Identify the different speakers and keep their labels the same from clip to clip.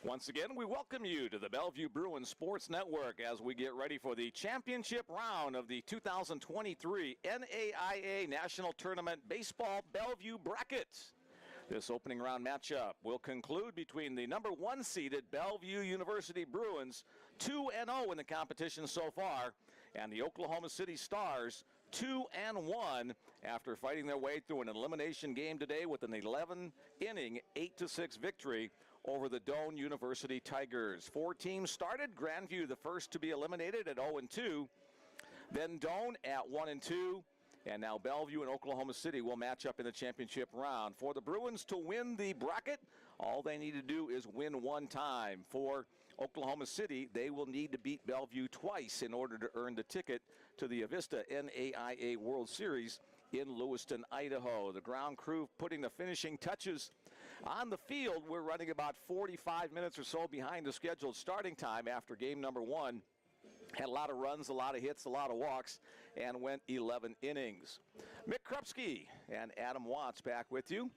Speaker 1: Once again, we welcome you to the Bellevue Bruins Sports Network as we get ready for the championship round of the 2023 NAIA National Tournament Baseball Bellevue Bracket. This opening round matchup will conclude between the number 1 seeded Bellevue University Bruins, 2-0 in the competition so far, and the Oklahoma City Stars, 2-1 after fighting their way through an elimination game today with an 11-inning, 8-6 victory over the Doane University Tigers. 4 teams started. Grandview the first to be eliminated at 0-2. Then Doane at 1-2. And now Bellevue and Oklahoma City will match up in the championship round. For the Bruins to win the bracket, all they need to do is win one time. For Oklahoma City, they will need to beat Bellevue twice in order to earn the ticket to the Avista NAIA World Series in Lewiston, Idaho. The ground crew putting the finishing touches on the field. We're running about 45 minutes or so behind the scheduled starting time after game number 1. Had a lot of runs, a lot of hits, a lot of walks, and went 11 innings. Mick Krupski and Adam Watts back with you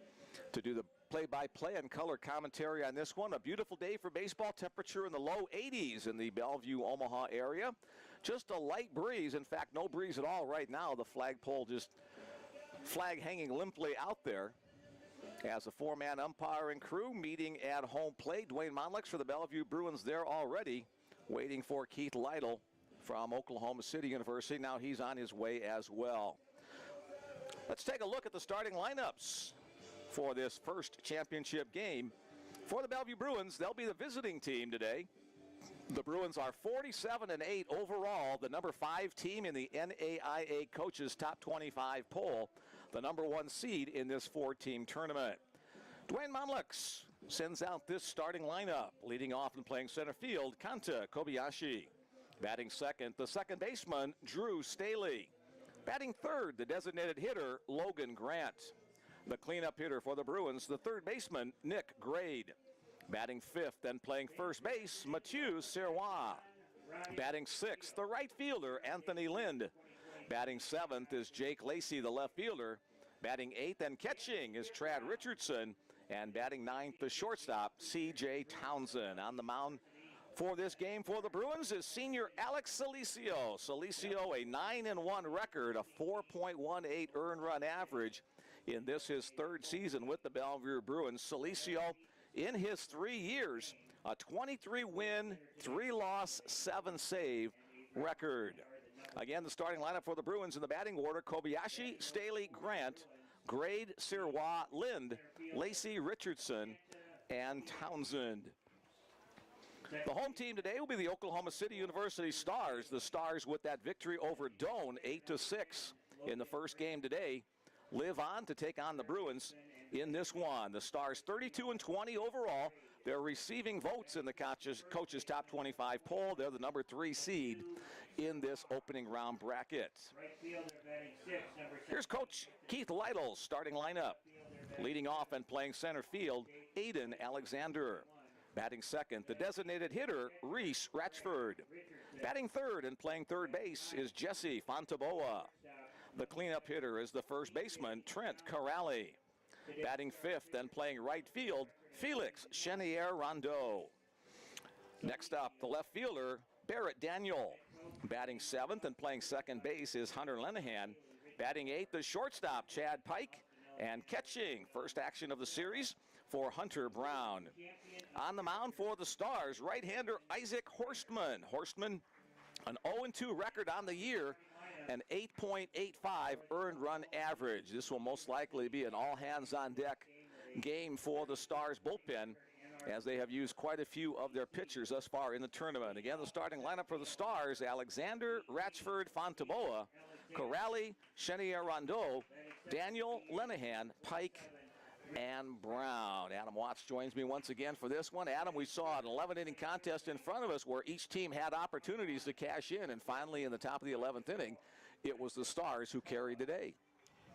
Speaker 1: to do the play-by-play and color commentary on this one. A beautiful day for baseball, temperature in the low 80s in the Bellevue, Omaha area. Just a light breeze, in fact, no breeze at all right now. The flagpole just flag hanging limply out there. As a 4-man umpiring crew meeting at home plate. Dwayne Monlix for the Bellevue Bruins there already, waiting for Keith Lytle from Oklahoma City University. Now he's on his way as well. Let's take a look at the starting lineups for this first championship game. For the Bellevue Bruins, they'll be the visiting team today. The Bruins are 47-8 overall, the number 5 team in the NAIA Coaches Top 25 poll, the number 1 seed in this 4-team tournament. Dwayne Monlix sends out this starting lineup. Leading off and playing center field, Kanta Kobayashi. Batting second, the second baseman, Drew Staley. Batting third, the designated hitter, Logan Grant. The cleanup hitter for the Bruins, the third baseman, Nick Grade. Batting fifth and playing first base, Mathieu Serwa. Batting sixth, the right fielder, Anthony Lind. Batting seventh is Jake Lacey, the left fielder. Batting eighth and catching is Trad Richardson. And batting ninth, the shortstop, C.J. Townsend. On the mound for this game for the Bruins is senior Alex Celicio. Celicio, a 9-1 record, a 4.18 earned run average in this his third season with the Bellevue Bruins. Celicio, in his 3 years, a 23-win, 3-loss, 7-save record. Again, the starting lineup for the Bruins in the batting order, Kobayashi, Staley, Grant, Grade, Serwa, Lind, Lacey, Richardson, and Townsend. The home team today will be the Oklahoma City University Stars. The Stars, with that victory over Doane, 8-6 in the first game today, live on to take on the Bruins in this one. The Stars 32-20 overall. They're receiving votes in the coaches top 25 poll. They're the number 3 seed in this opening round bracket. Here's Coach Keith Lytle's starting lineup. Leading off and playing center field, Aiden Alexander. Batting second, the designated hitter, Reese Ratchford. Batting third and playing third base is Jesse Fontaboa. The cleanup hitter is the first baseman, Trent Corrali. Batting fifth and playing right field, Felix Chenier-Rondeau. Next up, the left fielder, Barrett Daniel. Batting seventh and playing second base is Hunter Lenahan. Batting eighth, the shortstop, Chad Pike. And catching, first action of the series for Hunter Brown. On the mound for the Stars, right-hander Isaac Horstmann. Horstmann, an 0-2 record on the year, an 8.85 earned run average. This will most likely be an all-hands-on-deck game for the Stars bullpen, as they have used quite a few of their pitchers thus far in the tournament. Again, the starting lineup for the Stars, Alexander, Ratchford, Fontaboa, Corrali, Chenier-Rondeau, Daniel, Lenahan, Pike, and Brown. Adam Watts joins me once again for this one. Adam, we saw an 11-inning contest in front of us where each team had opportunities to cash in, and finally in the top of the 11th inning, it was the Stars who carried the day.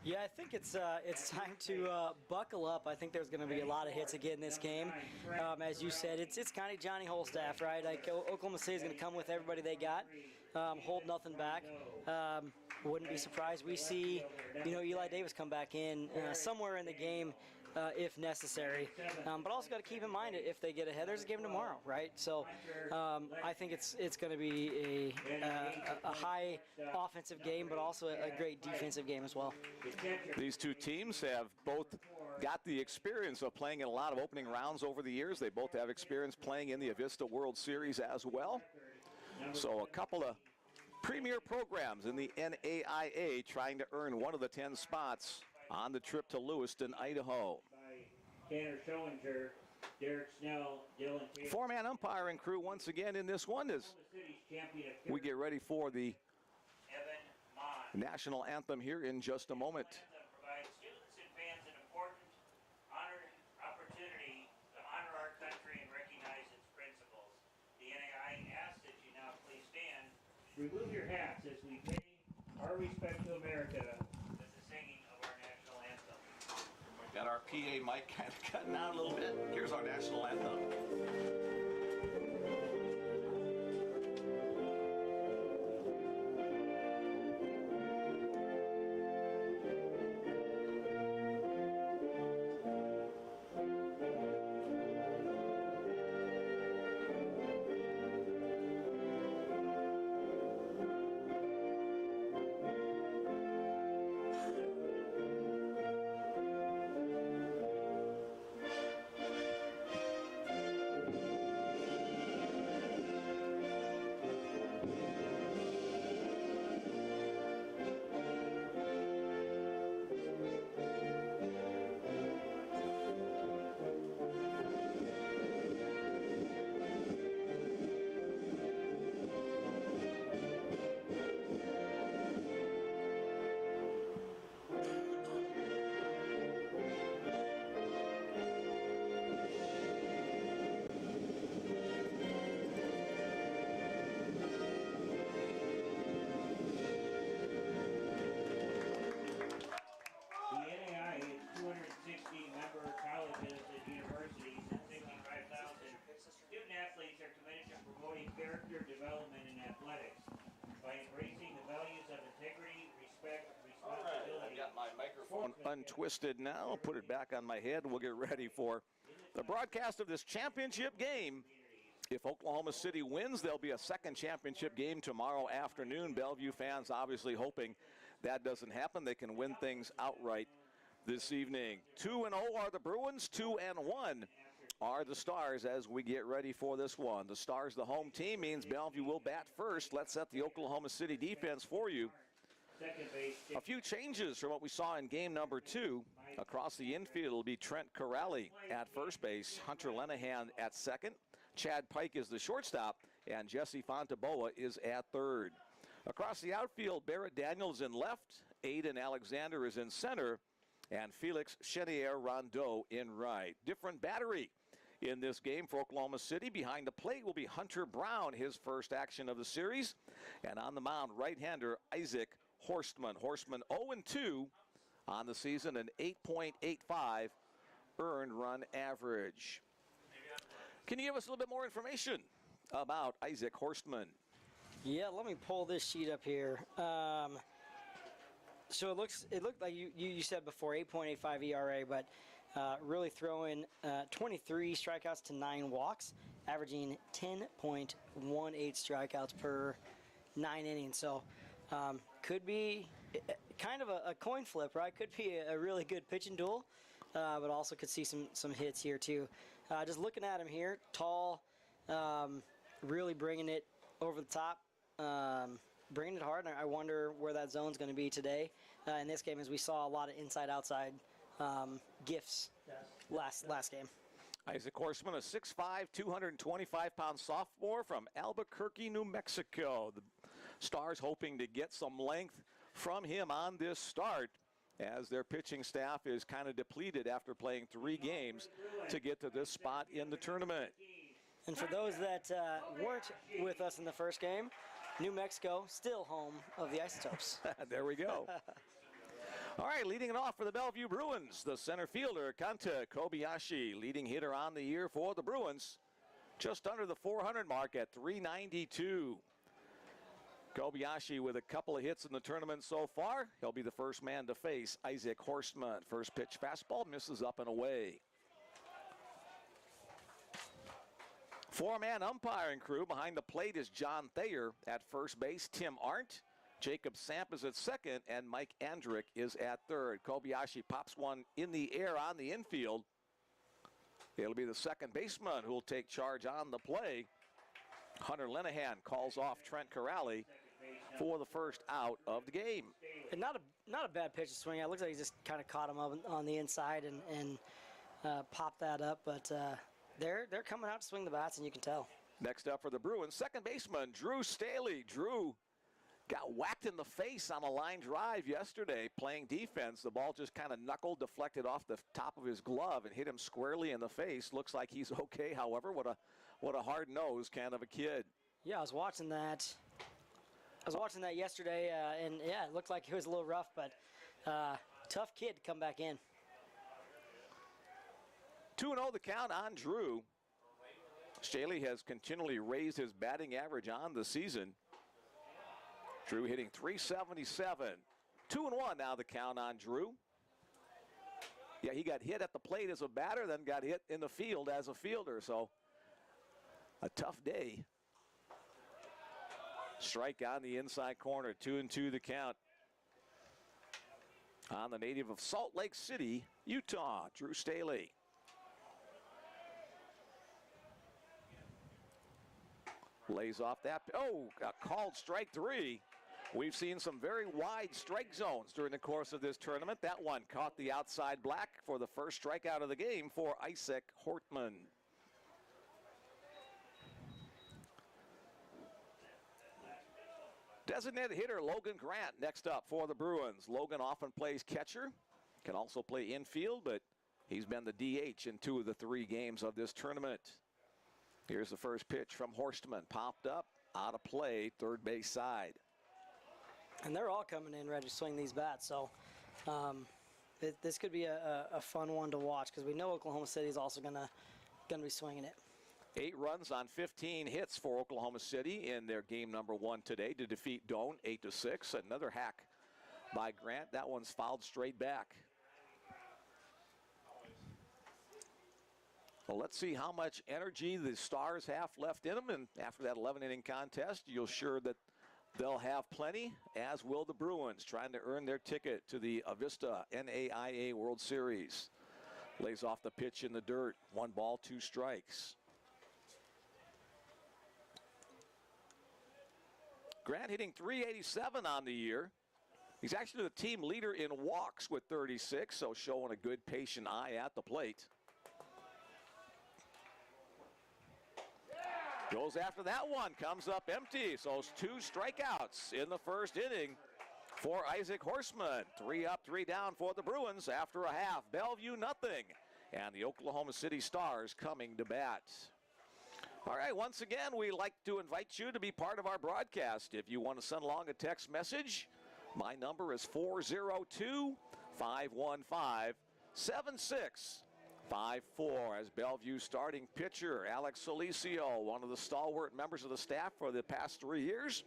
Speaker 2: Yeah, I think it's time to buckle up. I think there's going to be a lot of hits again in this game. As you said, it's kind of Johnny Holstaff, right? Like Oklahoma City is going to come with everybody they got, hold nothing back. Wouldn't be surprised we see, Eli Davis come back in somewhere in the game. if necessary. But also got to keep in mind if they get ahead, there's a game tomorrow, right? So I think it's going to be a high offensive game, but also a great defensive game as well.
Speaker 1: These two teams have both got the experience of playing in a lot of opening rounds over the years. They both have experience playing in the Avista World Series as well. So a couple of premier programs in the NAIA trying to earn one of the 10 spots on the trip to Lewiston, Idaho.
Speaker 3: Tanner Schoeninger, Derek Snell, Dylan Taylor.
Speaker 1: Four-man umpiring crew once again in this one as we get ready for the national anthem here in just a moment.
Speaker 3: Provides students and fans an important opportunity to honor our country and recognize its principles. The NAIA asks that you now please stand. Remove your hats as we pay our respect to America with the singing of our national anthem.
Speaker 1: Got our PA mic kind of cutting out a little bit. Here's our national anthem.
Speaker 3: Development in athletics by embracing the values of integrity, respect, responsibility.
Speaker 1: All right, I've got my microphone untwisted now. Put it back on my head. We'll get ready for the broadcast of this championship game. If Oklahoma City wins, there'll be a second championship game tomorrow afternoon. Bellevue fans obviously hoping that doesn't happen. They can win things outright this evening. 2-0 are the Bruins, 2-1 are the Stars as we get ready for this one. The Stars, the home team, means Bellevue will bat first. Let's set the Oklahoma City defense for you. A few changes from what we saw in game number 2. Across the infield will be Trent Corrali at first base, Hunter Lenahan at second, Chad Pike is the shortstop, and Jesse Fontaboa is at third. Across the outfield, Barrett Daniels in left, Aiden Alexander is in center, and Felix Chenier Rondeau in right. Different battery in this game for Oklahoma City. Behind the plate will be Hunter Brown, his first action of the series. And on the mound, right-hander Isaac Horstmann. Horstmann 0-2 on the season, an 8.85 earned run average. Can you give us a little bit more information about Isaac Horstmann?
Speaker 2: Yeah, let me pull this sheet up here. So it looked like you said before 8.85 ERA, but really throwing 23 strikeouts to 9 walks, averaging 10.18 strikeouts per 9 innings. So could be kind of a coin flip, right? Could be a really good pitching duel, but also could see some hits here too. Just looking at him here, tall, really bringing it over the top, bringing it hard. And I wonder where that zone's going to be today in this game, as we saw a lot of inside-outside gifts last game.
Speaker 1: Isaac Horstmann, a 6'5", 225-pound sophomore from Albuquerque, New Mexico. The Stars hoping to get some length from him on this start, as their pitching staff is kind of depleted after playing 3 games to get to this spot in the tournament.
Speaker 2: And for those that weren't with us in the first game, New Mexico still home of the Isotopes.
Speaker 1: There we go. All right, leading it off for the Bellevue Bruins, the center fielder, Kanta Kobayashi, leading hitter on the year for the Bruins, just under the 400 mark at 392. Kobayashi with a couple of hits in the tournament so far. He'll be the first man to face Isaac Horstmann. First pitch fastball misses up and away. Four-man umpiring crew behind the plate is John Thayer at first base, Tim Arndt, Jacob Samp is at second, and Mike Andrick is at third. Kobayashi pops one in the air on the infield. It'll be the second baseman who will take charge on the play. Hunter Linehan calls off Trent Corrali for the first out of the game.
Speaker 2: And not a bad pitch to swing at. It looks like he just kind of caught him up on the inside and popped that up, but they're coming out to swing the bats, and you can tell.
Speaker 1: Next up for the Bruins, second baseman Drew Staley. Drew got whacked in the face on a line drive yesterday playing defense. The ball just kind of knuckled, deflected off the top of his glove and hit him squarely in the face. Looks like he's okay, however. What a hard-nosed kind of a kid.
Speaker 2: Yeah, I was watching that yesterday, and yeah, it looked like it was a little rough, but tough kid to come back in.
Speaker 1: 2-0 the count on Drew. Staley has continually raised his batting average on the season. Drew hitting .377. 2-1 now the count on Drew. Yeah, he got hit at the plate as a batter, then got hit in the field as a fielder, so a tough day. Strike on the inside corner, 2-2 the count. On the native of Salt Lake City, Utah, Drew Staley. Lays off that. Oh, called strike three. We've seen some very wide strike zones during the course of this tournament. That one caught the outside black for the first strikeout of the game for Isaac Horstmann. Designated hitter Logan Grant next up for the Bruins. Logan often plays catcher, can also play infield, but he's been the DH in 2 of the 3 games of this tournament. Here's the first pitch from Horstmann. Popped up, out of play, third base side.
Speaker 2: And they're all coming in ready to swing these bats, so this could be a fun one to watch because we know Oklahoma City is also gonna be swinging it.
Speaker 1: 8 runs on 15 hits for Oklahoma City in their game number 1 today to defeat Doane 8-6. Another hack by Grant. That one's fouled straight back. Well, let's see how much energy the Stars have left in them. And after that 11-inning contest, you're sure that they'll have plenty, as will the Bruins, trying to earn their ticket to the Avista NAIA World Series. Lays off the pitch in the dirt. 1 ball, 2 strikes. Grant hitting .387 on the year. He's actually the team leader in walks with 36, so showing a good patient eye at the plate. Goes after that one, comes up empty. So it's 2 strikeouts in the first inning for Isaac Horstmann. 3 up, 3 down for the Bruins after a half. Bellevue nothing. And the Oklahoma City Stars coming to bat. All right, once again, we'd like to invite you to be part of our broadcast. If you want to send along a text message, my number is 402-515-7654. As Bellevue starting pitcher, Alex Celicio, one of the stalwart members of the staff for the past 3 years.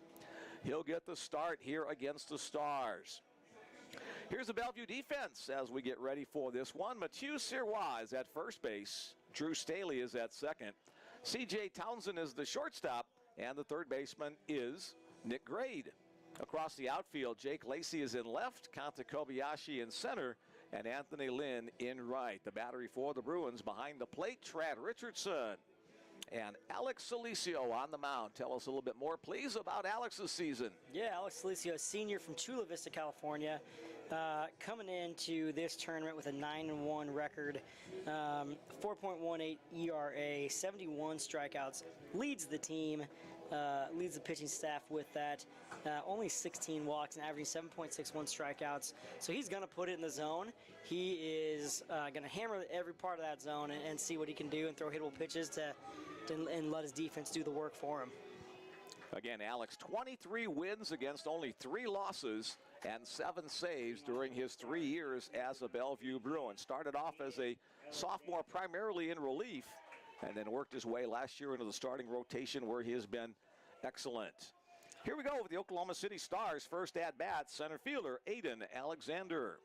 Speaker 1: He'll get the start here against the Stars. Here's the Bellevue defense as we get ready for this one. Mathieu Serwa is at first base. Drew Staley is at second. C.J. Townsend is the shortstop, and the third baseman is Nick Grade. Across the outfield, Jake Lacey is in left, Kanta Kobayashi in center, and Anthony Lynn in right. The battery for the Bruins behind the plate, Trad Richardson and Alex Celicio on the mound. Tell us a little bit more, please, about Alex's season.
Speaker 2: Yeah, Alex Celicio, a senior from Chula Vista, California, coming into this tournament with a 9-1 record, 4.18 ERA, 71 strikeouts, leads the team, leads the pitching staff with that. Only 16 walks and averaging 7.61 strikeouts. So he's going to put it in the zone. He is going to hammer every part of that zone and see what he can do and throw hittable pitches and let his defense do the work for him.
Speaker 1: Again, Alex, 23 wins against only 3 losses and 7 saves during his 3 years as a Bellevue Bruin. Started off as a sophomore primarily in relief and then worked his way last year into the starting rotation where he has been excellent. Here we go with the Oklahoma City Stars. First at bat, center fielder Aiden Alexander.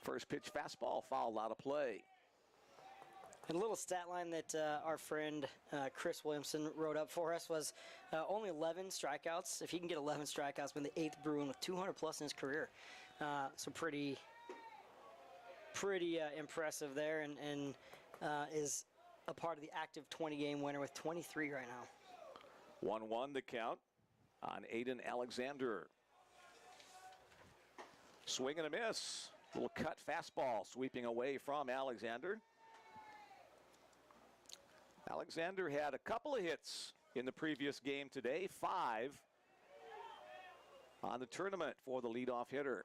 Speaker 1: First pitch fastball, fouled out of play.
Speaker 2: And a little stat line that our friend Chris Williamson wrote up for us was only 11 strikeouts. If he can get 11 strikeouts, been the 8th Bruin with 200 plus in his career. So pretty impressive there, and is a part of the active 20-game winner with 23 right now.
Speaker 1: 1-1 the count on Aiden Alexander. Swing and a miss. Little cut fastball sweeping away from Alexander. Alexander had a couple of hits in the previous game today, 5 on the tournament for the leadoff hitter.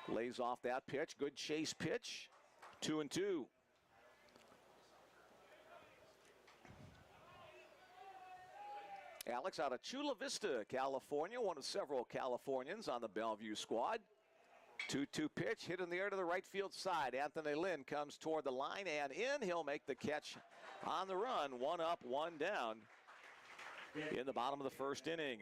Speaker 1: Lays off that pitch, good chase pitch, 2-2. Alex out of Chula Vista, California, one of several Californians on the Bellevue squad. 2-2 pitch, hit in the air to the right field side. Anthony Lynn comes toward the line and in. He'll make the catch on the run. 1 up, 1 down in the bottom of the first inning.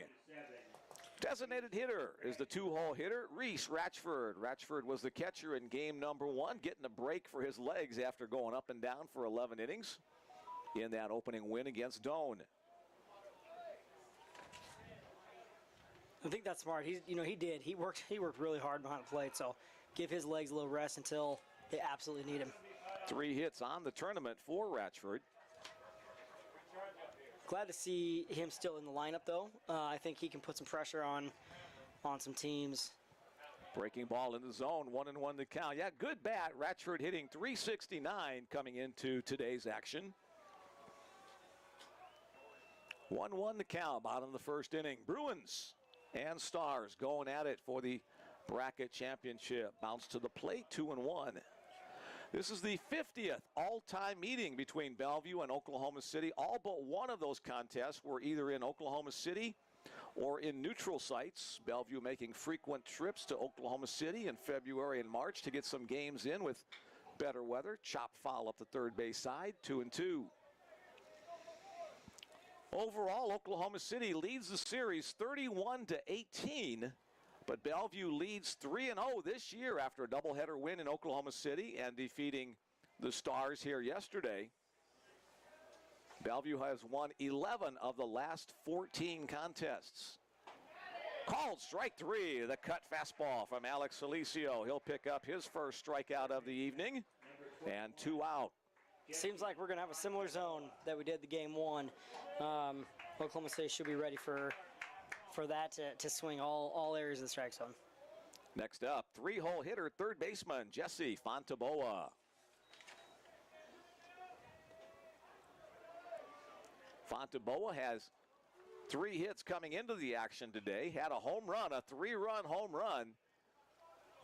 Speaker 1: Designated hitter is the 2-hole hitter, Reese Ratchford. Ratchford was the catcher in game number 1, getting a break for his legs after going up and down for 11 innings in that opening win against Doane.
Speaker 2: I think that's smart. He worked really hard behind the plate, so give his legs a little rest until they absolutely need him.
Speaker 1: 3 hits on the tournament for Ratchford.
Speaker 2: Glad to see him still in the lineup, though. I think he can put some pressure on some teams.
Speaker 1: Breaking ball in the zone, 1-1 the count. Yeah, good bat. Ratchford hitting .369 coming into today's action. 1-1 the count, bottom of the first inning. Bruins and Stars going at it for the bracket championship. Bounce to the plate, 2-1. This is the 50th all-time meeting between Bellevue and Oklahoma City. All but one of those contests were either in Oklahoma City or in neutral sites. Bellevue making frequent trips to Oklahoma City in February and March to get some games in with better weather. Chop foul up the third base side, 2-2. Overall, Oklahoma City leads the series 31-18, but Bellevue leads 3-0 this year after a doubleheader win in Oklahoma City and defeating the Stars here yesterday. Bellevue has won 11 of the last 14 contests. Called strike 3, the cut fastball from Alex Celicio. He'll pick up his first strikeout of the evening, and 2 out.
Speaker 2: Seems like we're going to have a similar zone that we did the game 1. Oklahoma City should be ready for that to swing all areas of the strike zone.
Speaker 1: Next up, 3-hole hitter, third baseman Jesse Fontaboa. Fontaboa has 3 hits coming into the action today. Had a home run, a 3-run home run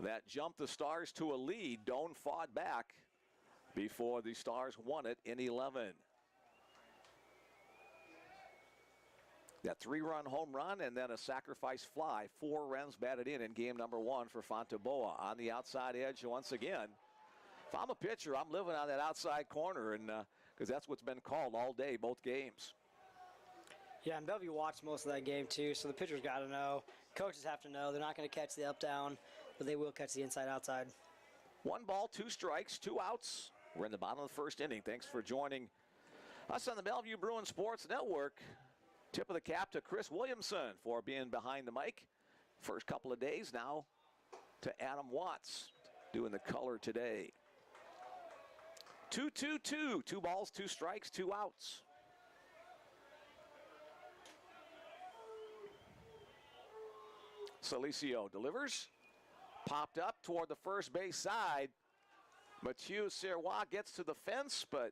Speaker 1: that jumped the Stars to a lead. Doane fought back before the Stars won it in 11. That 3-run home run and then a sacrifice fly. 4 runs batted in game number 1 for Fontaboa. On the outside edge once again. If I'm a pitcher, I'm living on that outside corner, and because that's what's been called all day, both games.
Speaker 2: Yeah, and Bellevue watched most of that game too, so the pitchers got to know. Coaches have to know. They're not going to catch the up-down, but they will catch the inside-outside.
Speaker 1: 1 ball, 2 strikes, 2 outs. We're in the bottom of the first inning. Thanks for joining us on the Bellevue Bruins Sports Network. Tip of the cap to Chris Williamson for being behind the mic. First couple of days now to Adam Watts doing the color today. 2-2-2. 2 balls, 2 strikes, 2 outs. Celicio delivers. Popped up toward the first base side. Mathieu Serwa gets to the fence, but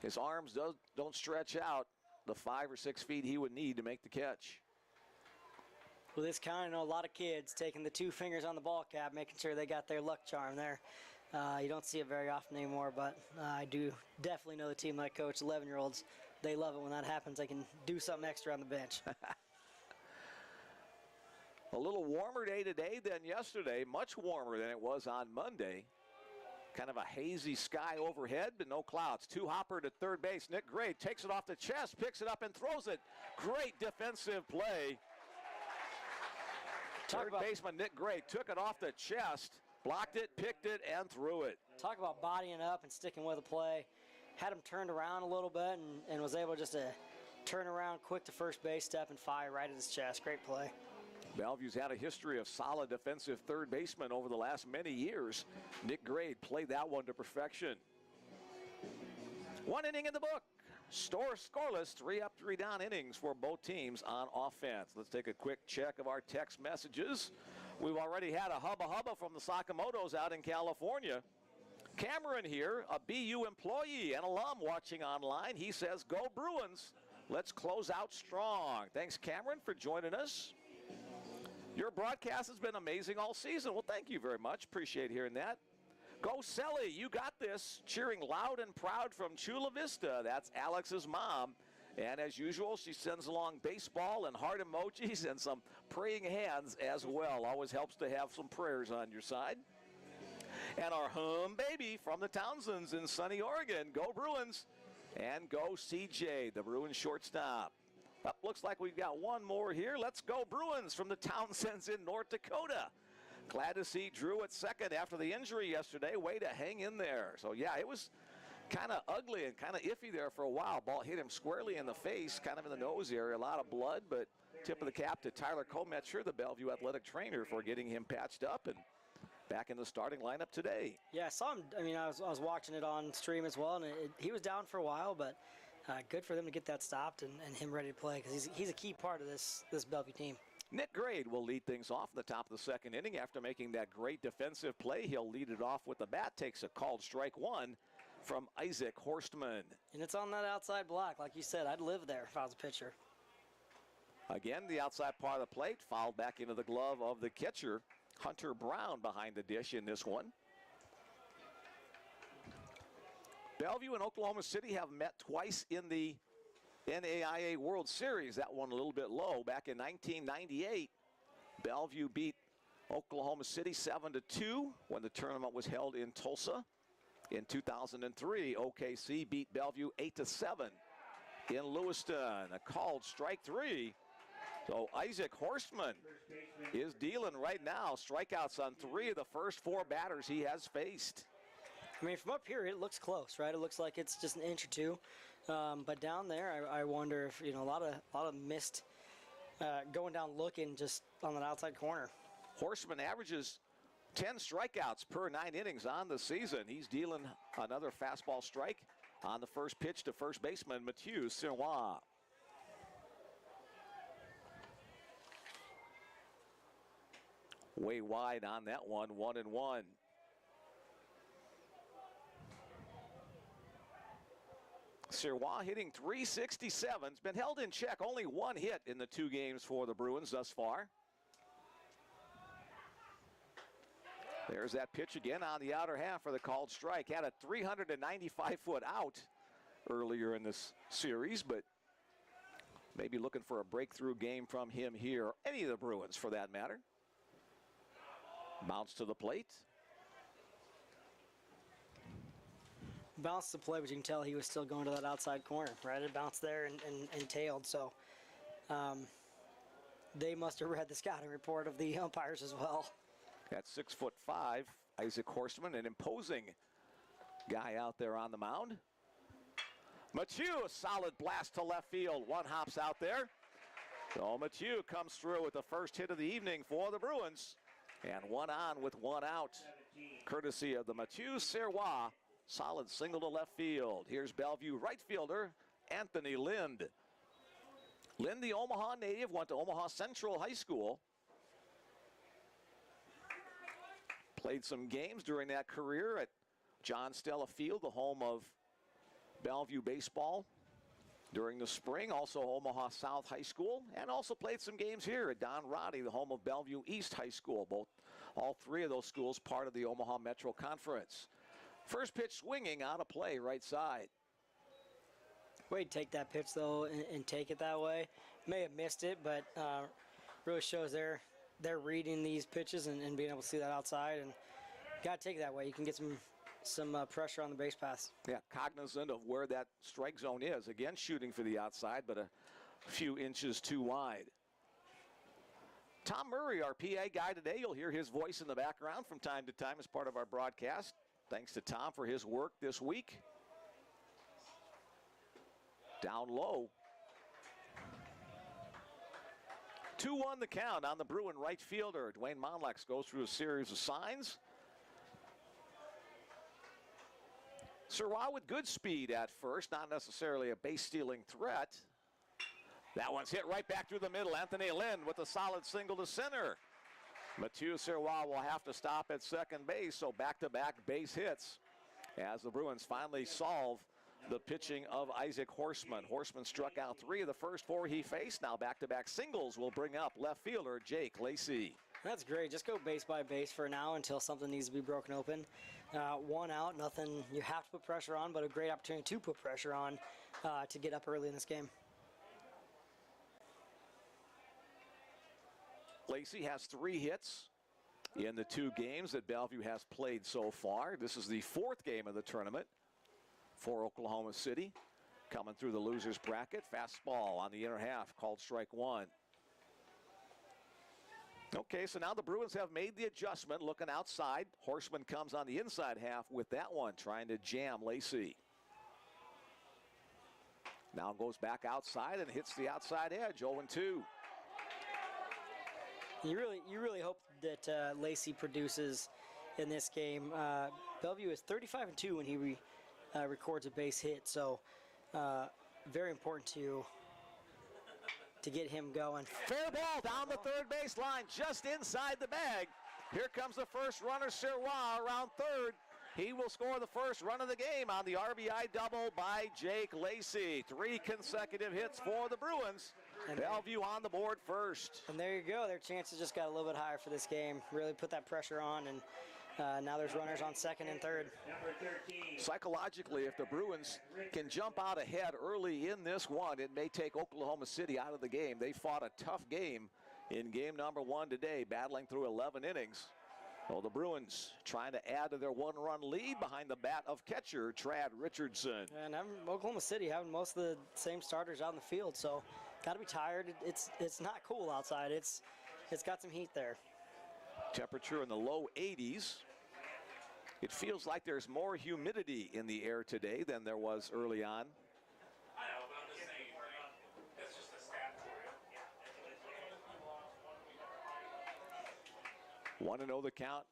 Speaker 1: his arms don't stretch out the 5 or 6 feet he would need to make the catch.
Speaker 2: Well, this kind of know a lot of kids taking the 2 fingers on the ball cap, making sure they got their luck charm there. You don't see it very often anymore, but I do definitely know the team like Coach, 11-year-olds, they love it when that happens. They can do something extra on the bench.
Speaker 1: A little warmer day today than yesterday, much warmer than it was on Monday. Kind of a hazy sky overhead, but no clouds. Two-hopper to third base. Nick Gray takes it off the chest, picks it up, and throws it. Great defensive play. Third baseman Nick Gray took it off the chest, blocked it, picked it, and threw it.
Speaker 2: Talk about bodying up and sticking with the play. Had him turned around a little bit and was able just to turn around quick to first base, step, and fire right at his chest. Great play.
Speaker 1: Bellevue's had a history of solid defensive third baseman over the last many years. Nick Gray played that one to perfection. One inning in the book. Scoreless, 3 up, 3 down innings for both teams on offense. Let's take a quick check of our text messages. We've already had a hubba from the Sakamotos out in California. Cameron here, a BU employee and alum watching online. He says, go Bruins. Let's close out strong. Thanks, Cameron, for joining us. Your broadcast has been amazing all season. Well, thank you very much. Appreciate hearing that. Go Celi, you got this. Cheering loud and proud from Chula Vista. That's Alex's mom. And as usual, she sends along baseball and heart emojis and some praying hands as well. Always helps to have some prayers on your side. And our home baby from the Townsends in sunny Oregon. Go Bruins. And go CJ, the Bruins shortstop. Looks like we've got one more here. Let's go Bruins from the Townsends in North Dakota. Glad to see Drew at second after the injury yesterday. Way to hang in there. So, yeah, it was kind of ugly and kind of iffy there for a while. Ball hit him squarely in the face, kind of in the nose area. A lot of blood, but tip of the cap to Tyler Kometcher, the Bellevue athletic trainer, for getting him patched up and back in the starting lineup today.
Speaker 2: Yeah, I saw him. I mean, I was watching it on stream as well, and he was down for a while, but good for them to get that stopped and him ready to play, because he's a key part of this Bellevue team.
Speaker 1: Nick Gray will lead things off in the top of the second inning. After making that great defensive play, he'll lead it off with the bat. Takes a called strike one from Isaac Horstmann.
Speaker 2: And it's on that outside block. Like you said, I'd live there if I was a pitcher.
Speaker 1: Again, the outside part of the plate, fouled back into the glove of the catcher. Hunter Brown behind the dish in this one. Bellevue and Oklahoma City have met twice in the NAIA World Series. That one a little bit low. Back in 1998, Bellevue beat Oklahoma City 7-2 when the tournament was held in Tulsa. In 2003, OKC beat Bellevue 8-7 in Lewiston. A called strike three. So Isaac Horstmann is dealing right now. Strikeouts on 3 of the first 4 batters he has faced.
Speaker 2: I mean, from up here, it looks close, right? It looks like it's just an inch or two. But down there, I wonder if, a lot of missed going down looking just on that outside corner.
Speaker 1: Horstmann averages 10 strikeouts per 9 innings on the season. He's dealing another fastball strike on the first pitch to first baseman Mathieu Serwa. Way wide on that one, 1-1. Serwa hitting .367. It's been held in check. Only 1 hit in the 2 games for the Bruins thus far. There's that pitch again on the outer half for the called strike. Had a 395-foot out earlier in this series, but maybe looking for a breakthrough game from him here. Any of the Bruins, for that matter. Bounce to the plate.
Speaker 2: Bounced the play, but you can tell he was still going to that outside corner, right? It bounced there and tailed, so they must have read the scouting report of the umpires as well.
Speaker 1: At 6'5", Isaac Horstmann, an imposing guy out there on the mound. Mathieu, a solid blast to left field. 1 hops out there. So Mathieu comes through with the first hit of the evening for the Bruins. And 1 on with 1 out, courtesy of the Mathieu Serwa. Solid single to left field. Here's Bellevue right fielder Anthony Lind. Lind, the Omaha native, went to Omaha Central High School. Played some games during that career at John Stella Field, the home of Bellevue baseball during the spring. Also Omaha South High School, and also played some games here at Don Roddy, the home of Bellevue East High School. All 3 of those schools part of the Omaha Metro Conference. First pitch swinging out of play, right side.
Speaker 2: Way to take that pitch, though, and take it that way. May have missed it, but really shows they're reading these pitches and being able to see that outside. And got to take it that way. You can get some some pressure on the base pass.
Speaker 1: Yeah, cognizant of where that strike zone is. Again, shooting for the outside, but a few inches too wide. Tom Murray, our PA guy today. You'll hear his voice in the background from time to time as part of our broadcast. Thanks to Tom for his work this week. Down low. 2-1 the count on the Bruin right fielder. Dwayne Monlex goes through a series of signs. Serwa with good speed at first, not necessarily a base-stealing threat. That one's hit right back through the middle. Anthony Lynn with a solid single to center. Mathieu Serwa will have to stop at second base, so back-to-back base hits as the Bruins finally solve the pitching of Isaac Horstmann. Horstmann struck out 3 of the first 4 he faced. Now back-to-back singles will bring up left fielder Jake Lacey.
Speaker 2: That's great. Just go base by base for now until something needs to be broken open. 1 out, nothing you have to put pressure on, but a great opportunity to put pressure on to get up early in this game.
Speaker 1: Lacey has 3 hits in the 2 games that Bellevue has played so far. This is the 4th game of the tournament for Oklahoma City. Coming through the loser's bracket. Fastball on the inner half, called strike 1. Okay, so now the Bruins have made the adjustment, looking outside. Horstmann comes on the inside half with that one, trying to jam Lacey. Now goes back outside and hits the outside edge, 0-2.
Speaker 2: You really hope that Lacey produces in this game. Bellevue is 35-2 when he records a base hit, so very important to get him going.
Speaker 1: Fair ball down the third base line, just inside the bag. Here comes the first runner, Serwa, around third. He will score the first run of the game on the RBI double by Jake Lacey. 3 consecutive hits for the Bruins. And Bellevue on the board first.
Speaker 2: And there you go. Their chances just got a little bit higher for this game. Really put that pressure on, and now there's runners on second and third.
Speaker 1: Psychologically, if the Bruins can jump out ahead early in this one, it may take Oklahoma City out of the game. They fought a tough game in game number 1 today, battling through 11 innings. Well, the Bruins trying to add to their 1-run lead behind the bat of catcher Trad Richardson.
Speaker 2: And Oklahoma City having most of the same starters out in the field, so got to be tired. It's not cool outside. It's got some heat there.
Speaker 1: Temperature in the low 80s. It feels like there's more humidity in the air today than there was early on.
Speaker 3: I know, but I'm just saying, that's just a stat for you.
Speaker 1: 1-0 the count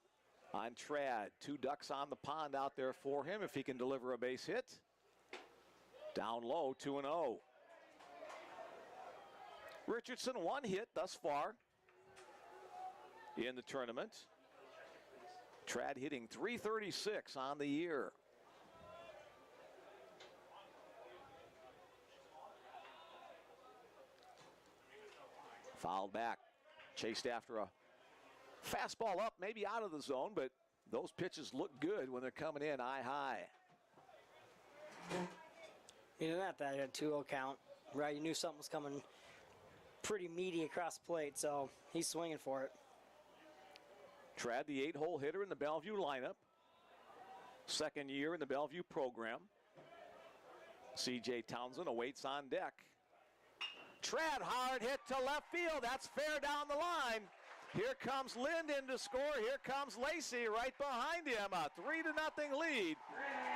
Speaker 1: on Trad. 2 ducks on the pond out there for him if he can deliver a base hit. Down low, 2-0. Richardson 1 hit thus far in the tournament. Trad hitting .336 on the year. Fouled back, chased after a fastball up, maybe out of the zone, but those pitches look good when they're coming in eye high.
Speaker 2: You know that had 2-0 count, right? You knew something was coming pretty meaty across the plate, so he's swinging for it.
Speaker 1: Trad, the 8-hole hitter in the Bellevue lineup. 2nd year in the Bellevue program. C.J. Townsend awaits on deck. Trad, hard hit to left field. That's fair down the line. Here comes Lind in to score. Here comes Lacey right behind him. A 3-0 lead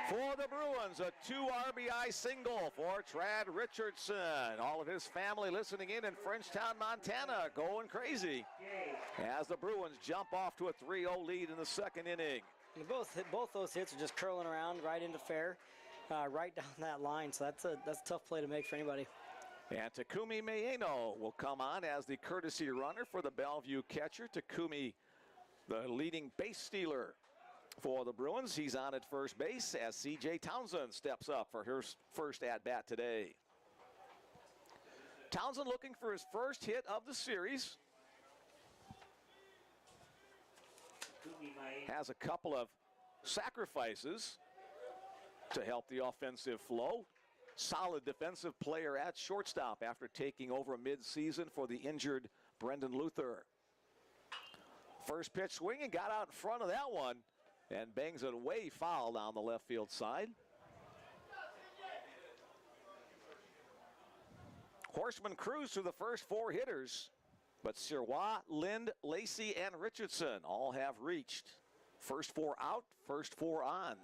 Speaker 1: for the Bruins. A 2 RBI single for Trad Richardson. All of his family listening in Frenchtown, Montana, going crazy as the Bruins jump off to a 3-0 lead in the 2nd inning.
Speaker 2: And both those hits are just curling around right into fair, right down that line. So that's a tough play to make for anybody.
Speaker 1: And Takumi Maeno will come on as the courtesy runner for the Bellevue catcher. Takumi, the leading base stealer for the Bruins. He's on at first base as C.J. Townsend steps up for his first at-bat today. Townsend looking for his first hit of the series. Has a couple of sacrifices to help the offensive flow. Solid defensive player at shortstop after taking over mid-season for the injured Brendan Luther. First pitch swinging, got out in front of that one and bangs it away, foul down the left field side. Horstmann cruised through the first 4 hitters, but Serwa, Lind, Lacey, and Richardson all have reached. First 4 out, first 4 on.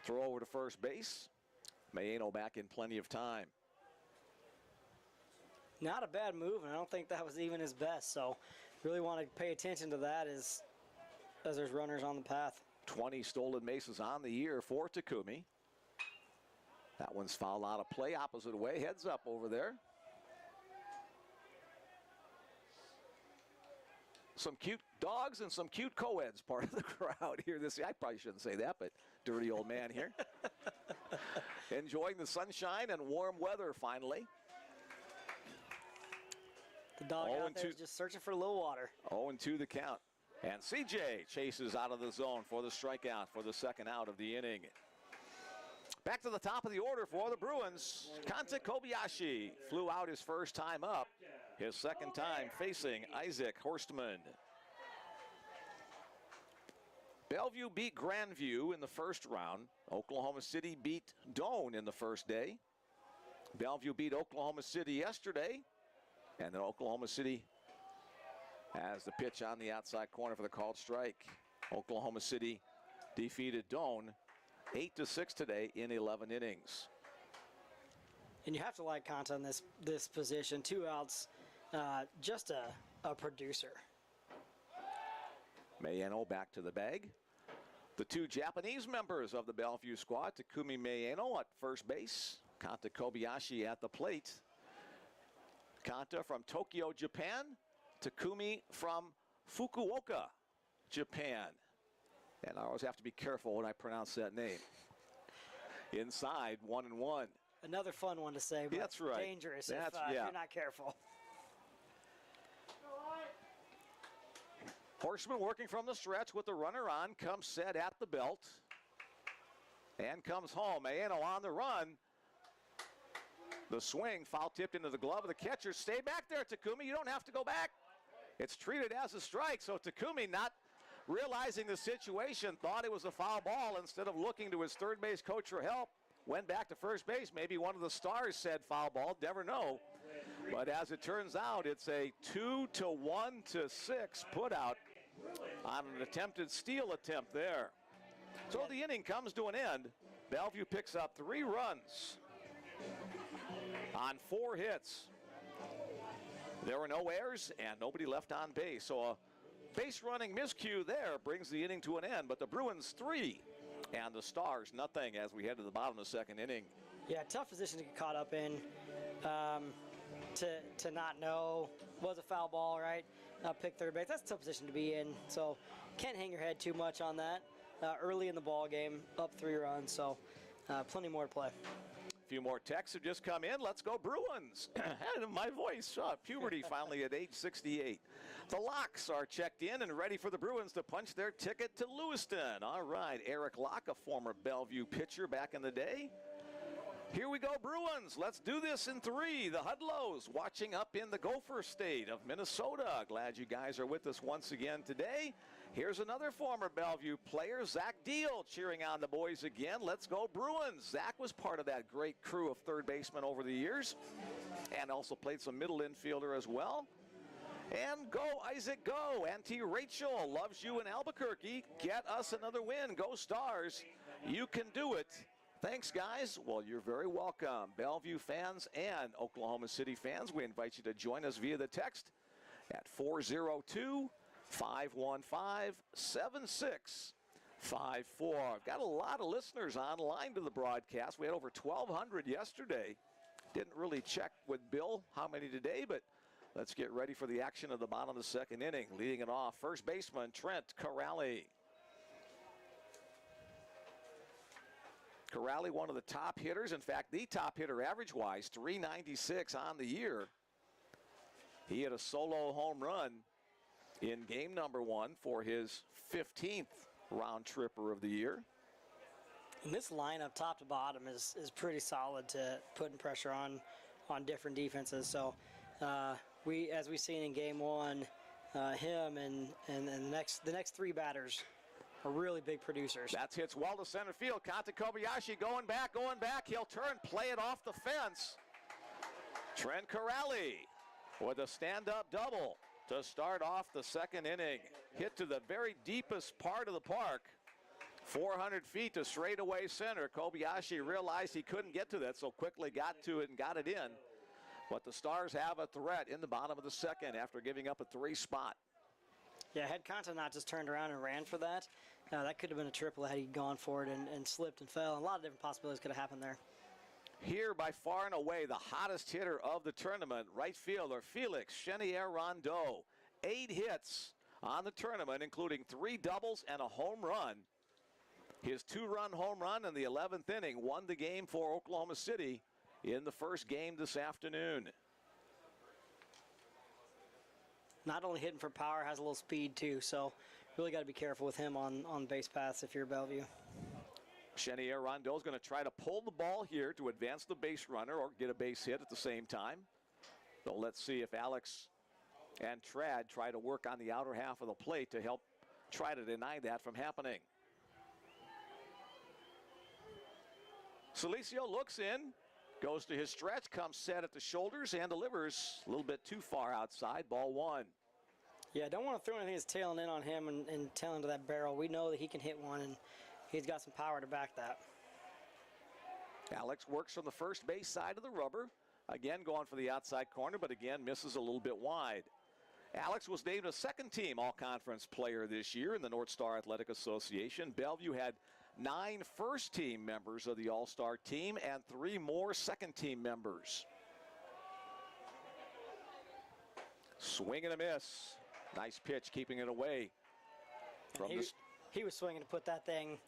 Speaker 1: Throw over to first base. Mayeno back in plenty of time.
Speaker 2: Not a bad move, and I don't think that was even his best, so really want to pay attention to that as there's runners on the path.
Speaker 1: 20 stolen bases on the year for Takumi. That one's fouled out of play, opposite way, heads up over there. Some cute dogs and some cute co-eds part of the crowd here this year. I probably shouldn't say that, but dirty old man here. Enjoying the sunshine and warm weather finally.
Speaker 2: The dog out there is just searching for a little water.
Speaker 1: 0-2 the count. And CJ chases out of the zone for the strikeout for the second out of the inning. Back to the top of the order for the Bruins. Kanta Kobayashi flew out his first time up. His second time facing Isaac Horstmann. Bellevue beat Grandview in the first round. Oklahoma City beat Doane in the first day. Bellevue beat Oklahoma City yesterday. And then Oklahoma City has the pitch on the outside corner for the called strike. Oklahoma City defeated Doane 8-6 today in 11 innings.
Speaker 2: And you have to like Kanta in this position. 2 outs, just a producer.
Speaker 1: Mayeno back to the bag. The 2 Japanese members of the Bellevue squad, Takumi Mayeno at first base, Kanta Kobayashi at the plate. Kanta from Tokyo, Japan. Takumi from Fukuoka, Japan. And I always have to be careful when I pronounce that name. Inside, 1-1.
Speaker 2: Another fun one to say, but
Speaker 1: that's right.
Speaker 2: Dangerous if you're not careful.
Speaker 1: Horstmann working from the stretch with the runner on, comes set at the belt, and comes home. Mayeno on the run. The swing, foul tipped into the glove of the catcher. Stay back there, Takumi. You don't have to go back. It's treated as a strike, so Takumi, not realizing the situation, thought it was a foul ball. Instead of looking to his third base coach for help, went back to first base. Maybe one of the stars said foul ball, never know. But as it turns out, it's a 2-1-6 put out on an attempted steal attempt there. So the inning comes to an end. Bellevue picks up 3 runs on 4 hits. There were no errors and nobody left on base. So a base running miscue there brings the inning to an end. But the Bruins 3 and the Stars nothing as we head to the bottom of the second inning.
Speaker 2: Yeah, tough position to get caught up in. To not know was a foul ball, right? Pick third base. That's a tough position to be in. So can't hang your head too much on that. Early in the ball game, up 3 runs. So plenty more to play.
Speaker 1: A few more texts have just come in. Let's go Bruins. And my voice, puberty finally at age 68. The Locks are checked in and ready for the Bruins to punch their ticket to Lewiston. All right, Eric Locke, a former Bellevue pitcher back in the day. Here we go, Bruins. Let's do this in 3. The Hudlows watching up in the Gopher State of Minnesota. Glad you guys are with us once again today. Here's another former Bellevue player, Zach Deal, cheering on the boys again. Let's go, Bruins. Zach was part of that great crew of third basemen over the years and also played some middle infielder as well. And go, Isaac, go. Auntie Rachel loves you in Albuquerque. Get us another win. Go, Stars. You can do it. Thanks, guys. Well, you're very welcome. Bellevue fans and Oklahoma City fans, we invite you to join us via the text at 402-515-7654. I've got a lot of listeners online to the broadcast. We had over 1,200 yesterday. Didn't really check with Bill how many today, but let's get ready for the action of the bottom of the second inning. Leading it off, first baseman Trent Corrali. Corrali, one of the top hitters. In fact, the top hitter average-wise, 396 on the year. He hit a solo home run in game number 1 for his 15th round tripper of the year.
Speaker 2: And this lineup, top to bottom, is pretty solid to putting pressure on different defenses. So as we've seen in game 1, him and the next 3 batters are really big producers.
Speaker 1: That hits well to center field. Kanta Kobayashi going back. He'll turn, play it off the fence. Trent Corrali with a stand-up double to start off the second inning. Hit to the very deepest part of the park. 400 feet to straightaway center. Kobayashi realized he couldn't get to that, so quickly got to it and got it in. But the Stars have a threat in the bottom of the second after giving up a 3 spot.
Speaker 2: Yeah, had Kanta not just turned around and ran for that, that could have been a triple had he gone for it and slipped and fell. A lot of different possibilities could have happened there.
Speaker 1: Here, by far and away, the hottest hitter of the tournament, right fielder Felix Chenier-Rondeau. 8 hits on the tournament, including 3 doubles and a home run. His 2-run home run in the 11th inning won the game for Oklahoma City in the first game this afternoon.
Speaker 2: Not only hitting for power, has a little speed too, so really got to be careful with him on base paths if you're Bellevue.
Speaker 1: Chenier-Rondeau is going to try to pull the ball here to advance the base runner or get a base hit at the same time. So let's see if Alex and Trad try to work on the outer half of the plate to help try to deny that from happening. Celicio looks in, goes to his stretch, comes set at the shoulders, and delivers a little bit too far outside. Ball 1.
Speaker 2: Yeah, don't want to throw anything that's tailing in on him and tailing to that barrel. We know that he can hit one, and he's got some power to back that.
Speaker 1: Alex works from the first base side of the rubber. Again, going for the outside corner, but again, misses a little bit wide. Alex was named a second-team All-Conference player this year in the North Star Athletic Association. Bellevue had 9 first-team members of the All-Star team and 3 more second-team members. Swing and a miss. Nice pitch, keeping it away from
Speaker 2: he was swinging to put that thing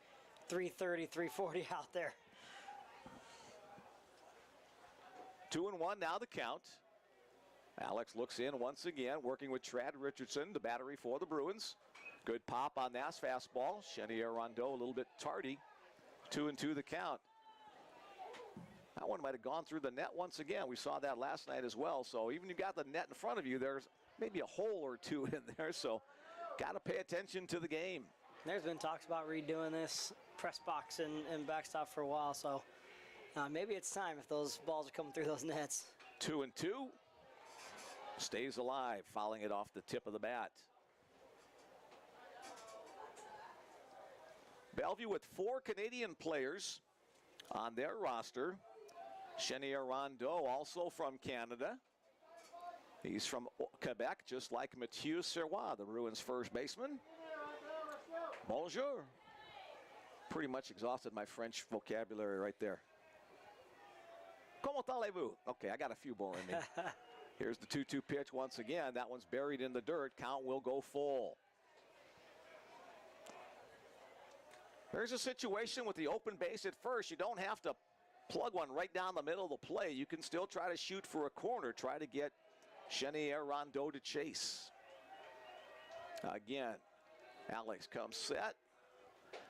Speaker 2: 330, 340 out there.
Speaker 1: 2-1 now the count. Alex looks in once again, working with Trad Richardson, the battery for the Bruins. Good pop on that fastball. Chenier-Rondeau a little bit tardy. 2-2 the count. That one might have gone through the net once again. We saw that last night as well. So even you got the net in front of you, there's maybe a hole or 2 in there. So got to pay attention to the game.
Speaker 2: There's been talks about redoing this press box and backstop for a while. So maybe it's time if those balls are coming through those nets.
Speaker 1: 2-2. Stays alive, fouling it off the tip of the bat. Bellevue with 4 Canadian players on their roster. Chenier-Rondeau also from Canada. He's from Quebec, just like Mathieu Serwa, the Bruins first baseman. Bonjour. Pretty much exhausted my French vocabulary right there. Comment allez-vous? Okay, I got a few more in me. Here's the 2-2 pitch once again. That one's buried in the dirt. Count will go full. There's a situation with the open base at first. You don't have to plug one right down the middle of the play. You can still try to shoot for a corner, try to get Chenier-Rondeau to chase. Again, Alex comes set.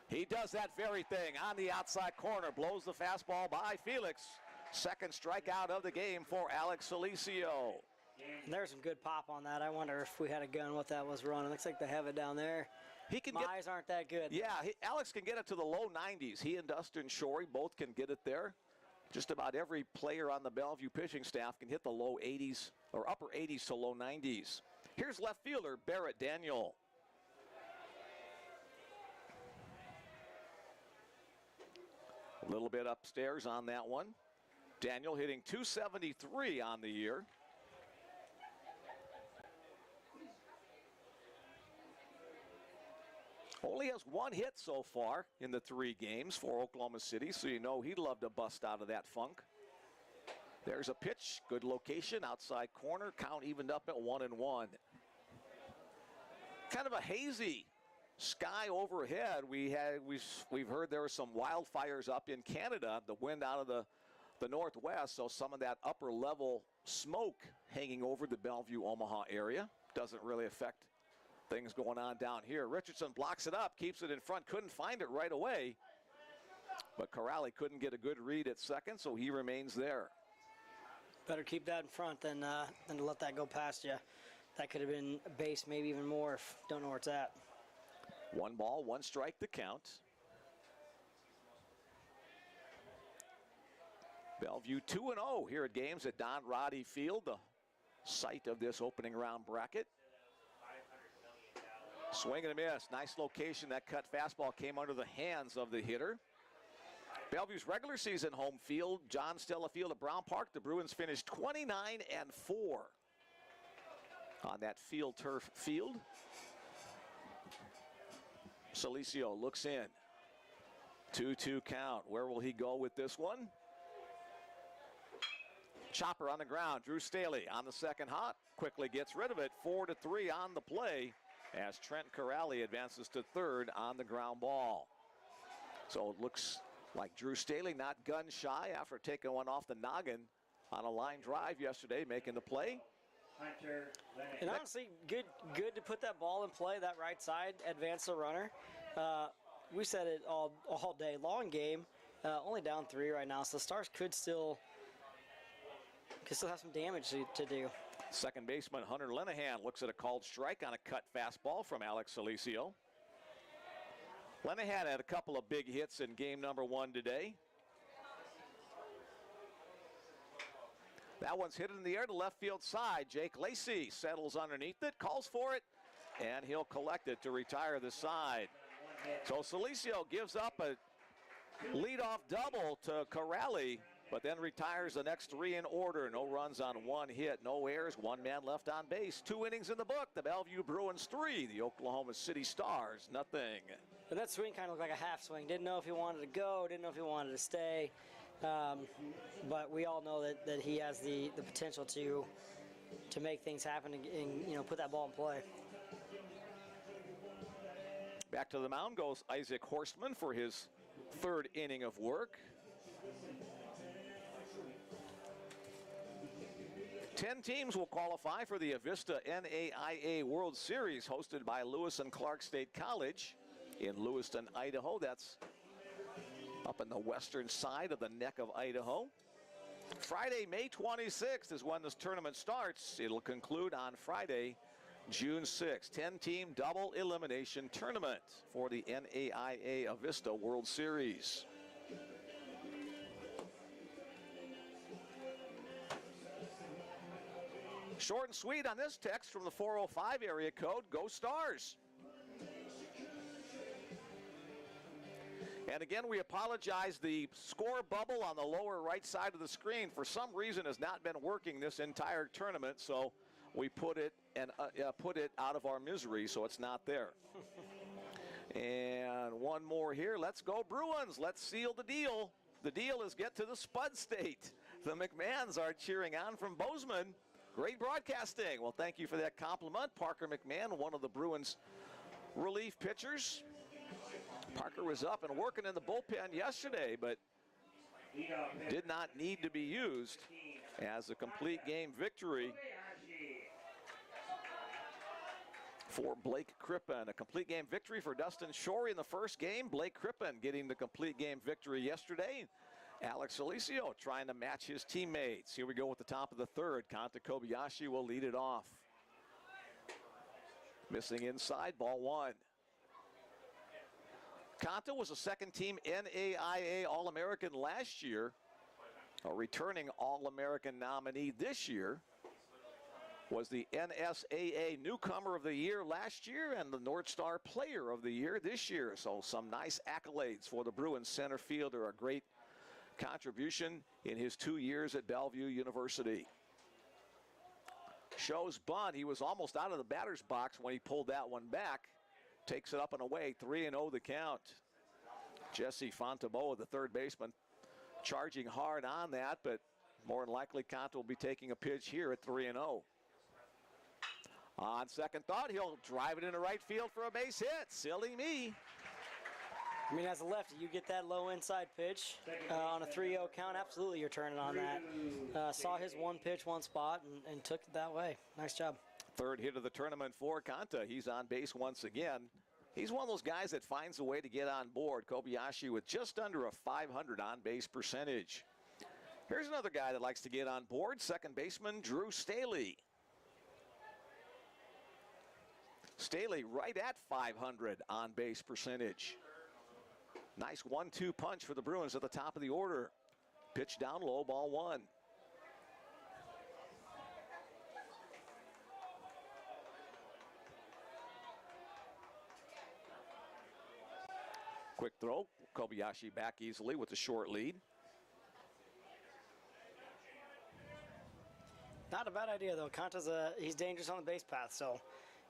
Speaker 1: He does that very thing on the outside corner, blows the fastball by Felix. Second strikeout of the game for Alex Celicio.
Speaker 2: And there's some good pop on that. I wonder if we had a gun, what that was running. Looks like they have it down there. My eyes aren't that good.
Speaker 1: Yeah, Alex can get it to the low 90s. He and Dustin Shorey both can get it there. Just about every player on the Bellevue pitching staff can hit the low 80s or upper 80s to low 90s. Here's left fielder Barrett Daniel. A little bit upstairs on that one. Daniel hitting .273 on the year. Only has 1 hit so far in the 3 games for Oklahoma City, so you know he'd love to bust out of that funk. There's a pitch, good location, outside corner, count evened up at 1-1. Kind of a hazy sky overhead. We've heard there were some wildfires up in Canada, the wind out of the northwest, so some of that upper level smoke hanging over the Bellevue, Omaha area doesn't really affect things going on down here. Richardson blocks it up, keeps it in front, couldn't find it right away, but Corrali couldn't get a good read at second, so he remains there.
Speaker 2: Better keep that in front than to let that go past you. That could have been a base, maybe even more, if don't know where it's at.
Speaker 1: 1 ball, 1 strike to count. Bellevue 2-0 here at games at Don Roddy Field, the site of this opening round bracket. Swing and a miss. Nice location. That cut fastball came under the hands of the hitter. Bellevue's regular season home field, John Stella Field at Brown Park. The Bruins finished 29-4 on that field turf field. Celicio looks in. 2-2 count. Where will he go with this one? Chopper on the ground. Drew Staley on the second hop. Quickly gets rid of it. 4-3 on the play as Trent Corrali advances to third on the ground ball. So it looks like Drew Staley not gun shy after taking one off the noggin on a line drive yesterday, making the play.
Speaker 2: And honestly, good to put that ball in play, that right side, advance the runner. We said it all day long game. Only down 3 right now, so the Stars could still have some damage to do.
Speaker 1: Second baseman Hunter Lenahan looks at a called strike on a cut fastball from Alex Celicio. Lenahan had a couple of big hits in game number 1 today. That one's hit in the air to left field side. Jake Lacey settles underneath it, calls for it, and he'll collect it to retire the side. So Celicio gives up a leadoff double to Corrali, but then retires the next 3 in order. No runs on 1 hit, no errors, 1 man left on base. 2 innings in the book. The Bellevue Bruins 3, the Oklahoma City Stars nothing.
Speaker 2: And that swing kind of looked like a half swing. Didn't know if he wanted to go, didn't know if he wanted to stay. But we all know that he has the potential to make things happen and put that ball in play.
Speaker 1: Back to the mound goes Isaac Horstmann for his 3rd inning of work. 10 teams will qualify for the Avista NAIA World Series hosted by Lewis and Clark State College in Lewiston, Idaho. That's up in the western side of the neck of Idaho. Friday, May 26th is when this tournament starts. It'll conclude on Friday, June 6th. 10-team double elimination tournament for the NAIA Avista World Series. Short and sweet on this text from the 405 area code. Go Stars. And again, we apologize. The score bubble on the lower right side of the screen for some reason has not been working this entire tournament, so we put it out of our misery, so it's not there. And one more here. Let's go Bruins. Let's seal the deal. The deal is get to the Spud State. The McMahons are cheering on from Bozeman. Great broadcasting. Well, thank you for that compliment. Parker McMahon, one of the Bruins relief pitchers. Parker was up and working in the bullpen yesterday, but did not need to be used as a complete game victory for Blake Crippen. A complete game victory for Dustin Shorey in the first game. Blake Crippen getting the complete game victory yesterday. Alex Celicio trying to match his teammates. Here we go with the top of the 3rd. Kanta Kobayashi will lead it off. Missing inside, ball 1. Kanta was a 2nd-team NAIA All-American last year, a returning All-American nominee this year, was the NSAA Newcomer of the Year last year and the North Star Player of the Year this year. So some nice accolades for the Bruins center fielder, a great contribution in his 2 years at Bellevue University. Shows bunt. He was almost out of the batter's box when he pulled that one back. Takes it up and away, 3-0 the count. Jesse Fonteboa, the 3rd baseman, charging hard on that, but more than likely Kanta will be taking a pitch here at 3-0. On second thought, he'll drive it into right field for a base hit. Silly me.
Speaker 2: I mean, as a lefty, you get that low inside pitch on a 3-0 count. Absolutely, you're turning on that. Saw his one pitch, one spot, and took it that way. Nice job.
Speaker 1: 3rd hit of the tournament for Kanta. He's on base once again. He's one of those guys that finds a way to get on board. Kobayashi with just under a .500 on-base percentage. Here's another guy that likes to get on board. 2nd baseman Drew Staley. Staley right at .500 on base percentage. Nice 1-2 punch for the Bruins at the top of the order. Pitch down low, ball 1. Quick throw. Kobayashi back easily with a short lead.
Speaker 2: Not a bad idea, though. Conta's he's dangerous on the base path, so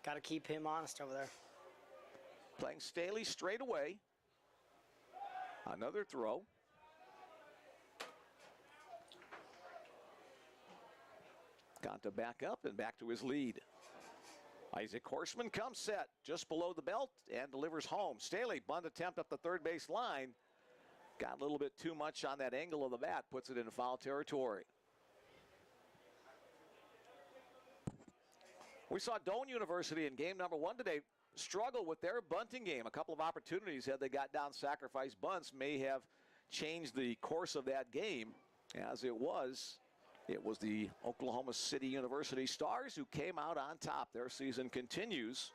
Speaker 2: got to keep him honest over there.
Speaker 1: Playing Staley straight away. Another throw. Conta back up and back to his lead. Isaac Horstmann comes set just below the belt and delivers home. Staley, bunt attempt up the third base line. Got a little bit too much on that angle of the bat, puts it in foul territory. We saw Doane University in game number 1 today struggle with their bunting game. A couple of opportunities had they got down sacrifice bunts may have changed the course of that game. As it was the Oklahoma City University Stars who came out on top. Their season continues.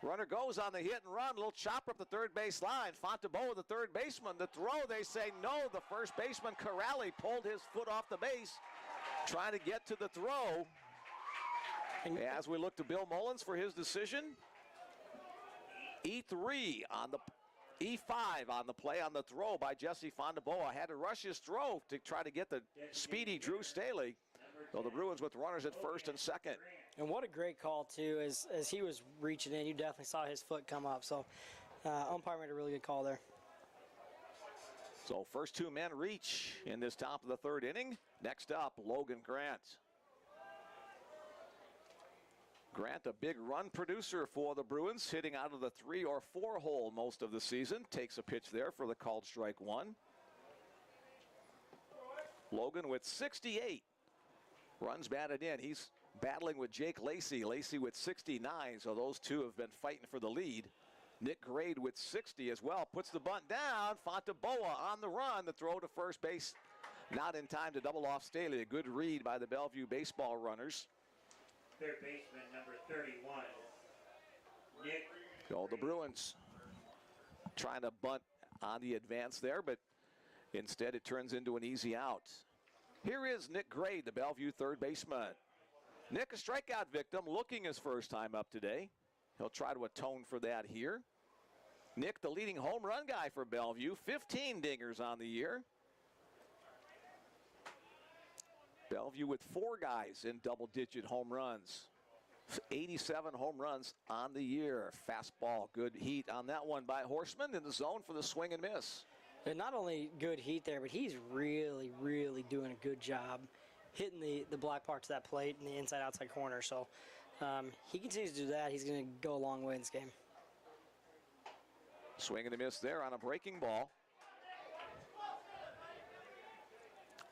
Speaker 1: Runner goes on the hit and run. A little chopper up the third base line. Fonteboa, the third baseman. The throw, they say no. The first baseman, Corrali, pulled his foot off the base, trying to get to the throw. As we look to Bill Mullins for his decision, E5 on the play on the throw by Jesse Fonteboa. Had to rush his throw to try to get the speedy Drew Staley. So the Bruins with runners at first and second.
Speaker 2: And what a great call, too. As he was reaching in, you definitely saw his foot come up. So umpire made a really good call there.
Speaker 1: So first 2 men reach in this top of the 3rd inning. Next up, Logan Grant. Grant, a big run producer for the Bruins, hitting out of the 3 or 4 hole most of the season. Takes a pitch there for the called strike 1. Logan with 68. Runs batted in. He's battling with Jake Lacey. Lacey with 69, so those two have been fighting for the lead. Nick Grade with 60 as well. Puts the bunt down. Fonteboa on the run. The throw to first base. Not in time to double off Staley. A good read by the Bellevue baseball runners.
Speaker 3: Third baseman, number 31, Nick.
Speaker 1: So the Bruins trying to bunt on the advance there, but instead it turns into an easy out. Here is Nick Grade, the Bellevue third baseman. Nick, a strikeout victim, looking his first time up today. He'll try to atone for that here. Nick, the leading home run guy for Bellevue, 15 dingers on the year. Bellevue with 4 guys in double-digit home runs. 87 home runs on the year. Fastball, good heat on that one by Horstmann in the zone for the swing and miss.
Speaker 2: And not only good heat there, but he's really, really doing a good job hitting the black parts of that plate in the inside-outside corner. So he continues to do that. He's going to go a long way in this game.
Speaker 1: Swing and a miss there on a breaking ball.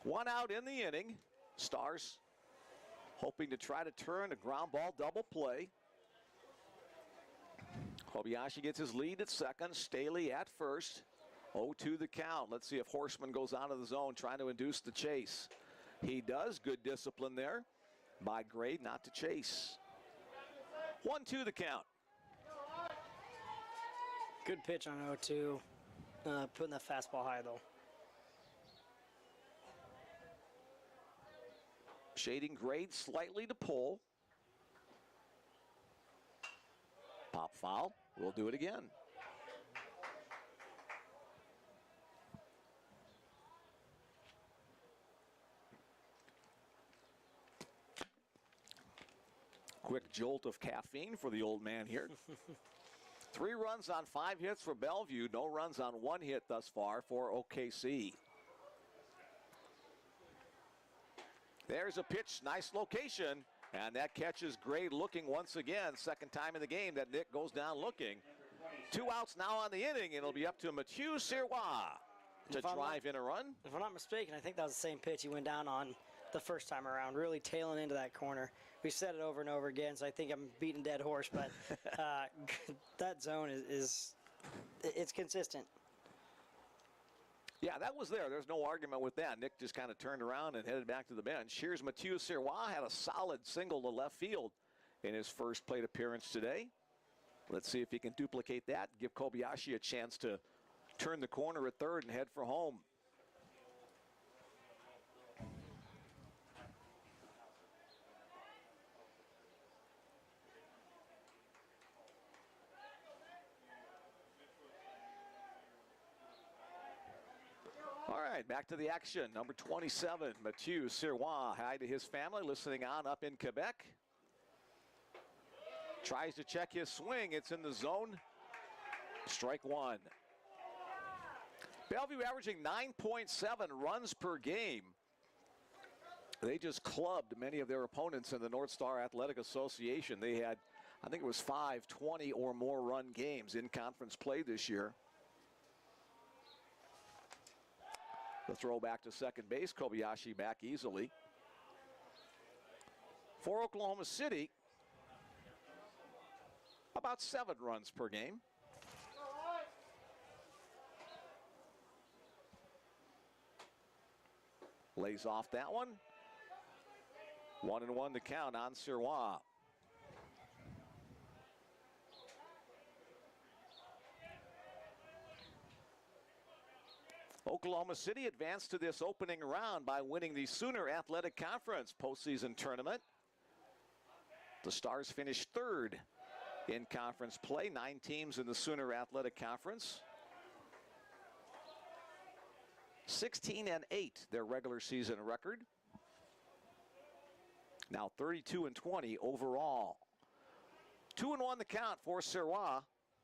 Speaker 1: 1 out in the inning. Stars hoping to try to turn a ground ball double play. Kobayashi gets his lead at second. Staley at first. 0-2 the count. Let's see if Horstmann goes out of the zone trying to induce the chase. He does. Good discipline there by Grade not to chase. 1-2 the count.
Speaker 2: Good pitch on 0-2. Putting that fastball high, though.
Speaker 1: Shading Grade slightly to pull. Pop foul. We'll do it again. Quick jolt of caffeine for the old man here. 3 runs on 5 hits for Bellevue. No runs on 1 hit thus far for OKC. There's a pitch, nice location, and that catches Grade looking once again. Second time in the game that Nick goes down looking. 2 outs now on the inning, and it'll be up to Mathieu Serwa to drive in a run.
Speaker 2: If I'm not mistaken, I think that was the same pitch he went down on the first time around, really tailing into that corner. We've said it over and over again, so I think I'm beating a dead horse, but that zone it's consistent.
Speaker 1: Yeah, that was there. There's no argument with that. Nick just kind of turned around and headed back to the bench. Here's Mathieu Serwa, had a solid single to left field in his first plate appearance today. Let's see if he can duplicate that, give Kobayashi a chance to turn the corner at third and head for home. All right, back to the action. Number 27, Mathieu Serwa. Hi to his family listening on up in Quebec. Tries to check his swing. It's in the zone. Strike one. Bellevue averaging 9.7 runs per game. They just clubbed many of their opponents in the North Star Athletic Association. They had, I think it was 5 20 or more run games in conference play this year. The throw back to second base. Kobayashi back easily. For Oklahoma City, about 7 runs per game. Lays off that one. 1-1 to count on Serwa. Oklahoma City advanced to this opening round by winning the Sooner Athletic Conference postseason tournament. The Stars finished third in conference play. 9 teams in the Sooner Athletic Conference. 16-8, their regular season record. Now 32-20 overall. 2-1 the count for Serwa.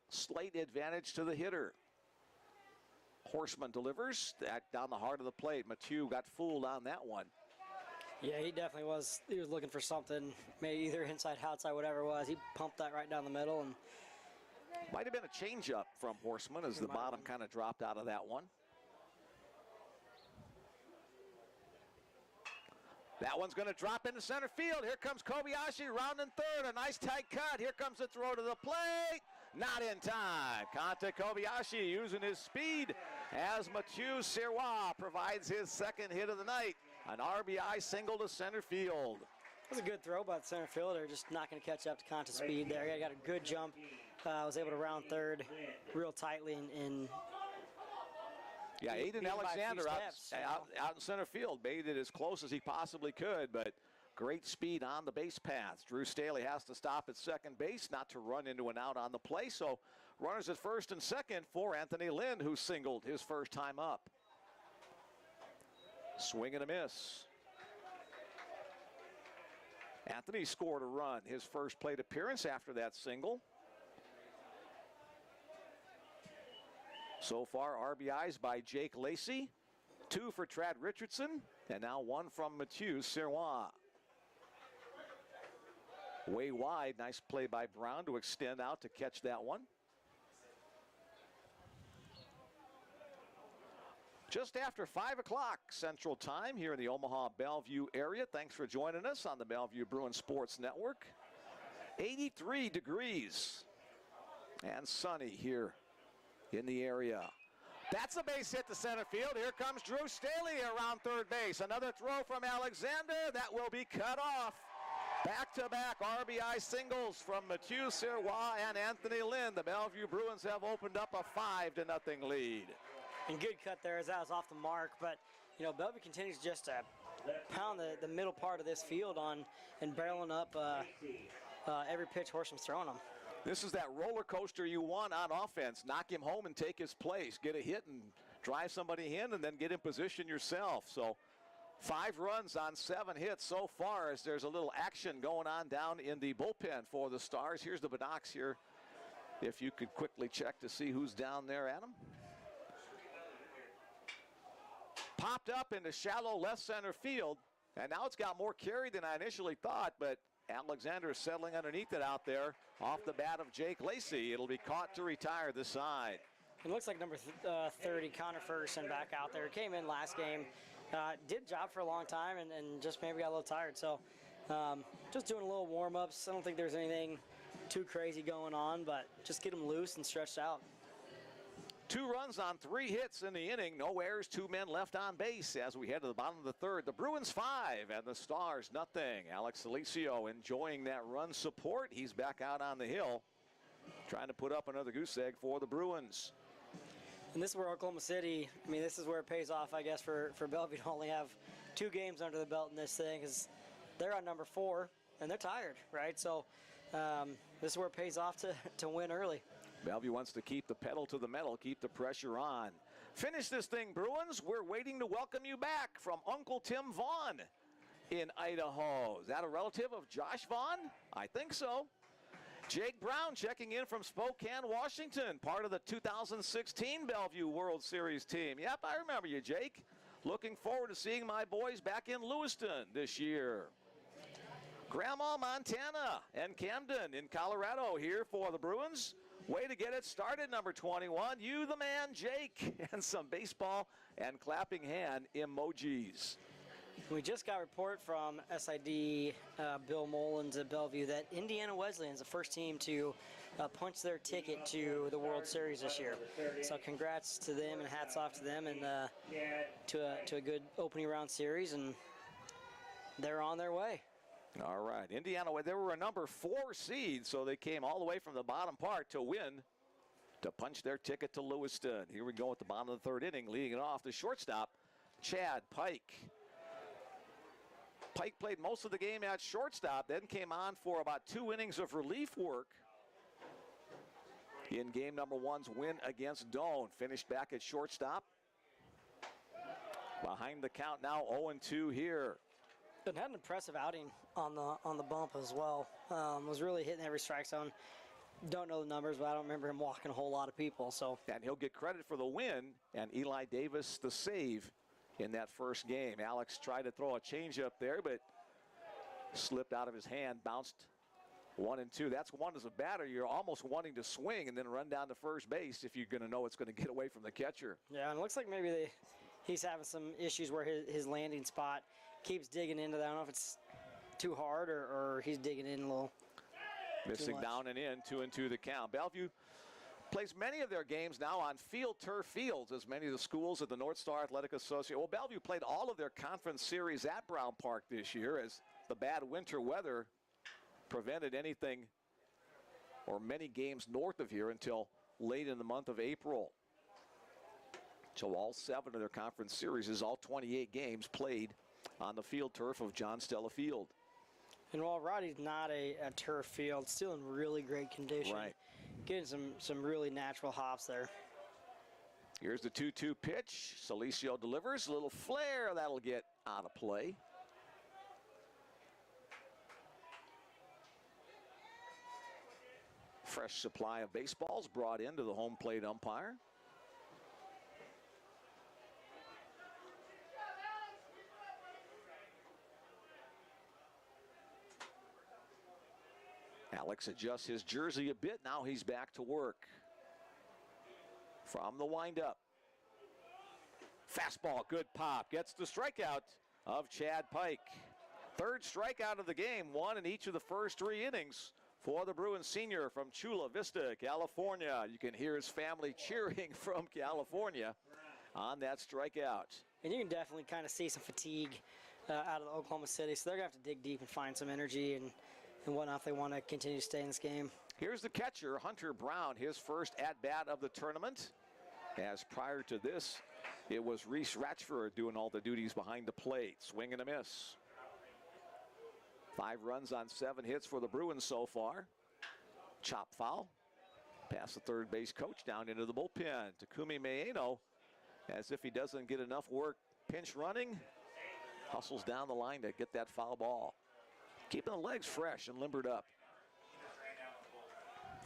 Speaker 1: Slate advantage to the hitter. Horstmann delivers that down the heart of the plate. Mathieu got fooled on that one.
Speaker 2: Yeah, he definitely was. He was looking for something, maybe either inside, outside, whatever it was. He pumped that right down the middle. And
Speaker 1: might have been a changeup from Horstmann as the bottom kind of dropped out of that one. That one's going to drop into center field. Here comes Kobayashi rounding third. A nice tight cut. Here comes the throw to the plate. Not in time. Kanta Kobayashi using his speed as Mathieu Serwa provides his second hit of the night. An RBI single to center field.
Speaker 2: It was a good throw by the center fielder. Just not going to catch up to Kanta's speed there. He got a good jump. Was able to round third real tightly and
Speaker 1: yeah, Aiden Alexander out in center field made it as close as he possibly could, but great speed on the base paths. Drew Staley has to stop at second base, not to run into an out on the play. So runners at first and second for Anthony Lind, who singled his first time up. Swing and a miss. Anthony scored a run, his first plate appearance after that single. So far, RBIs by Jake Lacey, 2 for Trad Richardson, and now 1 from Mathieu Serwa. Way wide, nice play by Brown to extend out to catch that one. Just after 5 o'clock Central Time here in the Omaha Bellevue area. Thanks for joining us on the Bellevue Bruins Sports Network. 83 degrees and sunny here in the area. That's a base hit to center field. Here comes Drew Staley around third base. Another throw from Alexander. That will be cut off. Back-to-back RBI singles from Mathieu Serwa and Anthony Lind. The Bellevue Bruins have opened up a 5-0 lead.
Speaker 2: And good cut there as that was off the mark. But, you know, Bellevue continues just to pound the middle part of this field on and barreling up every pitch Horstmann's throwing them.
Speaker 1: This is that roller coaster you want on offense. Knock him home and take his place. Get a hit and drive somebody in and then get in position yourself. So 5 runs on 7 hits so far as there's a little action going on down in the bullpen for the Stars. Here's the binocs here. If you could quickly check to see who's down there, Adam. Popped up into shallow left center field. And now it's got more carry than I initially thought, but Alexander is settling underneath it out there off the bat of Jake Lacey. It'll be caught to retire this side.
Speaker 2: It looks like number 30, Connor Ferguson, back out there. Came in last game, did job for a long time, and just maybe got a little tired. So just doing a little warm-ups. I don't think there's anything too crazy going on, but just get him loose and stretched out.
Speaker 1: 2 runs on 3 hits in the inning. No errors, 2 men left on base as we head to the bottom of the third. The Bruins 5 and the Stars nothing. Alex Celicio enjoying that run support. He's back out on the hill, trying to put up another goose egg for the Bruins.
Speaker 2: And this is where Oklahoma City, I mean, this is where it pays off, I guess, for Bellevue to only have 2 games under the belt in this thing, because they're on number 4, and they're tired, right? So this is where it pays off to win early.
Speaker 1: Bellevue wants to keep the pedal to the metal, keep the pressure on. Finish this thing, Bruins. We're waiting to welcome you back from Uncle Tim Vaughn in Idaho. Is that a relative of Josh Vaughn? I think so. Jake Brown checking in from Spokane, Washington, part of the 2016 Bellevue World Series team. Yep, I remember you, Jake. Looking forward to seeing my boys back in Lewiston this year. Grandma, Montana, and Camden in Colorado here for the Bruins. Way to get it started, number 21. You the man, Jake. And some baseball and clapping hand emojis.
Speaker 2: We just got a report from SID Bill Mullins at Bellevue that Indiana Wesleyan's the first team to punch their ticket to the World Series this year. So congrats to them and hats off to them, and to a good opening round series, and they're on their way.
Speaker 1: All right, Indiana, they were a number 4 seed, so they came all the way from the bottom part to win, to punch their ticket to Lewiston. Here we go at the bottom of the third inning, leading it off, the shortstop, Chad Pike. Pike played most of the game at shortstop, then came on for about 2 innings of relief work in game number 1's win against Doane. Finished back at shortstop. Behind the count now, 0-2 here.
Speaker 2: And had an impressive outing on the bump as well. Was really hitting every strike zone. Don't know the numbers, but I don't remember him walking a whole lot of people. So,
Speaker 1: and he'll get credit for the win, and Eli Davis the save in that first game. Alex tried to throw a changeup there, but slipped out of his hand, bounced 1-2. That's one as a batter. You're almost wanting to swing and then run down to first base if you're going to know it's going to get away from the catcher.
Speaker 2: Yeah, and it looks like maybe he's having some issues where his landing spot keeps digging into that. I don't know if it's too hard or he's digging in a little.
Speaker 1: Missing down and in, 2-2 the count. Bellevue plays many of their games now on field turf fields, as many of the schools at the North Star Athletic Association. Well, Bellevue played all of their conference series at Brown Park this year, as the bad winter weather prevented anything or many games north of here until late in the month of April. So all 7 of their conference series is all 28 games played on the field turf of John Stella Field.
Speaker 2: And while Roddy's not a turf field, still in really great condition.
Speaker 1: Right.
Speaker 2: Getting some really natural hops there.
Speaker 1: Here's the 2-2 pitch. Celicio delivers. A little flare. That'll get out of play. Fresh supply of baseballs brought into the home plate umpire. Alex adjusts his jersey a bit. Now he's back to work. From the windup. Fastball, good pop. Gets the strikeout of Chad Pike. 3rd strikeout of the game, 1 in each of the first 3 innings for the Bruins senior from Chula Vista, California. You can hear his family cheering from California on that strikeout.
Speaker 2: And you can definitely kind of see some fatigue out of the Oklahoma City, so they're going to have to dig deep and find some energy and whatnot if they want to continue to stay in this game.
Speaker 1: Here's the catcher, Hunter Brown, his first at-bat of the tournament. As prior to this, it was Reese Ratchford doing all the duties behind the plate. Swing and a miss. 5 runs on 7 hits for the Bruins so far. Chop foul. Past the third base coach down into the bullpen. Takumi Maeno, as if he doesn't get enough work pinch running, hustles down the line to get that foul ball. Keeping the legs fresh and limbered up.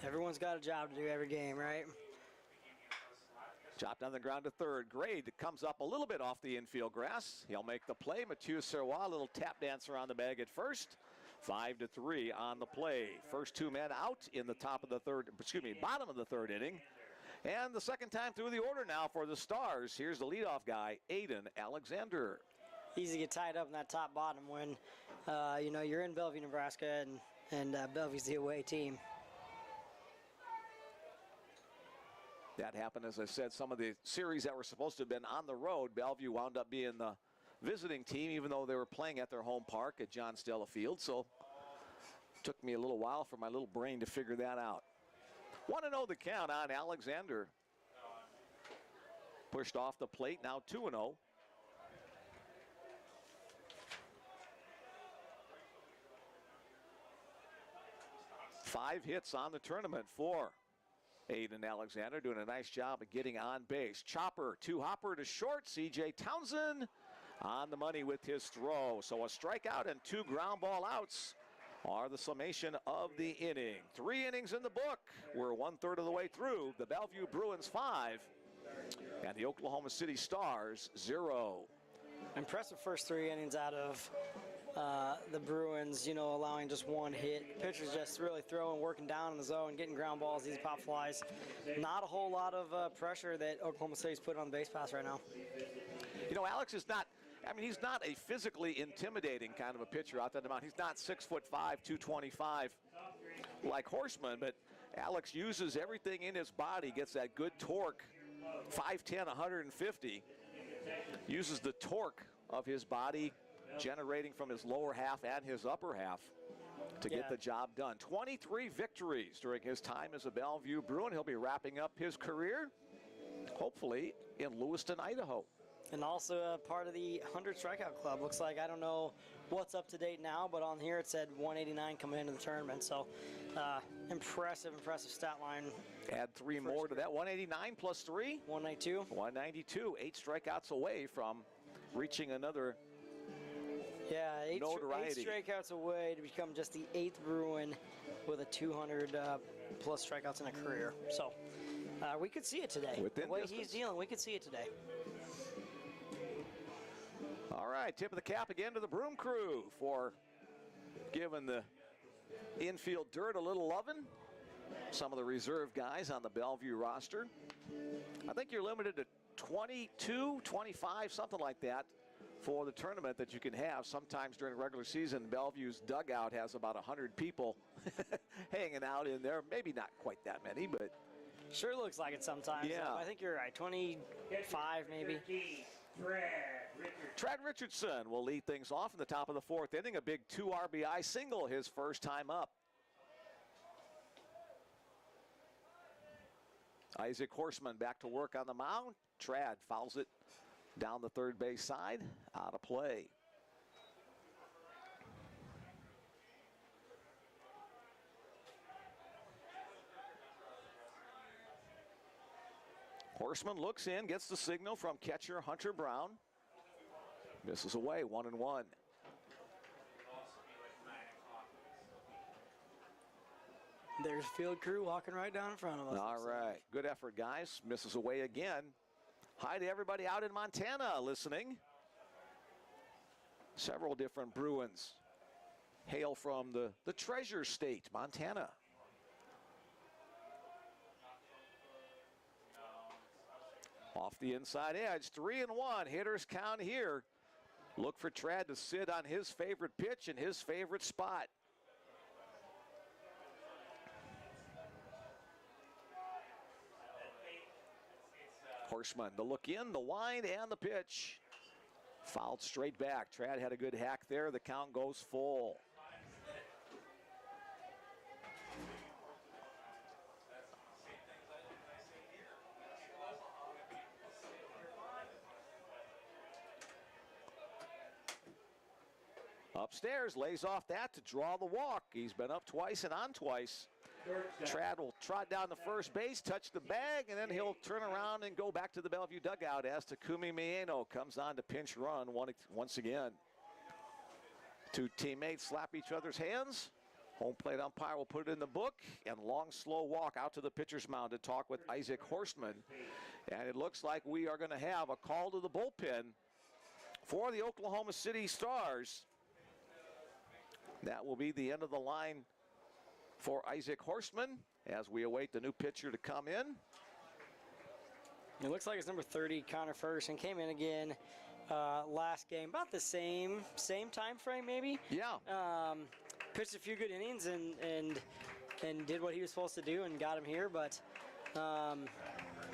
Speaker 2: Everyone's got a job to do every game, right?
Speaker 1: Chopped on the ground to third. Grade comes up a little bit off the infield grass. He'll make the play. Mathieu Serwa, a little tap dance around the bag at first. 5-3 on the play. First 2 men out in the bottom of the third inning. And the second time through the order now for the Stars. Here's the leadoff guy, Aiden Alexander.
Speaker 2: Easy to get tied up in that top bottom when you're in Bellevue, Nebraska, and Bellevue's the away team.
Speaker 1: That happened, as I said, some of the series that were supposed to have been on the road, Bellevue wound up being the visiting team, even though they were playing at their home park at John Stella Field. So took me a little while for my little brain to figure that out. 1-0 the count on Alexander. Pushed off the plate, now 2-0. Five hits on the tournament for Aiden Alexander, doing a nice job of getting on base. Chopper to Hopper to short. C.J. Townsend on the money with his throw. So a strikeout and 2 ground ball outs are the summation of the inning. 3 innings in the book. We're 1/3 of the way through. The Bellevue Bruins 5 and the Oklahoma City Stars 0.
Speaker 2: Impressive first 3 innings out of the Bruins, you know, allowing just 1 hit. Pitchers just really throwing, working down in the zone, getting ground balls, these pop flies. Not a whole lot of pressure that Oklahoma City's put on the base pass right now.
Speaker 1: You know, Alex is not, I mean, he's not a physically intimidating kind of a pitcher out there on the mound. He's not 6'5", 225 like Horstmann, but Alex uses everything in his body, gets that good torque, 5'10", 150, uses the torque of his body generating from his lower half and his upper half to get the job done. 23 victories during his time as a Bellevue Bruin. He'll be wrapping up his career, hopefully, in Lewiston, Idaho.
Speaker 2: And also part of the 100 strikeout club. Looks like, I don't know what's up to date now, but on here it said 189 coming into the tournament. So impressive stat line.
Speaker 1: Add 3 more to that. 189 plus 3?
Speaker 2: 192.
Speaker 1: 192. 8 strikeouts away from reaching another notoriety.
Speaker 2: 8 strikeouts away to become just the 8th Bruin with a 200 plus strikeouts in a career. So we could see it today.
Speaker 1: Within
Speaker 2: the way
Speaker 1: distance.
Speaker 2: he's dealing, we could see it today.
Speaker 1: All right, tip of the cap again to the Broom crew for giving the infield dirt a little loving. Some of the reserve guys on the Bellevue roster. I think you're limited to 22, 25, something like that for the tournament that you can have. Sometimes during the regular season, Bellevue's dugout has about 100 people hanging out in there. Maybe not quite that many, but
Speaker 2: sure looks like it sometimes.
Speaker 1: Yeah.
Speaker 2: I think you're right, 25 maybe.
Speaker 1: Trad Richardson will lead things off in the top of the 4th inning. A big 2 RBI single his first time up. Isaac Horstmann back to work on the mound. Trad fouls it down the third base side, out of play. Horstmann looks in, gets the signal from catcher Hunter Brown. Misses away, 1-1.
Speaker 2: There's field crew walking right down in front of us.
Speaker 1: All right, good effort, guys. Misses away again. Hi to everybody out in Montana listening. Several different Bruins hail from the Treasure State, Montana. Off the inside edge, 3-1. Hitters count here. Look for Trad to sit on his favorite pitch in his favorite spot. Horstmann, the look in, the wind, and the pitch. Fouled straight back. Trad had a good hack there. The count goes full. Upstairs, lays off that to draw the walk. He's been up twice and on twice. Trad will trot down the first base, touch the bag, and then he'll turn around and go back to the Bellevue dugout as Takumi Mieno comes on to pinch run once again. 2 teammates slap each other's hands. Home plate umpire will put it in the book, and long, slow walk out to the pitcher's mound to talk with Isaac Horstmann. And it looks like we are going to have a call to the bullpen for the Oklahoma City Stars. That will be the end of the line for Isaac Horstmann as we await the new pitcher to come in.
Speaker 2: It looks like it's number 30, Connor Ferguson, came in again last game, about the same time frame maybe.
Speaker 1: Yeah.
Speaker 2: Pitched a few good innings and did what he was supposed to do and got him here, but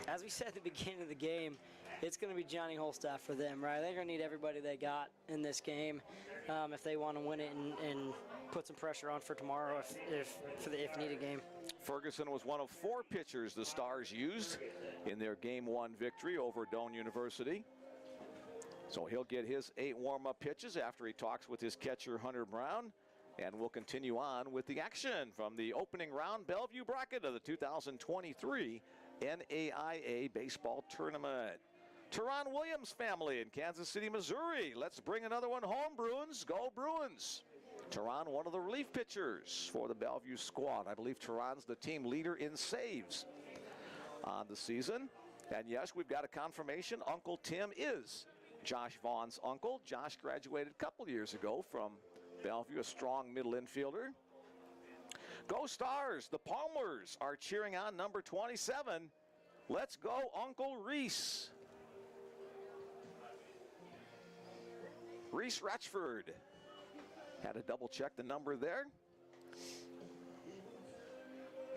Speaker 2: as we said at the beginning of the game, it's going to be Johnny Holstaff for them, right? They're going to need everybody they got in this game if they want to win it and put some pressure on for tomorrow if needed game.
Speaker 1: Ferguson was one of 4 pitchers the Stars used in their Game 1 victory over Doane University. So he'll get his 8 warm-up pitches after he talks with his catcher, Hunter Brown. And we'll continue on with the action from the opening round Bellevue bracket of the 2023 NAIA Baseball Tournament. Teron Williams family in Kansas City, Missouri. Let's bring another one home, Bruins. Go Bruins. Teron, one of the relief pitchers for the Bellevue squad. I believe Teron's the team leader in saves on the season. And yes, we've got a confirmation. Uncle Tim is Josh Vaughn's uncle. Josh graduated a couple years ago from Bellevue, a strong middle infielder. Go Stars. The Palmers are cheering on number 27. Let's go, Uncle Reese. Reese Ratchford. Had to double check the number there.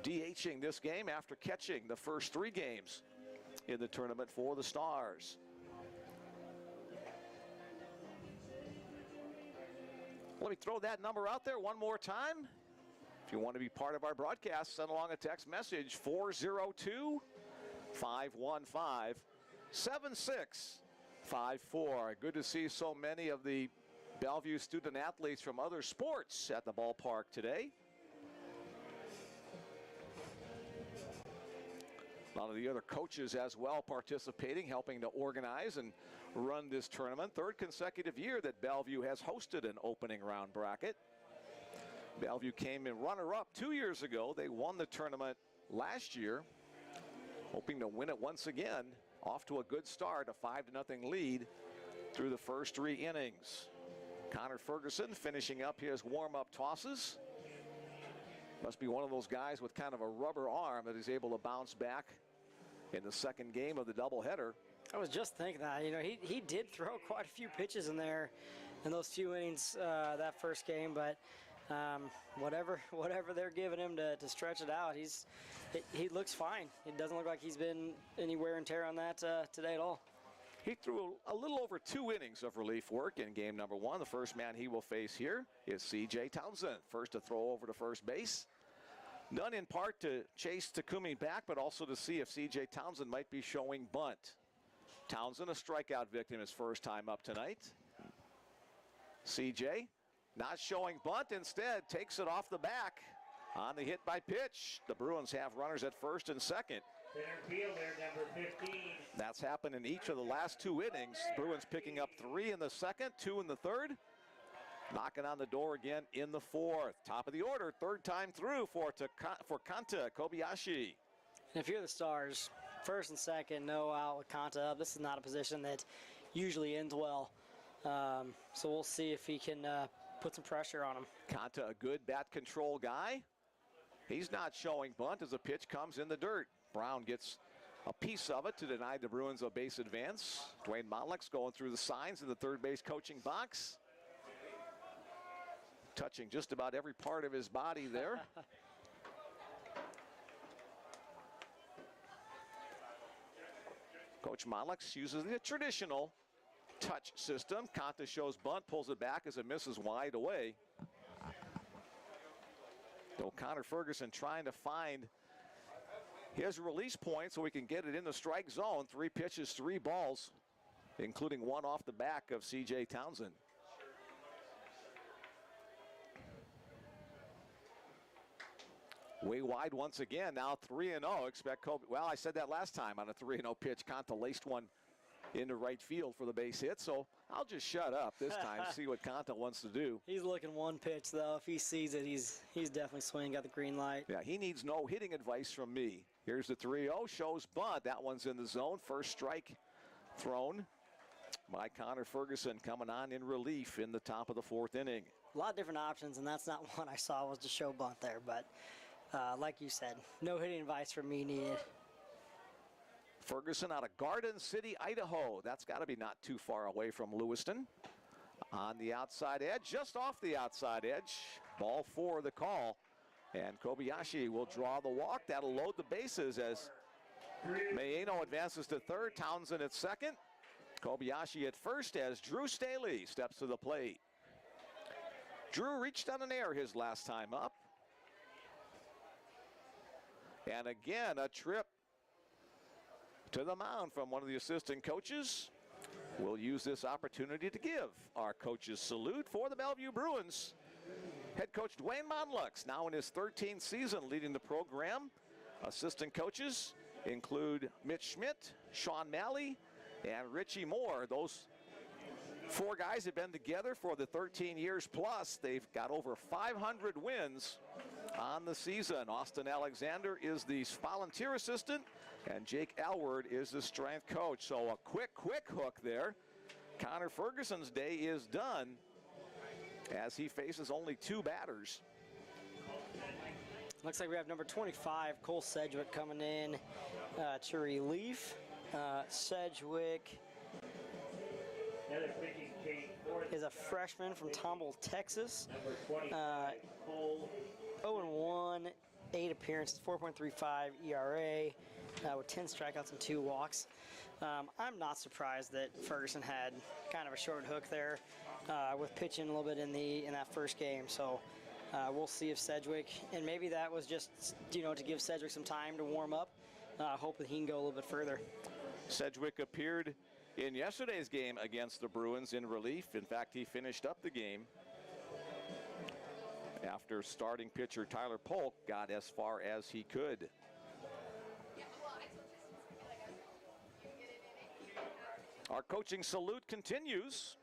Speaker 1: DHing this game after catching the first 3 games in the tournament for the Stars. Let me throw that number out there one more time. If you want to be part of our broadcast, send along a text message, 402-515-7654. Good to see so many of the Bellevue student athletes from other sports at the ballpark today. A lot of the other coaches as well participating, helping to organize and run this tournament. 3rd consecutive year that Bellevue has hosted an opening round bracket. Bellevue came in runner-up 2 years ago. They won the tournament last year, hoping to win it once again. Off to a good start, a 5-0 lead through the first 3 innings. Connor Ferguson finishing up his warm-up tosses. Must be one of those guys with kind of a rubber arm that is able to bounce back in the second game of the doubleheader.
Speaker 2: I was just thinking that, you know, he did throw quite a few pitches in there in those few innings that first game, but whatever they're giving him to stretch it out, he looks fine. It doesn't look like he's been any wear and tear on that today at all.
Speaker 1: He threw a little over 2 innings of relief work in game number 1. The first man he will face here is C.J. Townsend, first to throw over to first base. Done in part to chase Takumi back, but also to see if C.J. Townsend might be showing bunt. Townsend, a strikeout victim, his first time up tonight. C.J. not showing bunt, instead takes it off the back on the hit by pitch. The Bruins have runners at first and second.
Speaker 3: Center fielder, number 15.
Speaker 1: That's happened in each of the last 2 innings. Bruins picking up 3 in the second, 2 in the third. Knocking on the door again in the 4th. Top of the order, 3rd time through for Kanta Kobayashi.
Speaker 2: And if you're the Stars, first and second, no out with Kanta up. This is not a position that usually ends well. So we'll see if he can put some pressure on him.
Speaker 1: Kanta, a good bat control guy. He's not showing bunt as the pitch comes in the dirt. Brown gets a piece of it to deny the Bruins a base advance. Dwayne Motlix going through the signs in the third base coaching box. Touching just about every part of his body there. Coach Motlix uses the traditional touch system. Kanta shows bunt, pulls it back as it misses wide away. So Connor Ferguson trying to find his release point so we can get it in the strike zone. 3 pitches, 3 balls, including 1 off the back of C.J. Townsend. Way wide once again, now 3-0. Expect Kobe. Well, I said that last time on a 3-0 pitch. Kanta laced one into right field for the base hit, so I'll just shut up this time, see what Kanta wants to do.
Speaker 2: He's looking one pitch, though. If he sees it, he's definitely swinging, got the green light.
Speaker 1: Yeah, he needs no hitting advice from me. Here's the 3-0, shows bunt. That one's in the zone. First strike thrown by Connor Ferguson, coming on in relief in the top of the 4th inning.
Speaker 2: A lot of different options, and that's not one I saw was to show bunt there, but like you said, no hitting advice from me needed.
Speaker 1: Ferguson out of Garden City, Idaho. That's got to be not too far away from Lewiston. On the outside edge, just off the outside edge. Ball 4, the call. And Kobayashi will draw the walk. That'll load the bases as Maeno advances to third, Townsend at second. Kobayashi at first as Drew Staley steps to the plate. Drew reached on an air his last time up. And again, a trip to the mound from one of the assistant coaches. We'll use this opportunity to give our coaches salute for the Bellevue Bruins. Head coach Dwayne Monlux, now in his 13th season leading the program. Assistant coaches include Mitch Schmidt, Sean Malley, and Richie Moore. Those four guys have been together for the 13 years plus. They've got over 500 wins on the season. Austin Alexander is the volunteer assistant, and Jake Alward is the strength coach. So a quick hook there. Connor Ferguson's day is done as he faces only two batters.
Speaker 2: Looks like we have number 25, Cole Sedgwick, coming in to relief. Sedgwick is a freshman from Tomball, Texas. 0-1, 8 appearances, 4.35 ERA, with 10 strikeouts and 2 walks. I'm not surprised that Ferguson had kind of a short hook there with pitching a little bit in that first game. So we'll see if Sedgwick, and maybe that was just, to give Sedgwick some time to warm up. Hope that he can go a little bit further.
Speaker 1: Sedgwick appeared in yesterday's game against the Bruins in relief. In fact, he finished up the game after starting pitcher Tyler Polk got as far as he could. Our coaching salute continues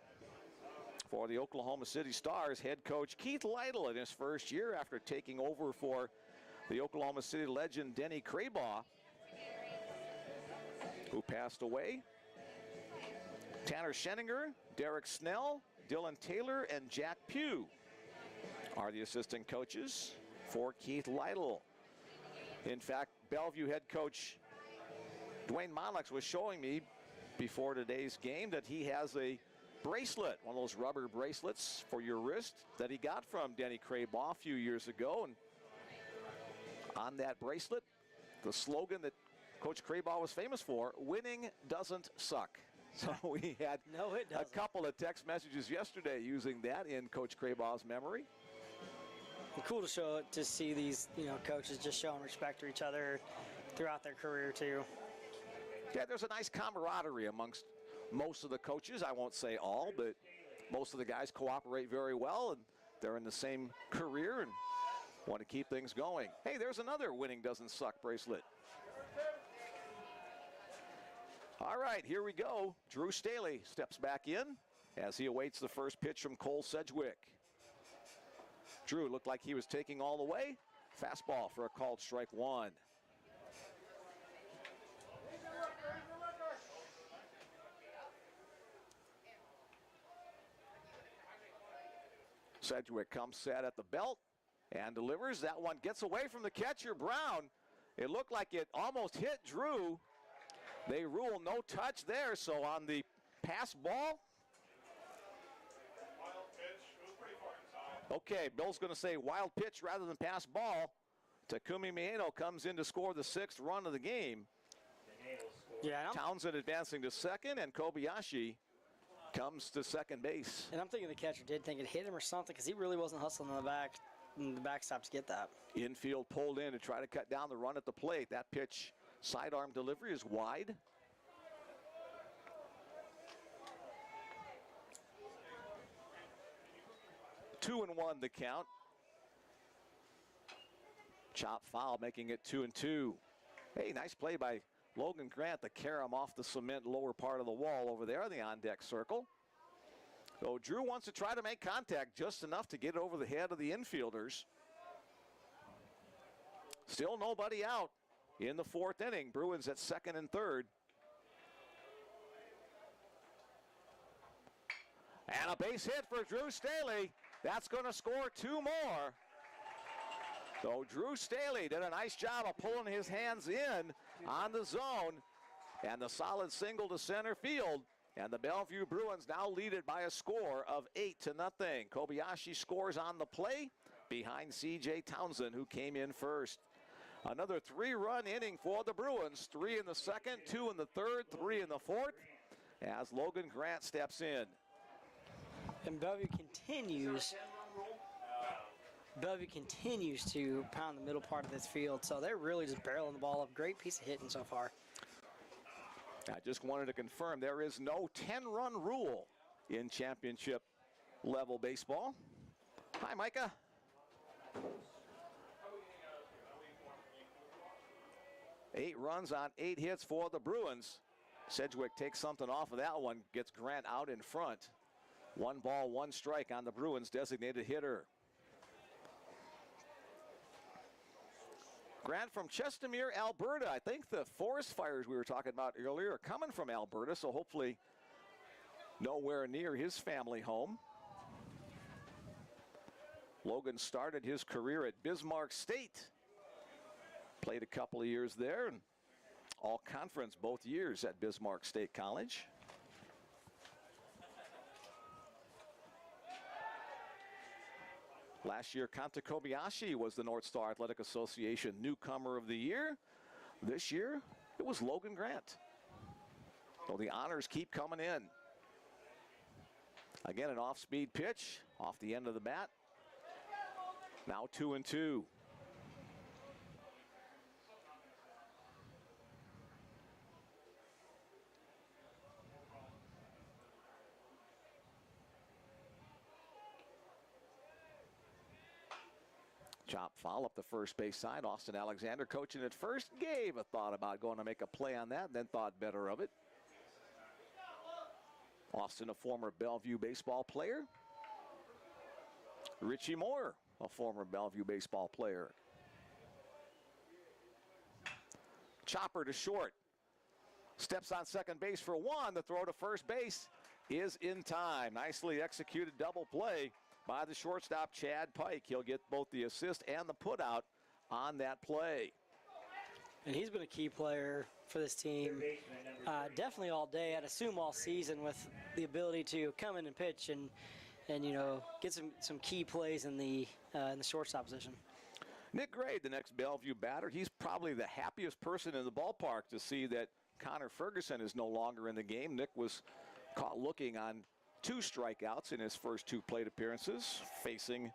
Speaker 1: for the Oklahoma City Stars. Head coach Keith Lytle in his first year after taking over for the Oklahoma City legend Denny Craybaugh, who passed away. Tanner Scheninger, Derek Snell, Dylan Taylor, and Jack Pugh are the assistant coaches for Keith Lytle. In fact, Bellevue head coach Dwayne Monlux was showing me before today's game that he has a bracelet, one of those rubber bracelets for your wrist that he got from Denny Craybaugh a few years ago. And on that bracelet, the slogan that Coach Craybaugh was famous for, winning doesn't suck. So we had a couple of text messages yesterday using that in Coach Craybaugh's memory.
Speaker 2: Cool to see these coaches just showing respect to each other throughout their career too.
Speaker 1: Yeah, there's a nice camaraderie amongst most of the coaches. I won't say all, but most of the guys cooperate very well, and they're in the same career and want to keep things going. Hey, there's another winning doesn't suck bracelet. All right, here we go. Drew Staley steps back in as he awaits the first pitch from Cole Sedgwick. Drew looked like he was taking all the way. Fastball for a called strike one. Sedgwick comes set at the belt and delivers. That one gets away from the catcher, Brown. It looked like it almost hit Drew. They rule no touch there, so on the pass ball. Okay, Bill's going to say wild pitch rather than pass ball. Takumi Maeno comes in to score the 6th run of the game.
Speaker 2: Yeah,
Speaker 1: Townsend advancing to second, and Kobayashi comes to second base.
Speaker 2: And I'm thinking the catcher did think it hit him or something, because he really wasn't hustling in the backstop to get that.
Speaker 1: Infield pulled in to try to cut down the run at the plate. That pitch, sidearm delivery, is wide. Two and one the count. Chop foul, making it 2-2. Hey, nice play by Logan Grant to carry him off the cement lower part of the wall over there, the on-deck circle. So Drew wants to try to make contact just enough to get it over the head of the infielders. Still nobody out in the 4th inning. Bruins at second and third. And a base hit for Drew Staley. That's going to score 2 more. So Drew Staley did a nice job of pulling his hands in on the zone, and the solid single to center field. And the Bellevue Bruins now lead it by a score of 8-0. Kobayashi scores on the play behind C.J. Townsend, who came in first. Another 3-run inning for the Bruins. 3 in the second, 2 in the third, 3 in the fourth, as Logan Grant steps in.
Speaker 2: And Bellevue continues to pound the middle part of this field, so they're really just barreling the ball up. Great piece of hitting so far.
Speaker 1: I just wanted to confirm there is no 10-run rule in championship level baseball. Hi, Micah. Eight runs on 8 hits for the Bruins. Sedgwick takes something off of that one, gets Grant out in front. 1 ball, 1 strike on the Bruins designated hitter. Grant from Chestermere, Alberta. I think the forest fires we were talking about earlier are coming from Alberta, so hopefully nowhere near his family home. Logan started his career at Bismarck State. Played a couple of years there, and all conference both years at Bismarck State College. Last year, Kanta Kobayashi was the North Star Athletic Association Newcomer of the Year. This year, it was Logan Grant. So the honors keep coming in. Again, an off-speed pitch off the end of the bat. Now 2-2. Chop foul up the first base side. Austin Alexander coaching at first. Gave a thought about going to make a play on that, and then thought better of it. Austin, a former Bellevue baseball player. Richie Moore, a former Bellevue baseball player. Chopper to short. Steps on second base for 1. The throw to first base is in time. Nicely executed double play by the shortstop, Chad Pike. He'll get both the assist and the putout on that play.
Speaker 2: And he's been a key player for this team, definitely all day. I'd assume all season, with the ability to come in and pitch and you know, get some key plays in the shortstop position.
Speaker 1: Nick Gray, the next Bellevue batter. He's probably the happiest person in the ballpark to see that Connor Ferguson is no longer in the game. Nick was caught looking on 2 strikeouts in his first 2 plate appearances, facing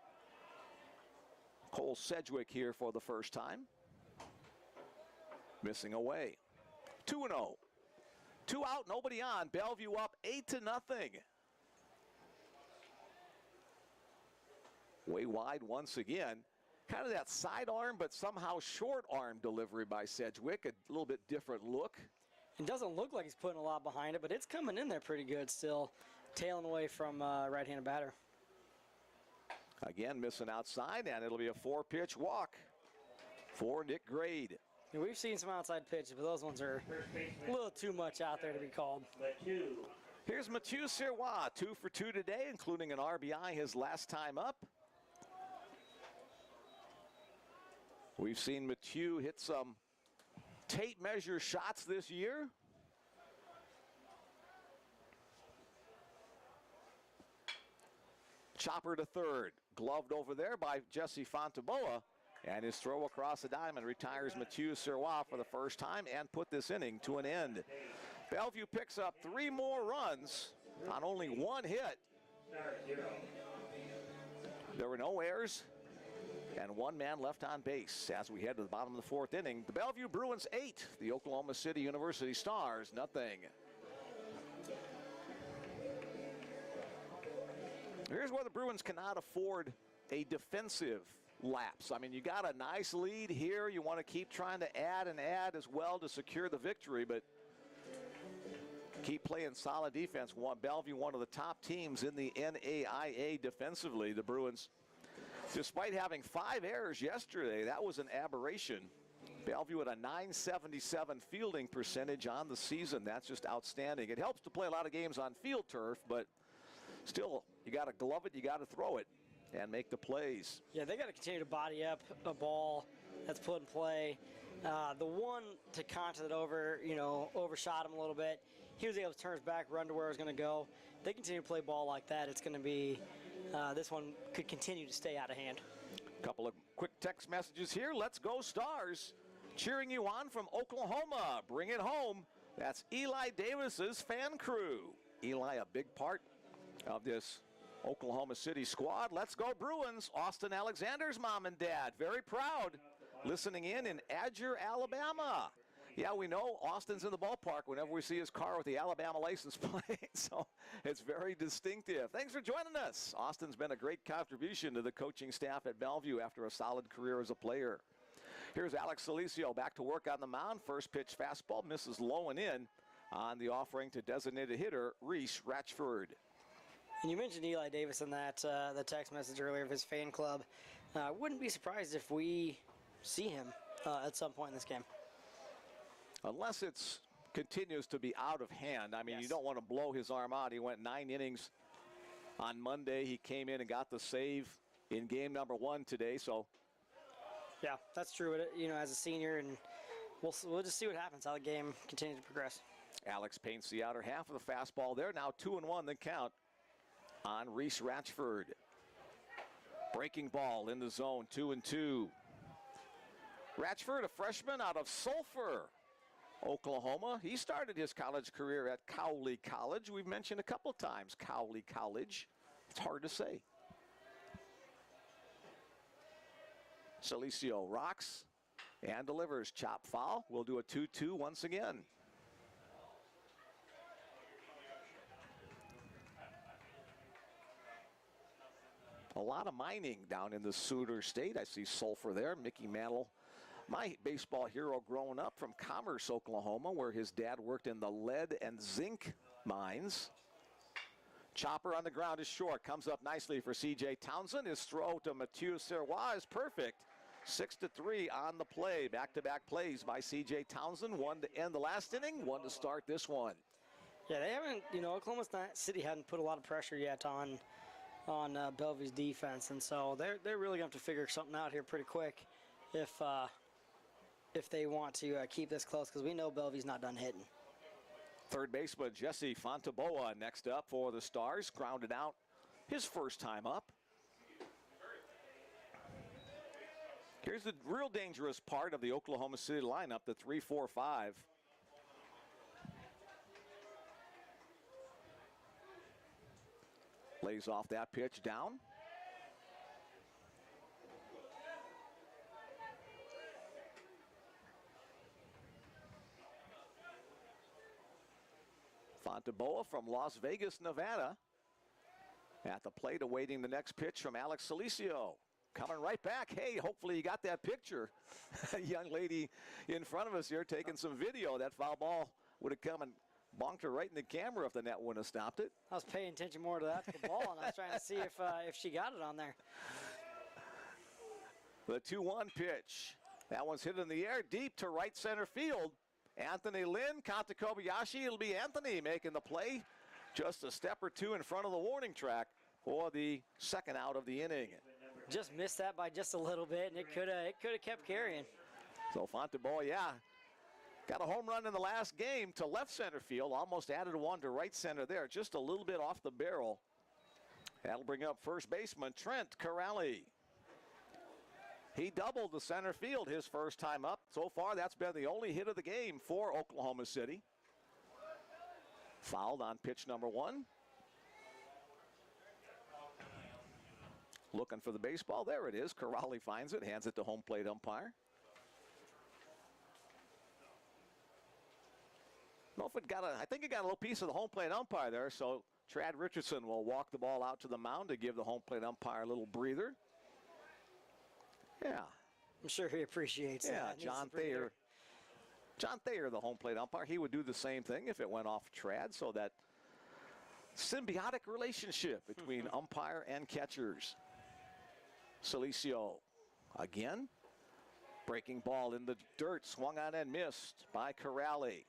Speaker 1: Cole Sedgwick here for the first time. Missing away. 2-0. 2 out, nobody on. Bellevue up 8-0. Way wide once again. Kind of that sidearm, but somehow short arm delivery by Sedgwick. A little bit different look.
Speaker 2: It doesn't look like he's putting a lot behind it, but it's coming in there pretty good still. Tailing away from right-handed batter. Again, missing outside, and it'll be a 4-pitch walk for Nick Grade. Yeah, we've seen some outside pitches, but those ones are a little too much out there to be called.
Speaker 1: Here's Mathieu Serwa, 2 for 2 today, including an RBI his last time up. We've seen Mathieu hit some tape measure shots this year. Chopper to third, gloved over there by Jesse Fontaboa, and his throw across the diamond retires Mathieu Serwa for the first time and put this inning to an end. Bellevue picks up 3 more runs on only 1 hit. There were no errors and 1 man left on base as we head to the bottom of the 4th inning. The Bellevue Bruins 8, the Oklahoma City University Stars nothing. Here's where the Bruins cannot afford a defensive lapse. I mean, you got a nice lead here. You want to keep trying to add and add as well to secure the victory, but keep playing solid defense. Bellevue, one of the top teams in the NAIA defensively. The Bruins, despite having 5 errors yesterday, that was an aberration. Bellevue at a .977 fielding percentage on the season. That's just outstanding. It helps to play a lot of games on field turf, but still, you got to glove it, you got to throw it, and make the plays.
Speaker 2: Yeah, they got to continue to body up a ball that's put in play. The one to Conta that overshot him a little bit, he was able to turn his back, run to where it was going to go. They continue to play ball like that, it's going to be, this one could continue to stay out of hand.
Speaker 1: Couple of quick text messages here. Let's go Stars. Cheering you on from Oklahoma. Bring it home. That's Eli Davis's fan crew. Eli, a big part of this Oklahoma City squad. Let's go Bruins. Austin Alexander's mom and dad. Very proud. Listening in Adger, Alabama. Yeah, we know Austin's in the ballpark whenever we see his car with the Alabama license plate, so it's very distinctive. Thanks for joining us. Austin's been a great contribution to the coaching staff at Bellevue after a solid career as a player. Here's Alex Celicio back to work on the mound. First pitch fastball misses low and in on the offering to designated hitter Reese Ratchford.
Speaker 2: And you mentioned Eli Davis in that the text message earlier of his fan club. Wouldn't be surprised if we see him at some point in this game.
Speaker 1: Unless it continues to be out of hand. I mean,
Speaker 2: Yes.
Speaker 1: You don't want to blow his arm out. He went 9 innings on Monday. He came in and got the save in game number 1 today. So,
Speaker 2: Yeah, that's true. You know, as a senior, and we'll just see what happens, how the game continues to progress.
Speaker 1: Alex paints the outer half of the fastball there. Now 2-1 the count on Reese Ratchford. Breaking ball in the zone, 2-2. Ratchford, a freshman out of Sulphur, Oklahoma. He started his college career at Cowley College. We've mentioned a couple times Cowley College. It's hard to say. Celicio rocks and delivers. Chop foul. We'll do a 2-2 once again. A lot of mining down in the Souter State. I see Sulphur there. Mickey Mantle, my baseball hero growing up, from Commerce, Oklahoma, where his dad worked in the lead and zinc mines. Chopper on the ground is short. Comes up nicely for C.J. Townsend. His throw to Mathieu Serwa is perfect. 6-3 on the play. Back-to-back plays by C.J. Townsend. 1 to end the last inning, 1 to start this one.
Speaker 2: Yeah, they haven't, Oklahoma City hadn't put a lot of pressure yet on Bellevue's defense, and so they're really going to have to figure something out here pretty quick if they want to keep this close, because we know Bellevue's not done hitting.
Speaker 1: Third baseman Jesse Fontaboa next up for the Stars. Grounded out his first time up. Here's the real dangerous part of the Oklahoma City lineup, the 3-4-5. Lays off that pitch down. Fontaboa from Las Vegas, Nevada, at the plate awaiting the next pitch from Alex Celicio. Coming right back. Hey, hopefully you got that picture. A young lady in front of us here taking some video. That foul ball would have come and bonked her right in the camera if the net wouldn't have stopped it.
Speaker 2: I was paying attention more to that, to the ball, and I was trying to see if she got it on there.
Speaker 1: The 2-1 pitch. That one's hit in the air deep to right center field. Anthony Lynn, Kanta Kobayashi. It'll be Anthony making the play. Just a step or two in front of the warning track for the second out of the inning.
Speaker 2: Just missed that by just a little bit, and it could have kept carrying.
Speaker 1: So Fontaboa, got a home run in the last game to left center field. Almost added one to right center there. Just a little bit off the barrel. That'll bring up first baseman Trent Corrali. He doubled the center field his first time up. So far, that's been the only hit of the game for Oklahoma City. Fouled on pitch number 1. Looking for the baseball. There it is. Corrali finds it, hands it to home plate umpire. I think it got a little piece of the home plate umpire there, so Trad Richardson will walk the ball out to the mound to give the home plate umpire a little breather. Yeah.
Speaker 2: I'm sure he appreciates that.
Speaker 1: John Thayer, the home plate umpire, he would do the same thing if it went off Trad, so that symbiotic relationship between umpire and catchers. Celicio again. Breaking ball in the dirt, swung on and missed by Corrali.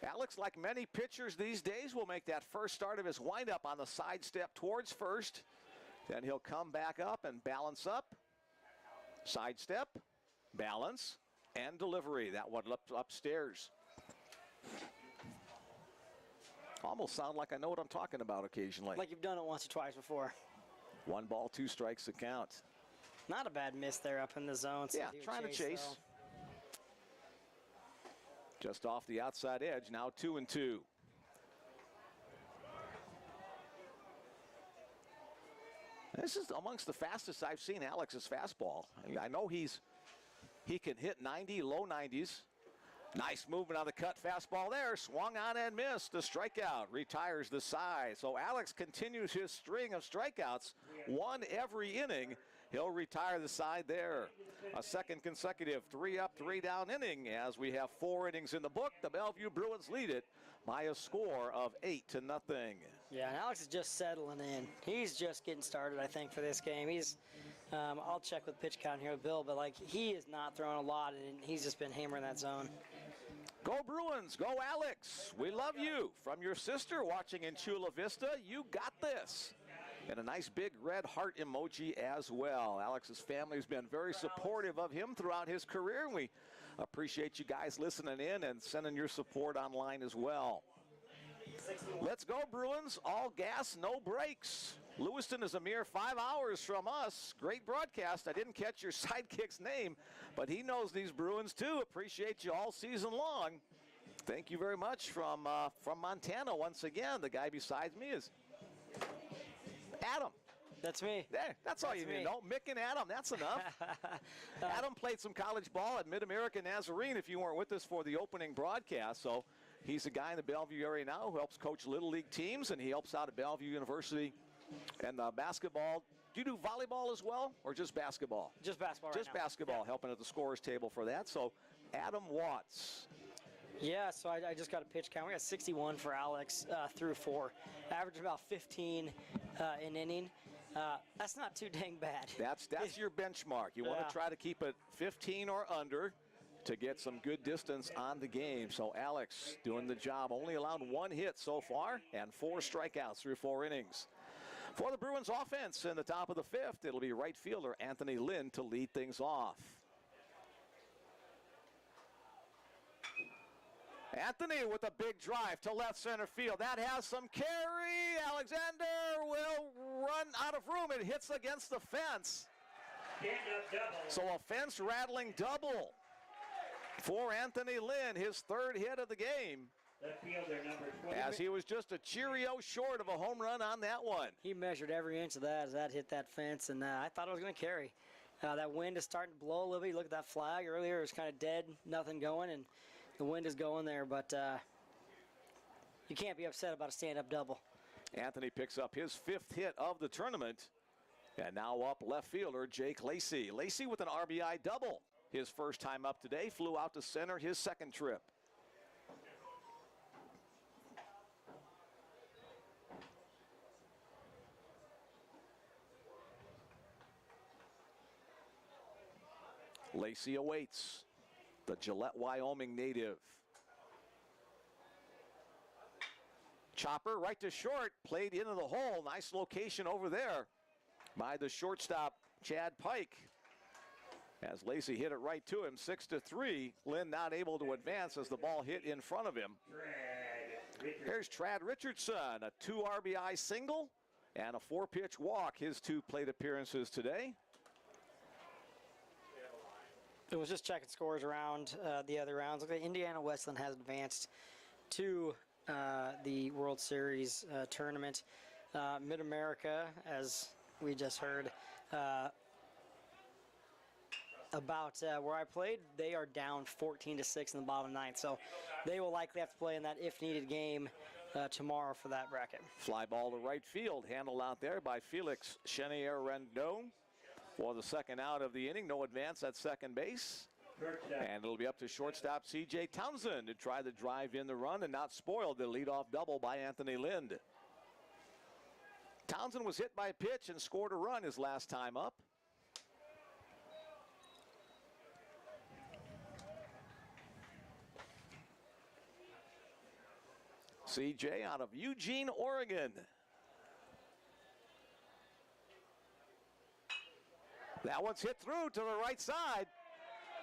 Speaker 1: Alex, like many pitchers these days, will make that first start of his windup on the side step towards first. Then he'll come back up and balance up. Side step, balance, and delivery. That one upstairs. Almost sound like I know what I'm talking about occasionally.
Speaker 2: Like you've done it once or twice before.
Speaker 1: 1 ball, 2 strikes to count.
Speaker 2: Not a bad miss there up in the zone. So
Speaker 1: Yeah,
Speaker 2: he would
Speaker 1: trying to chase.
Speaker 2: though.
Speaker 1: Just off the outside edge, now 2-2. This is amongst the fastest I've seen Alex's fastball. I know he can hit 90, low 90s. Nice movement on the cut fastball there. Swung on and missed. The strikeout retires the side. So Alex continues his string of strikeouts, 1 every inning. He'll retire the side there. A second consecutive 3 up, 3 down inning as we have 4 innings in the book. The Bellevue Bruins lead it by a score of 8-0.
Speaker 2: Yeah, and Alex is just settling in. He's just getting started, I think, for this game. He's, I'll check with pitch count here with Bill, but like he is not throwing a lot, and he's just been hammering that zone.
Speaker 1: Go Bruins, go Alex. We love you. From your sister watching in Chula Vista, you got this. And a nice big red heart emoji as well. Alex's family has been very supportive of him throughout his career. And we appreciate you guys listening in and sending your support online as well. Let's go Bruins, all gas, no brakes. Lewiston is a mere 5 hours from us. Great broadcast. I didn't catch your sidekick's name, but he knows these Bruins too. Appreciate you all season long. Thank you very much from Montana once again. The guy beside me is Adam.
Speaker 2: That's me.
Speaker 1: There, that's all you need to know. Mick and Adam, that's enough. Adam played some college ball at Mid-America Nazarene if you weren't with us for the opening broadcast. So he's a guy in the Bellevue area now who helps coach Little League teams, and he helps out at Bellevue University. And basketball, do you do volleyball as well or just basketball?
Speaker 2: Just basketball
Speaker 1: Just basketball, helping at the scorer's table for that. So Adam Watts.
Speaker 2: Yeah, so I just got a pitch count. We got 61 for Alex through 4. Average about 15 an inning. That's not too dang bad.
Speaker 1: That's your benchmark. You want to try to keep it 15 or under to get some good distance on the game. So Alex doing the job. Only allowed 1 hit so far and 4 strikeouts through 4 innings. For the Bruins offense in the top of the 5th, it'll be right fielder Anthony Lynn to lead things off. Anthony with a big drive to left center field. That has some carry. Alexander will run out of room. It hits against the fence. So a fence rattling double for Anthony Lynn, his 3rd hit of the game. As he was just a Cheerio short of a home run on that one.
Speaker 2: He measured every inch of that as that hit that fence, and I thought it was going to carry. That wind is starting to blow a little bit. You look at that flag earlier, it was kind of dead, nothing going, and the wind is going there, but you can't be upset about a stand-up double.
Speaker 1: Anthony picks up his 5th hit of the tournament. And now up left fielder Jake Lacey. Lacey with an RBI double. His first time up today, flew out to center his 2nd trip. Lacey awaits. The Gillette, Wyoming native. Chopper right to short, played into the hole. Nice location over there by the shortstop, Chad Pike. As Lacey hit it right to him, 6-3. Lynn not able to advance as the ball hit in front of him. Here's Trad Richardson, a 2 RBI single and a 4-pitch walk, his 2 plate appearances today.
Speaker 2: It was just checking scores around the other rounds. Look, Indiana Westland has advanced to the World Series tournament. Mid-America, as we just heard, about where I played, they are down 14-6 in the bottom 9th. So they will likely have to play in that if-needed game tomorrow for that bracket.
Speaker 1: Fly ball to right field, handled out there by Felix Chenier-Rendon. For the 2nd out of the inning, no advance at second base. And it'll be up to shortstop C.J. Townsend to try to drive in the run and not spoil the leadoff double by Anthony Lind. Townsend was hit by a pitch and scored a run his last time up. C.J. out of Eugene, Oregon. That one's hit through to the right side.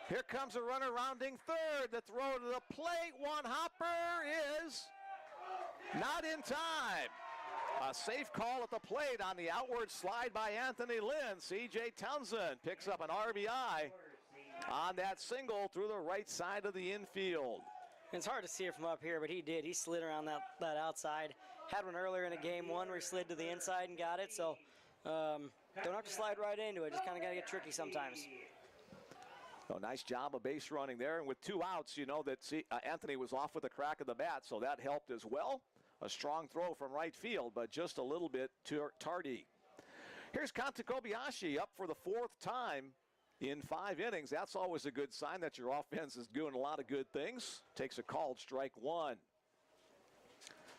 Speaker 1: Here comes a runner rounding 3rd. The throw to the plate. One hopper is not in time. A safe call at the plate on the outward slide by Anthony Lynn. C.J. Townsend picks up an RBI on that single through the right side of the infield.
Speaker 2: It's hard to see it from up here, but he did. He slid around that outside. Had one earlier in the game one where he slid to the inside and got it, so don't have to slide right into it. Just kind of got to get tricky sometimes.
Speaker 1: Oh, nice job of base running there. And with 2 outs, you know that Anthony was off with a crack of the bat, so that helped as well. A strong throw from right field, but just a little bit too tardy. Here's Kanta Kobayashi up for the 4th time in 5 innings. That's always a good sign that your offense is doing a lot of good things. Takes a called strike 1.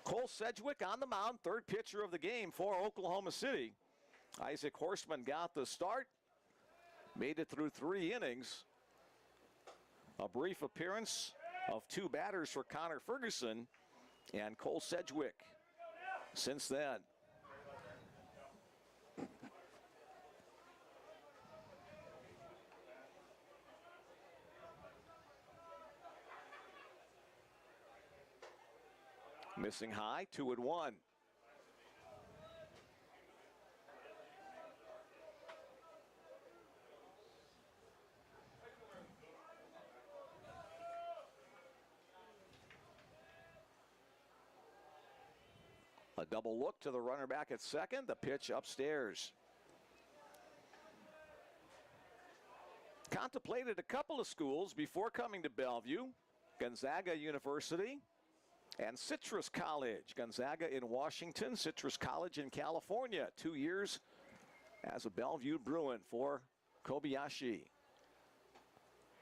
Speaker 1: Cole Sedgwick on the mound, 3rd pitcher of the game for Oklahoma City. Isaac Horstmann got the start, made it through 3 innings. A brief appearance of 2 batters for Connor Ferguson and Cole Sedgwick since then. Missing high, 2-1. A double look to the runner back at second. The pitch upstairs. Contemplated a couple of schools before coming to Bellevue. Gonzaga University and Citrus College. Gonzaga in Washington, Citrus College in California. 2 years as a Bellevue Bruin for Kobayashi.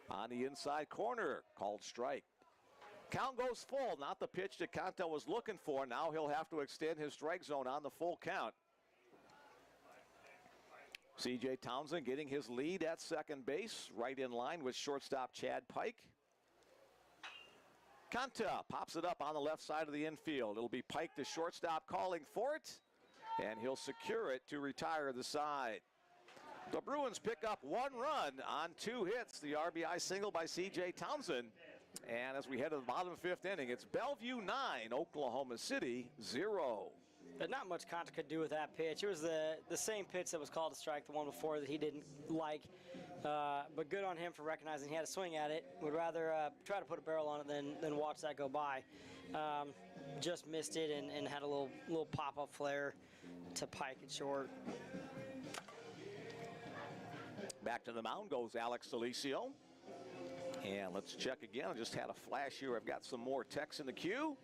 Speaker 1: On the inside corner, called strike. Count goes full, not the pitch that Kanta was looking for. Now he'll have to extend his strike zone on the full count. C.J. Townsend getting his lead at second base, right in line with shortstop Chad Pike. Kanta pops it up on the left side of the infield. It'll be Pike, the shortstop, calling for it, and he'll secure it to retire the side. The Bruins pick up 1 run on 2 hits. The RBI single by C.J. Townsend. And as we head to the bottom of the 5th inning, it's Bellevue 9, Oklahoma City 0.
Speaker 2: But not much Kanta could do with that pitch. It was the same pitch that was called a strike, the one before that he didn't like. But good on him for recognizing he had a swing at it. Would rather try to put a barrel on it than watch that go by. Just missed it and had a little pop-up flare to Pike at short.
Speaker 1: Back to the mound goes Alex Celicio. And let's check again. I just had a flash here. I've got some more text in the queue.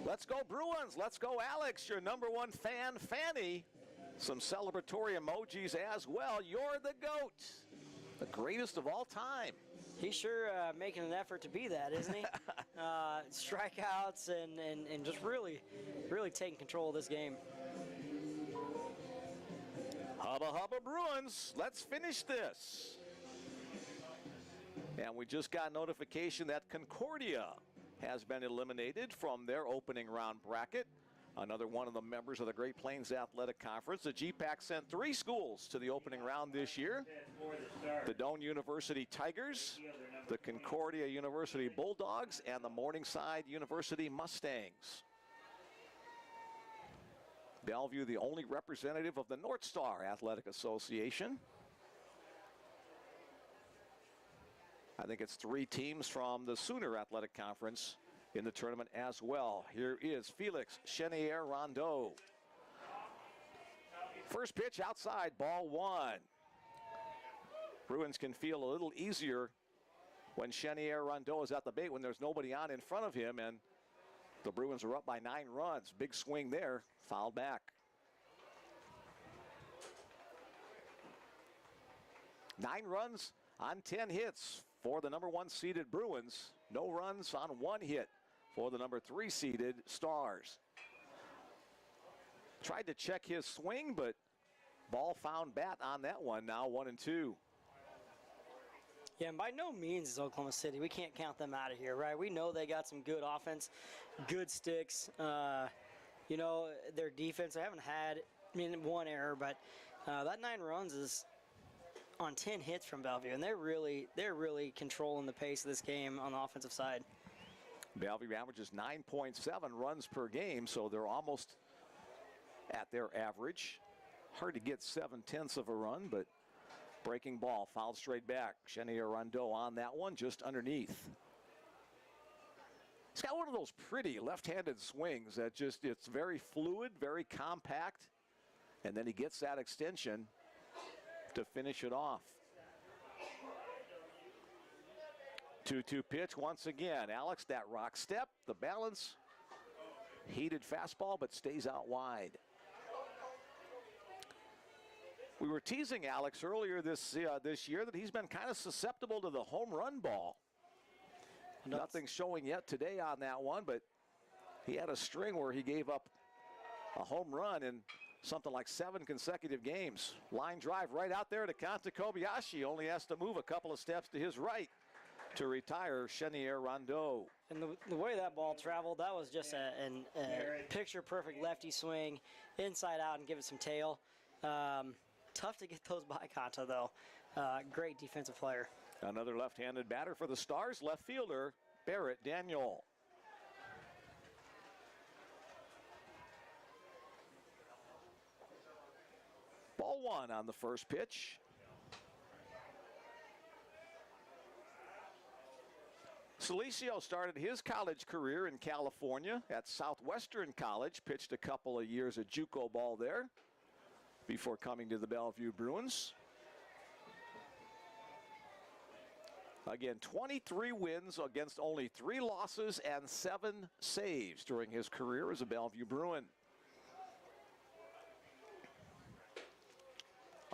Speaker 1: Let's go Bruins. Let's go Alex, your #1 fan, Fanny. Some celebratory emojis as well. You're the GOAT. The greatest of all time.
Speaker 2: He's sure making an effort to be that, isn't he? Strikeouts and just really taking control of this game.
Speaker 1: Hubba hubba Bruins. Let's finish this. And we just got notification that Concordia has been eliminated from their opening round bracket. Another one of the members of the Great Plains Athletic Conference. The GPAC sent 3 schools to the opening round this year. The Doane University Tigers, the Concordia University Bulldogs, and the Morningside University Mustangs. Bellevue, the only representative of the North Star Athletic Association. I think it's 3 teams from the Sooner Athletic Conference in the tournament as well. Here is Felix Chenier-Rondeau. First pitch outside, ball 1. Bruins can feel a little easier when Chenier-Rondeau is at the bait when there's nobody on in front of him, and the Bruins are up by 9 runs. Big swing there, fouled back. 9 runs on 10 hits for the #1 seeded Bruins. No runs on 1 hit for the #3 seeded Stars. Tried to check his swing, but ball found bat on that one. Now 1-2.
Speaker 2: Yeah, and by no means is Oklahoma City. We can't count them out of here, right? We know they got some good offense, good sticks. You know, their defense, they haven't had, 1 error, but that 9 runs is on 10 hits from Bellevue, and they're really controlling the pace of this game on the offensive side.
Speaker 1: Bellevue averages 9.7 runs per game, so they're almost at their average. Hard to get 7/10 of a run, but breaking ball, fouled straight back. Chenier Rondeau on that one, just underneath. He's got one of those pretty left-handed swings that just, it's very fluid, very compact, and then he gets that extension to finish it off. 2-2 pitch once again. Alex, that rock step, the balance, heated fastball, but stays out wide. We were teasing Alex earlier this year that he's been kind of susceptible to the home run ball. Nothing showing yet today on that one, but he had a string where he gave up a home run in something like 7 consecutive games. Line drive right out there to Kanta Kobayashi. Only has to move a couple of steps to his right to retire Chenier Rondeau.
Speaker 2: And the way that ball traveled, that was just a picture-perfect lefty swing, inside out, and give it some tail. Tough to get those by Kanta, though. Great defensive player.
Speaker 1: Another left-handed batter for the Stars, left fielder Barrett Daniel. Ball one on the first pitch. Celicio started his college career in California at Southwestern College, pitched a couple of years of JUCO ball there before coming to the Bellevue Bruins. Again, 23 wins against only 3 losses and 7 saves during his career as a Bellevue Bruin.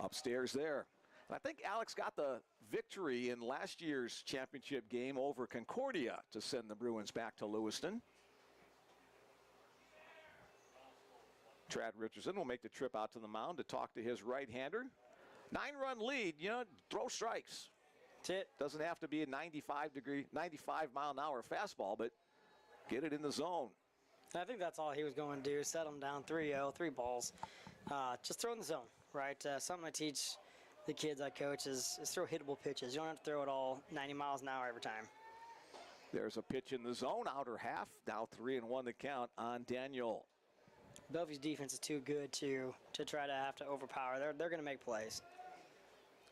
Speaker 1: Upstairs there. I think Alex got the victory in last year's championship game over Concordia to send the Bruins back to Lewiston. Trad Richardson will make the trip out to the mound to talk to his right-hander. 9-run lead, throw strikes.
Speaker 2: That's it.
Speaker 1: Doesn't have to be a 95 mile an hour fastball, but get it in the zone.
Speaker 2: I think that's all he was going to do, set him down 3-0, 3 balls. Just throw in the zone, right? Something I teach the kids I coach is throw hittable pitches. You don't have to throw it all 90 miles an hour every time.
Speaker 1: There's a pitch in the zone, outer half, now 3-1 the count on Daniel.
Speaker 2: Bellevue's defense is too good to try to have to overpower. They're going to make plays.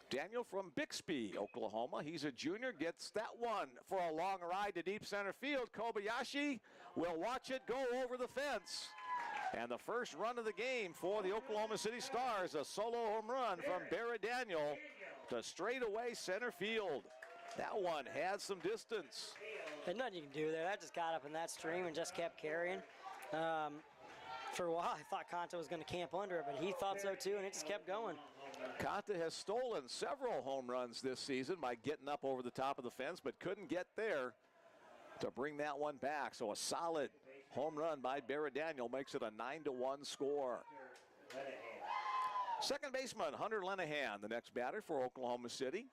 Speaker 1: Daniel from Bixby, Oklahoma. He's a junior, gets that one for a long ride to deep center field. Kobayashi will watch it go over the fence. And the first run of the game for the Oklahoma City Stars, a solo home run from Barrett Daniel to straightaway center field. That one had some distance.
Speaker 2: There's nothing you can do there. That just got up in that stream and just kept carrying. For a while, I thought Kanta was going to camp under it, but he thought so too, and it just kept going.
Speaker 1: Kanta has stolen several home runs this season by getting up over the top of the fence, but couldn't get there to bring that one back. So a solid home run by Barrett Daniel makes it a 9-1 score. Second baseman Hunter Lenahan, the next batter for Oklahoma City.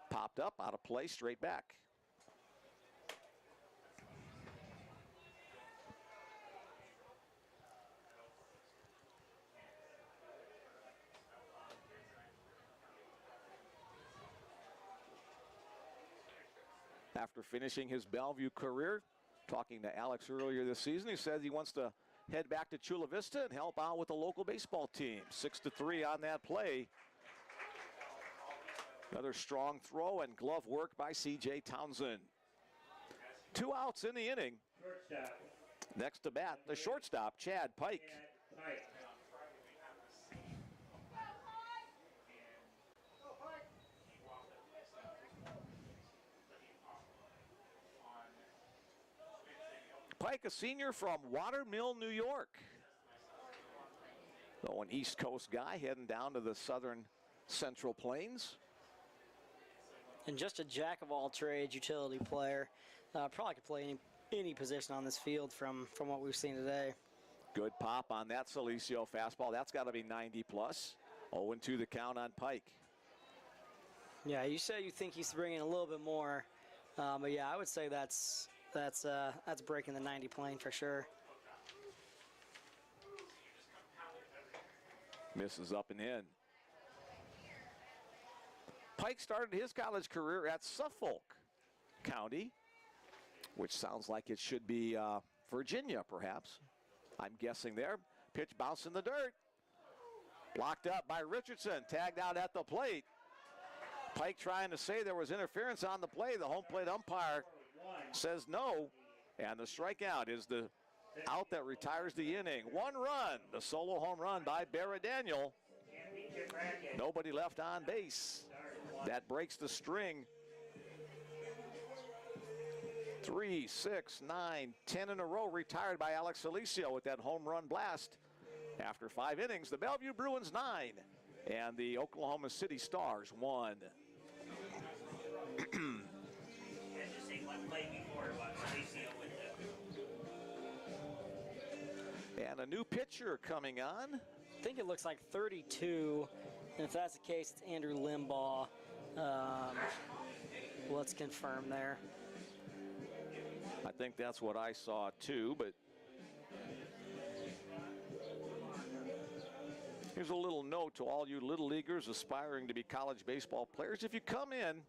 Speaker 1: Popped up, out of play, straight back. After finishing his Bellevue career, talking to Alex earlier this season, he says he wants to head back to Chula Vista and help out with the local baseball team. 6-3 on that play. Another strong throw and glove work by C.J. Townsend. 2 outs in the inning. Next to bat, the shortstop, Chad Pike. Pike, a senior from Watermill, New York. So an East Coast guy heading down to the southern Central Plains.
Speaker 2: And just a jack-of-all-trades utility player. Probably could play any position on this field from what we've seen today.
Speaker 1: Good pop on that Celicio fastball. That's got to be 90 plus. 0-2 the count on Pike.
Speaker 2: Yeah, you said you think he's bringing a little bit more. But yeah, I would say that's breaking the 90 plane for sure.
Speaker 1: Misses up and in. Pike started his college career at Suffolk County, which sounds like it should be Virginia, perhaps. I'm guessing there. Pitch bounced in the dirt. Blocked up by Richardson. Tagged out at the plate. Pike trying to say there was interference on the play. The home plate umpire says no. And the strikeout is the out that retires the inning. 1 run. The solo home run by Barra Daniel. Nobody left on base. That breaks the string. 3, 6, 9, 10 in a row retired by Alex Celicio with that home run blast. After 5 innings, the Bellevue Bruins 9 and the Oklahoma City Stars 1.
Speaker 3: Let's just say one play before about Celicio with
Speaker 1: And a new pitcher coming on.
Speaker 2: I think it looks like 32, and if that's the case, it's Andrew Limbaugh. Let's confirm there.
Speaker 1: I think that's what I saw too, but here's a little note to all you little leaguers aspiring to be college baseball players. If you come in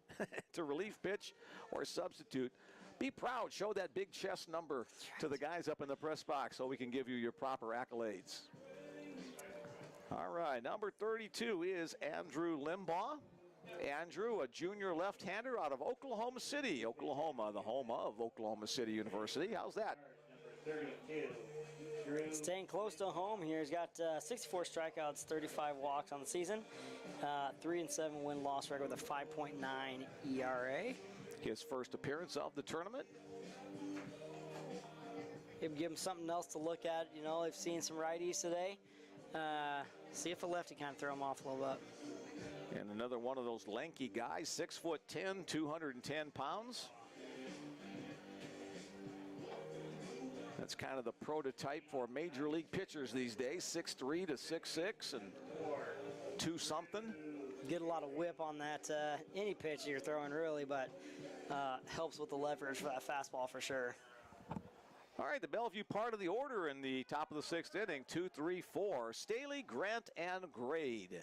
Speaker 1: to relief pitch or substitute, be proud. Show that big chest number to the guys up in the press box so we can give you your proper accolades. All right, number 32 is Andrew Limbaugh. Andrew, a junior left-hander out of Oklahoma City, Oklahoma, the home of Oklahoma City University. How's that?
Speaker 2: Staying close to home here. He's got 64 strikeouts, 35 walks on the season, 3-7 win-loss record with a 5.9 ERA.
Speaker 1: His first appearance of the tournament.
Speaker 2: Maybe give him something else to look at. You know, they've seen some righties today. See if a lefty kind of throw him off a little bit.
Speaker 1: And another one of those lanky guys, 6'10", 210 pounds. That's kind of the prototype for major league pitchers these days, 6'3" to 6'6", and 2-something.
Speaker 2: Get a lot of whip on that any pitch you're throwing, really, but helps with the leverage for that fastball for sure.
Speaker 1: All right, the Bellevue part of the order in the top of the 6th inning, 2, 3, 4. Staley, Grant, and Grade.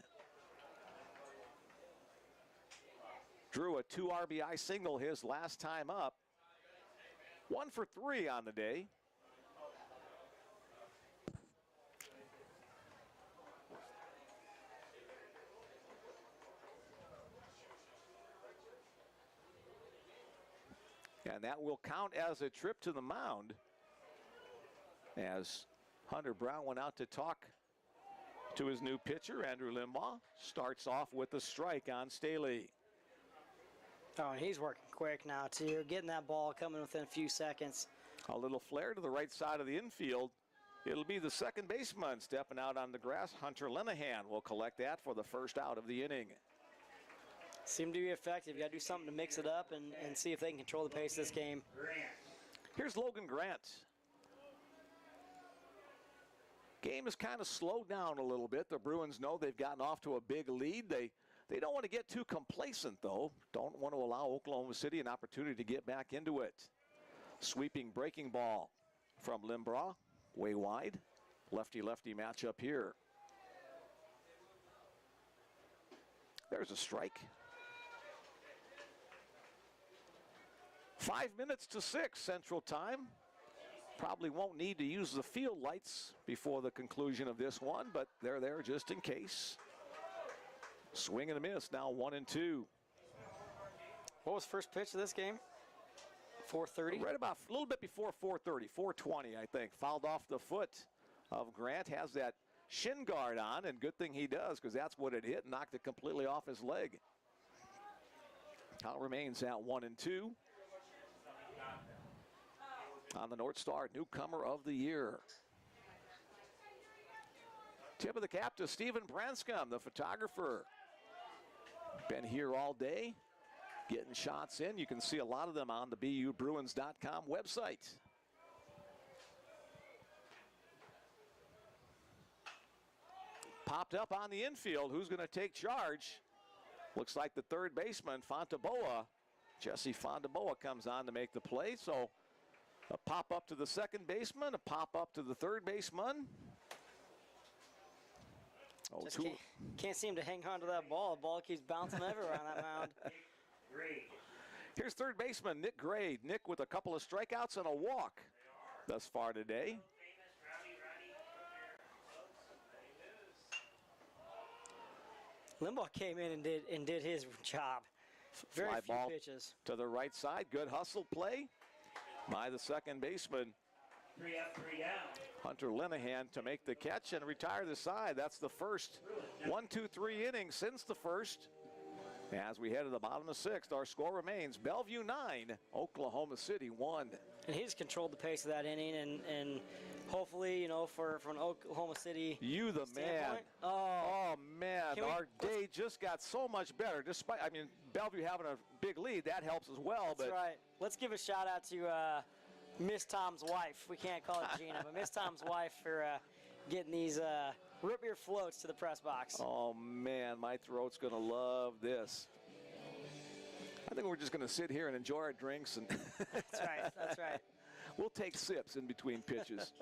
Speaker 1: Drew a 2 RBI single his last time up. 1 for 3 on the day. And that will count as a trip to the mound as Hunter Brown went out to talk to his new pitcher, Andrew Limbaugh. Starts off with a strike on Staley.
Speaker 2: Oh, and he's working quick now, too. Getting that ball coming within a few seconds.
Speaker 1: A little flare to the right side of the infield. It'll be the second baseman stepping out on the grass. Hunter Lenahan will collect that for the first out of the inning.
Speaker 2: Seemed to be effective. You got to do something to mix it up and see if they can control the pace of this game.
Speaker 1: Here's Logan Grant. Game has kind of slowed down a little bit. The Bruins know they've gotten off to a big lead. They don't want to get too complacent, though. Don't want to allow Oklahoma City an opportunity to get back into it. Sweeping breaking ball from Limbaugh, way wide. Lefty-lefty matchup here. There's a strike. 5 minutes to 6 Central Time. Probably won't need to use the field lights before the conclusion of this one, but they're there just in case. Swing and a miss, now 1-2.
Speaker 2: What was first pitch of this game? 4:30?
Speaker 1: Right about a little bit before 4:30, 4:20, I think. Fouled off the foot of Grant, has that shin guard on, and good thing he does, because that's what it hit, knocked it completely off his leg. Count remains at 1-2. On the North Star, newcomer of the year. Tip of the cap to Stephen Branscombe, the photographer. Been here all day, getting shots in. You can see a lot of them on the BUBruins.com website. Popped up on the infield. Who's going to take charge? Looks like the third baseman, Fontaboa. Jesse Fontaboa comes on to make the play. So a pop up to the second baseman, a pop up to the third baseman. Oh,
Speaker 2: Just can't seem to hang on to that ball. The ball keeps bouncing everywhere on that mound.
Speaker 1: Here's third baseman Nick Grade. Nick with a couple of strikeouts and a walk thus far today.
Speaker 2: Limbaugh came in and did his job. Very
Speaker 1: Fly
Speaker 2: few
Speaker 1: ball
Speaker 2: pitches.
Speaker 1: to the right side. Good hustle play by the second baseman.
Speaker 3: 3 up, 3 down.
Speaker 1: Hunter Linehan to make the catch and retire the side. That's the first 1-2-3 inning since the first. As we head to the bottom of the 6th, our score remains Bellevue 9, Oklahoma City 1.
Speaker 2: And he's controlled the pace of that inning, and hopefully, you know, for an Oklahoma City
Speaker 1: You the man.
Speaker 2: standpoint.
Speaker 1: Oh man, our
Speaker 2: let's-
Speaker 1: day just got so much better. Despite, I mean, Bellevue having a big lead, that helps as well.
Speaker 2: That's
Speaker 1: But
Speaker 2: right. Let's give a shout out to Miss Tom's wife. We can't call her Gina, but Miss Tom's wife for getting these root beer floats to the press box.
Speaker 1: oh man, my throat's gonna love this. I think we're just gonna sit here and enjoy our drinks, and
Speaker 2: That's right. That's right.
Speaker 1: we'll take sips in between pitches.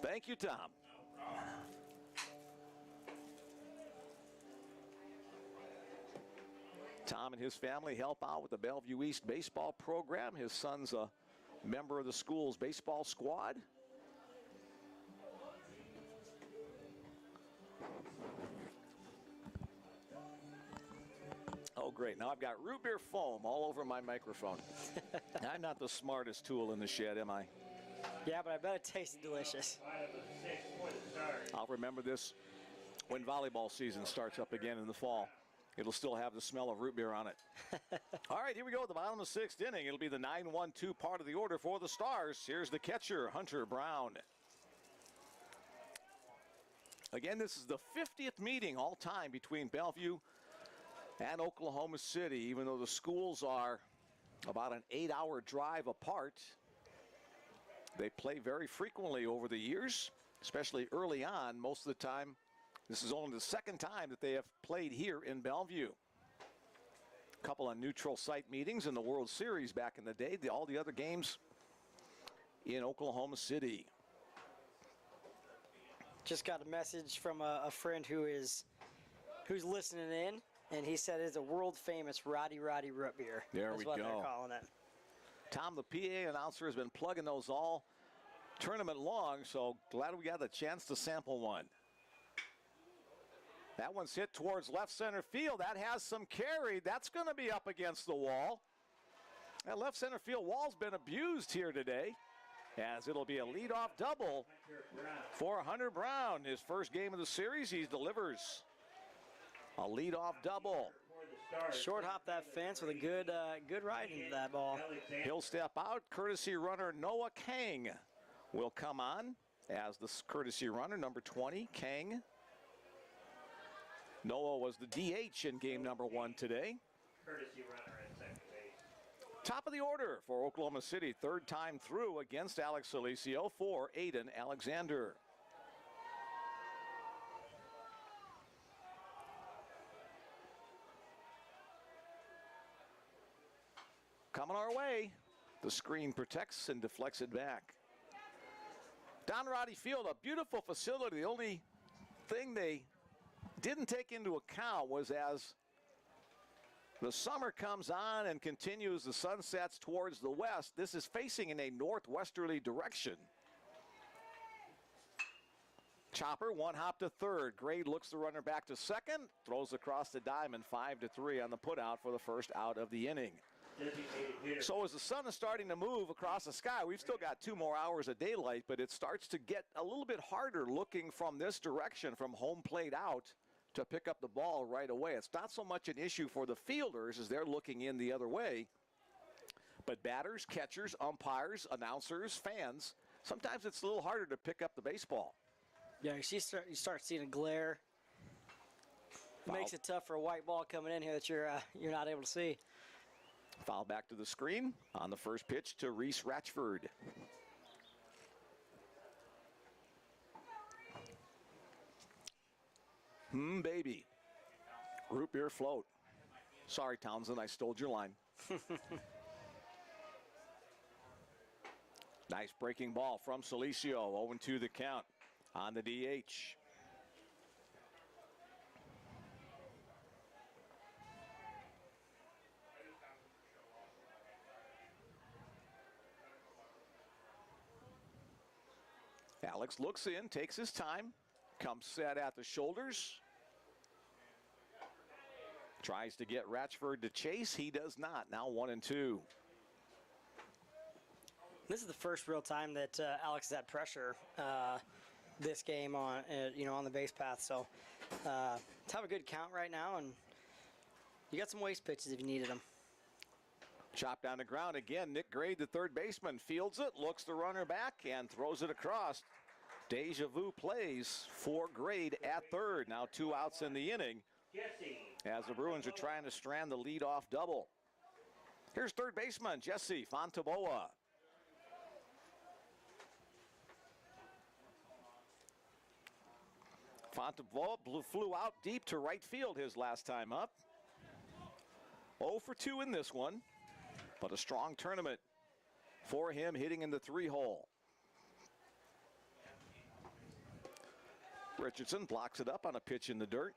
Speaker 1: Thank you, Tom. Tom and his family help out with the Bellevue East baseball program. His son's a member of the school's baseball squad. Oh, great. Now I've got root beer foam all over my microphone. I'm not the smartest tool in the shed, am I?
Speaker 2: Yeah, but I bet it tasted delicious.
Speaker 3: 5 of 6 for the start.
Speaker 1: I'll remember this when volleyball season starts up again in the fall. It'll still have the smell of root beer on it. All right, here we go at the bottom of the 6th inning. It'll be the 9-1-2 part of the order for the Stars. Here's the catcher, Hunter Brown. Again, this is the 50th meeting all time between Bellevue and Oklahoma City, even though the schools are about an 8-hour drive apart. They play very frequently over the years, especially early on. Most of the time, this is only the second time that they have played here in Bellevue. A couple of neutral site meetings in the World Series back in the day. All the other games in Oklahoma City.
Speaker 2: Just got a message from a friend who's listening in, and he said it's a world famous Roddy root beer.
Speaker 1: There
Speaker 2: That's
Speaker 1: we
Speaker 2: what
Speaker 1: go.
Speaker 2: they're calling it.
Speaker 1: Tom, the PA announcer, has been plugging those all tournament long, so glad we got the chance to sample one. That one's hit towards left center field. That has some carry. That's going to be up against the wall. That left center field wall's been abused here today, as it'll be a leadoff double for Hunter Brown. His first game of the series, he delivers a leadoff double.
Speaker 2: Short hop that fence with a good ride into that ball.
Speaker 1: He'll step out. Courtesy runner Noah Kang will come on as the courtesy runner, number 20, Kang. Noah was the DH in game number 1 today.
Speaker 3: Courtesy runner at second base.
Speaker 1: Top of the order for Oklahoma City, third time through against Alex Celicio for Aiden Alexander. Coming our way. The screen protects and deflects it back. Down Roddy Field, a beautiful facility. The only thing they didn't take into account was as the summer comes on and continues, the sun sets towards the west. This is facing in a northwesterly direction. Chopper, one hop to third. Grade looks the runner back to second, throws across the diamond, 5-3 on the putout for the first out of the inning. So as the sun is starting to move across the sky, we've still got 2 more hours of daylight, but it starts to get a little bit harder looking from this direction, from home plate out, to pick up the ball right away. It's not so much an issue for the fielders as they're looking in the other way, but batters, catchers, umpires, announcers, fans, sometimes it's a little harder to pick up the baseball.
Speaker 2: Yeah, you start seeing a glare. It makes it tough for a white ball coming in here that you're not able to see.
Speaker 1: Foul back to the screen on the first pitch to Reese Ratchford. Baby. Root beer float. Sorry, Townsend, I stole your line. Nice breaking ball from Celicio. 0-2 the count on the DH. Alex looks in, takes his time, comes set at the shoulders. Tries to get Ratchford to chase. He does not. Now 1-2.
Speaker 2: This is the first real time that Alex has had pressure this game on, on the base path. So let's have a good count right now, and you got some waste pitches if you needed them.
Speaker 1: Chop down the ground again. Nick Grade, the third baseman, fields it, looks the runner back, and throws it across. Deja vu plays for Grade at third. Now 2 outs in the inning as the Bruins are trying to strand the leadoff double. Here's third baseman Jesse Fontaboa. Fontaboa flew out deep to right field his last time up. 0 for 2 in this one, but a strong tournament for him, hitting in the 3-hole. Richardson blocks it up on a pitch in the dirt.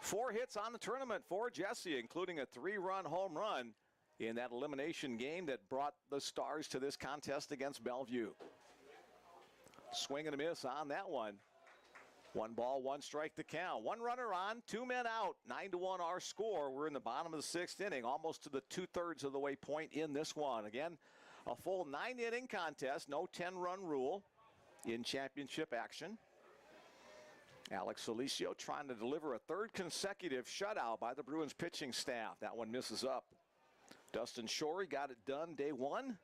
Speaker 1: Four hits on the tournament for Jesse, including a 3-run home run in that elimination game that brought the Stars to this contest against Bellevue. Swing and a miss on that one. 1 ball, 1 strike to count. 1 runner on, 2 men out. 9-1 our score. We're in the bottom of the 6th inning, almost to the 2/3 of the way point in this one. Again, a full 9-inning contest, no 10-run rule in championship action. Alex Celicio trying to deliver a 3rd consecutive shutout by the Bruins pitching staff. That one misses up. Dustin Shorey got it done day 1.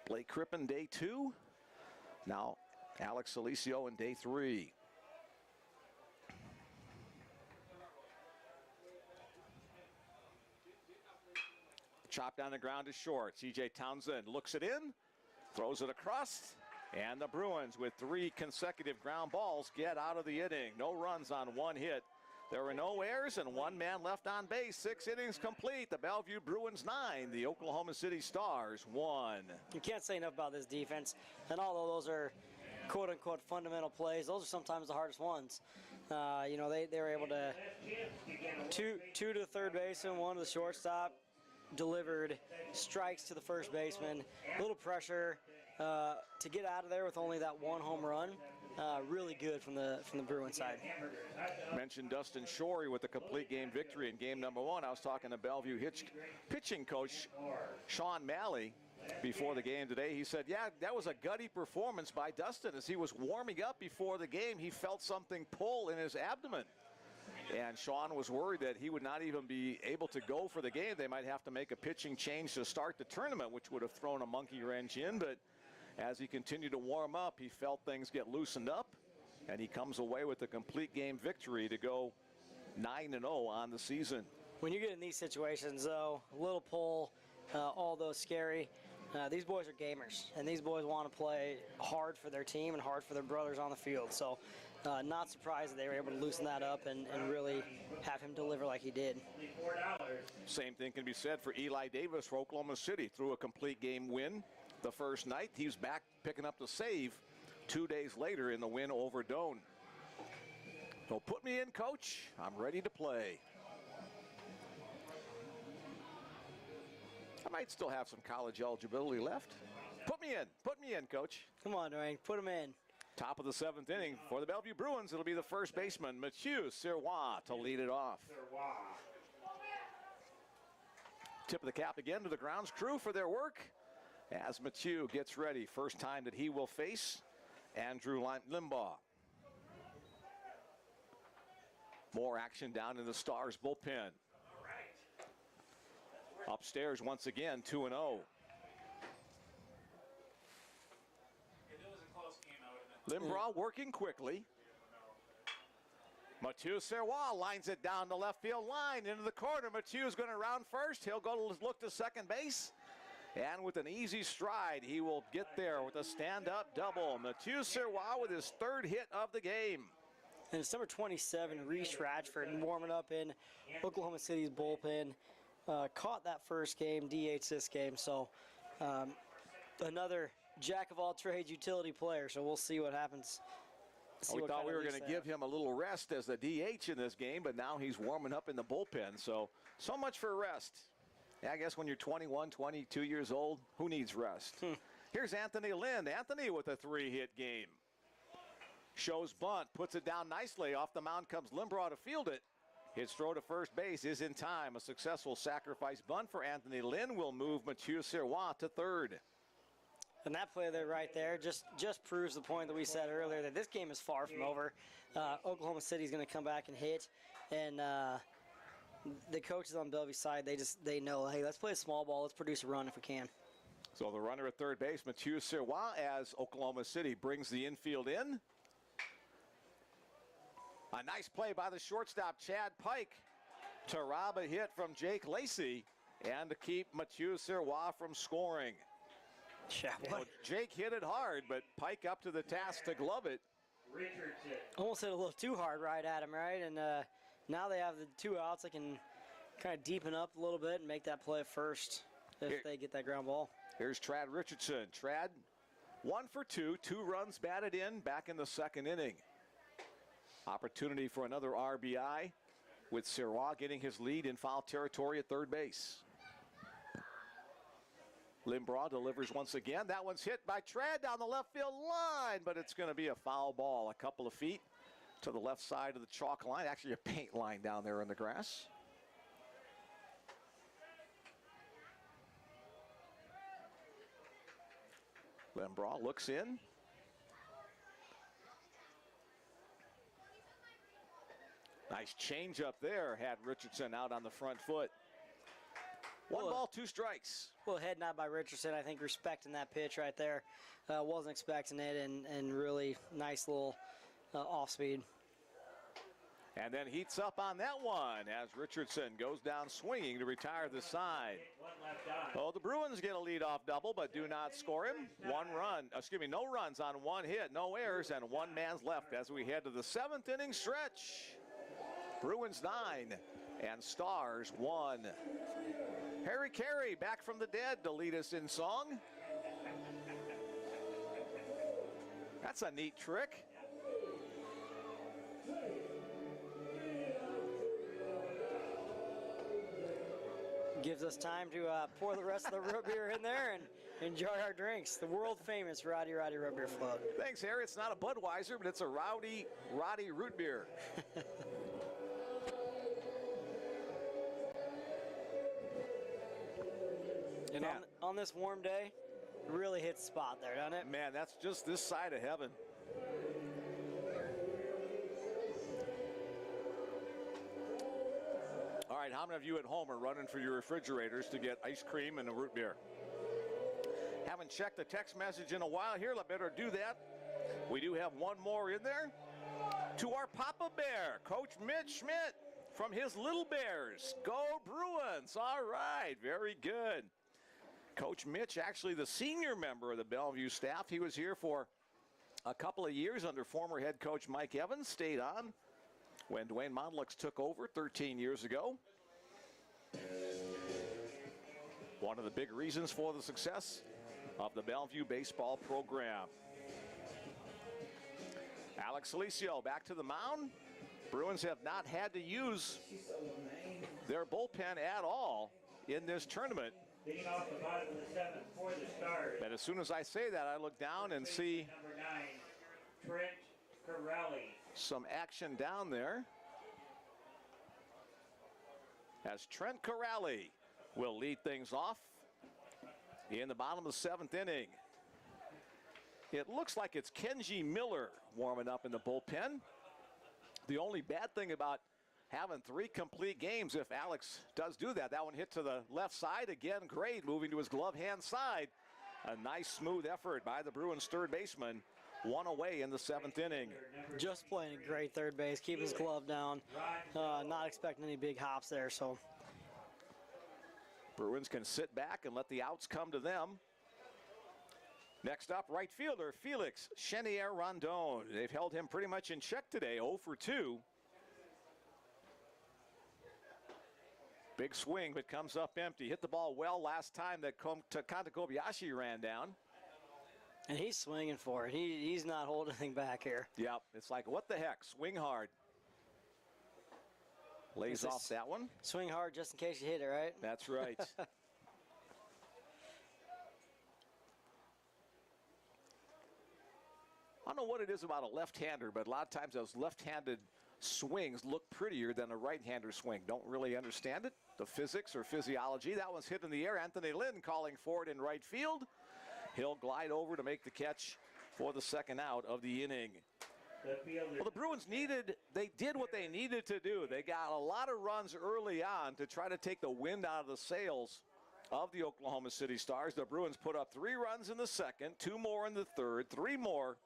Speaker 1: Blake Crippen day 2. Now Alex Celicio in day 3. Chop down the ground is short. C.J. Townsend looks it in, throws it across, and the Bruins with 3 consecutive ground balls get out of the inning. No runs on 1 hit. There were no errors and 1 man left on base. 6 innings complete. The Bellevue Bruins 9, the Oklahoma City Stars 1.
Speaker 2: You can't say enough about this defense. And although those are quote-unquote fundamental plays, those are sometimes the hardest ones. They were able to two to the third baseman, 1 to the shortstop, delivered strikes to the first baseman. A little pressure to get out of there with only that 1 home run. Really good from the Bruins side.
Speaker 1: Mentioned Dustin Shorey with a complete game victory in game number 1. I was talking to Bellevue pitching coach Sean Malley before the game today. He said, yeah, that was a gutty performance by Dustin. As he was warming up before the game, he felt something pull in his abdomen. And Sean was worried that he would not even be able to go for the game. They might have to make a pitching change to start the tournament, which would have thrown a monkey wrench in. But as he continued to warm up, he felt things get loosened up, and he comes away with a complete game victory to go 9-0 on the season.
Speaker 2: When you get in these situations, though, a little pull, although scary, these boys are gamers, and these boys want to play hard for their team and hard for their brothers on the field. So not surprised that they were able to loosen that up and really have him deliver like he did.
Speaker 1: Same thing can be said for Eli Davis for Oklahoma City. Through a complete game win the first night, he's back picking up the save 2 days later in the win over Doane. So put me in, coach. I'm ready to play. I might still have some college eligibility left. Put me in, coach.
Speaker 2: Come on, Dwayne, put him in.
Speaker 1: Top of the 7th inning for the Bellevue Bruins. It'll be the first baseman, Mathieu Serwa, to lead it off. Tip of the cap again to the grounds crew for their work as Mathieu gets ready. First time that he will face Andrew Limbaugh. More action down in the Stars bullpen. Upstairs once again, 2-0. Limbaugh working quickly. Mathieu Serwa lines it down the left field line into the corner. Mathieu's going to round first. He'll go look to second base. And with an easy stride, he will get there with a stand-up double. Mathieu Serwa with his 3rd hit of the game.
Speaker 2: And it's number 27, Reese Ratchford, warming up in Oklahoma City's bullpen. Caught that first game, DH this game. So another jack-of-all-trades utility player. So we'll see what happens
Speaker 1: We thought we were going to give him a little rest as the DH in this game, but now he's warming up in the bullpen. So much for rest. Yeah, I guess when you're 21, 22 years old, who needs rest? Here's Anthony Lind. Anthony with a 3-hit game. Shows bunt, puts it down nicely. Off the mound comes Limbaugh to field it. His throw to first base is in time. A successful sacrifice bunt for Anthony Lind will move Mathieu Serwa to third.
Speaker 2: And that play there right there just proves the point that we said earlier, that this game is far from over. Oklahoma City is going to come back and hit. And the coaches on Bellevue side, they know, hey, let's play a small ball. Let's produce a run if we can.
Speaker 1: So the runner at third base, Mathieu Serwa, as Oklahoma City brings the infield in. A nice play by the shortstop, Chad Pike, to rob a hit from Jake Lacey and to keep Mathieu Serwa from scoring.
Speaker 2: Yeah,
Speaker 1: well, Jake hit it hard, but Pike up to the task to glove it.
Speaker 2: Almost hit a little too hard right at him, right? And now they have the 2 outs. They can kind of deepen up a little bit and make that play first if they get that ground ball.
Speaker 1: Here's Trad Richardson. Trad 1 for 2, 2 runs batted in back in the second inning. Opportunity for another RBI with Serwa getting his lead in foul territory at third base. Limbaugh delivers once again. That one's hit by Trad down the left field line, but it's going to be a foul ball a couple of feet to the left side of the chalk line. Actually, a paint line down there in the grass. Limbaugh looks in. Nice change up there, had Richardson out on the front foot. One ball, 2 strikes.
Speaker 2: Well, head nod by Richardson. I think respecting that pitch right there. Wasn't expecting it, and really nice little off speed.
Speaker 1: And then heats up on that one as Richardson goes down swinging to retire the side. Oh, the Bruins get a leadoff double, but do not score him. No runs on 1 hit, no errors, and 1 man's left as we head to the 7th inning stretch. Bruins 9 and Stars 1. Harry Carey back from the dead to lead us in song. That's a neat trick.
Speaker 2: Gives us time to pour the rest of the root beer in there and enjoy our drinks. The world famous Roddy root beer float.
Speaker 1: Thanks, Harry. It's not a Budweiser, but it's a Roddy root beer.
Speaker 2: And on this warm day, it really hits the spot there, doesn't it?
Speaker 1: Man, that's just this side of heaven. All right, how many of you at home are running for your refrigerators to get ice cream and a root beer? Haven't checked the text message in a while here. I better do that. We do have one more in there. To our Papa Bear, Coach Mitch Schmidt from his Little Bears. Go Bruins. All right, very good. Coach Mitch, actually the senior member of the Bellevue staff. He was here for a couple of years under former head coach Mike Evans, stayed on when Dwayne Mondelux took over 13 years ago. One of the big reasons for the success of the Bellevue baseball program. Alex Celicio back to the mound. Bruins have not had to use their bullpen at all in this tournament.
Speaker 3: Leading off the bottom of the 7th for the Stars.
Speaker 1: And as soon as I say that, I look down and see
Speaker 3: number 9, Trent Corelli.
Speaker 1: Some action down there. As Trent Corelli will lead things off in the bottom of the 7th inning. It looks like it's Kenji Miller warming up in the bullpen. The only bad thing about having 3 complete games, if Alex does do that, that one hit to the left side again. Grade moving to his glove hand side. A nice smooth effort by the Bruins third baseman. 1 away in the 7th inning.
Speaker 2: Just playing a great third base, keep his glove down. Not expecting any big hops there, so.
Speaker 1: Bruins can sit back and let the outs come to them. Next up, right fielder Felix Chenier Rondon. They've held him pretty much in check today, 0 for 2. Big swing, but comes up empty. Hit the ball well last time that Takanta Kobayashi ran down.
Speaker 2: And he's swinging for it. He's not holding anything back here.
Speaker 1: Yep, it's like, what the heck? Swing hard. Lays off that one.
Speaker 2: Swing hard just in case you hit it, right?
Speaker 1: That's right. I don't know what it is about a left-hander, but a lot of times those left-handed swings look prettier than a right-hander swing. Don't really understand it, the physics or physiology. That one's hit in the air. Anthony Lynn calling for it in right field. He'll glide over to make the catch for the second out of the inning. Well, the Bruins did what they needed to do. They got a lot of runs early on to try to take the wind out of the sails of the Oklahoma City Stars. The Bruins put up 3 runs in the second, 2 more in the third, 3 more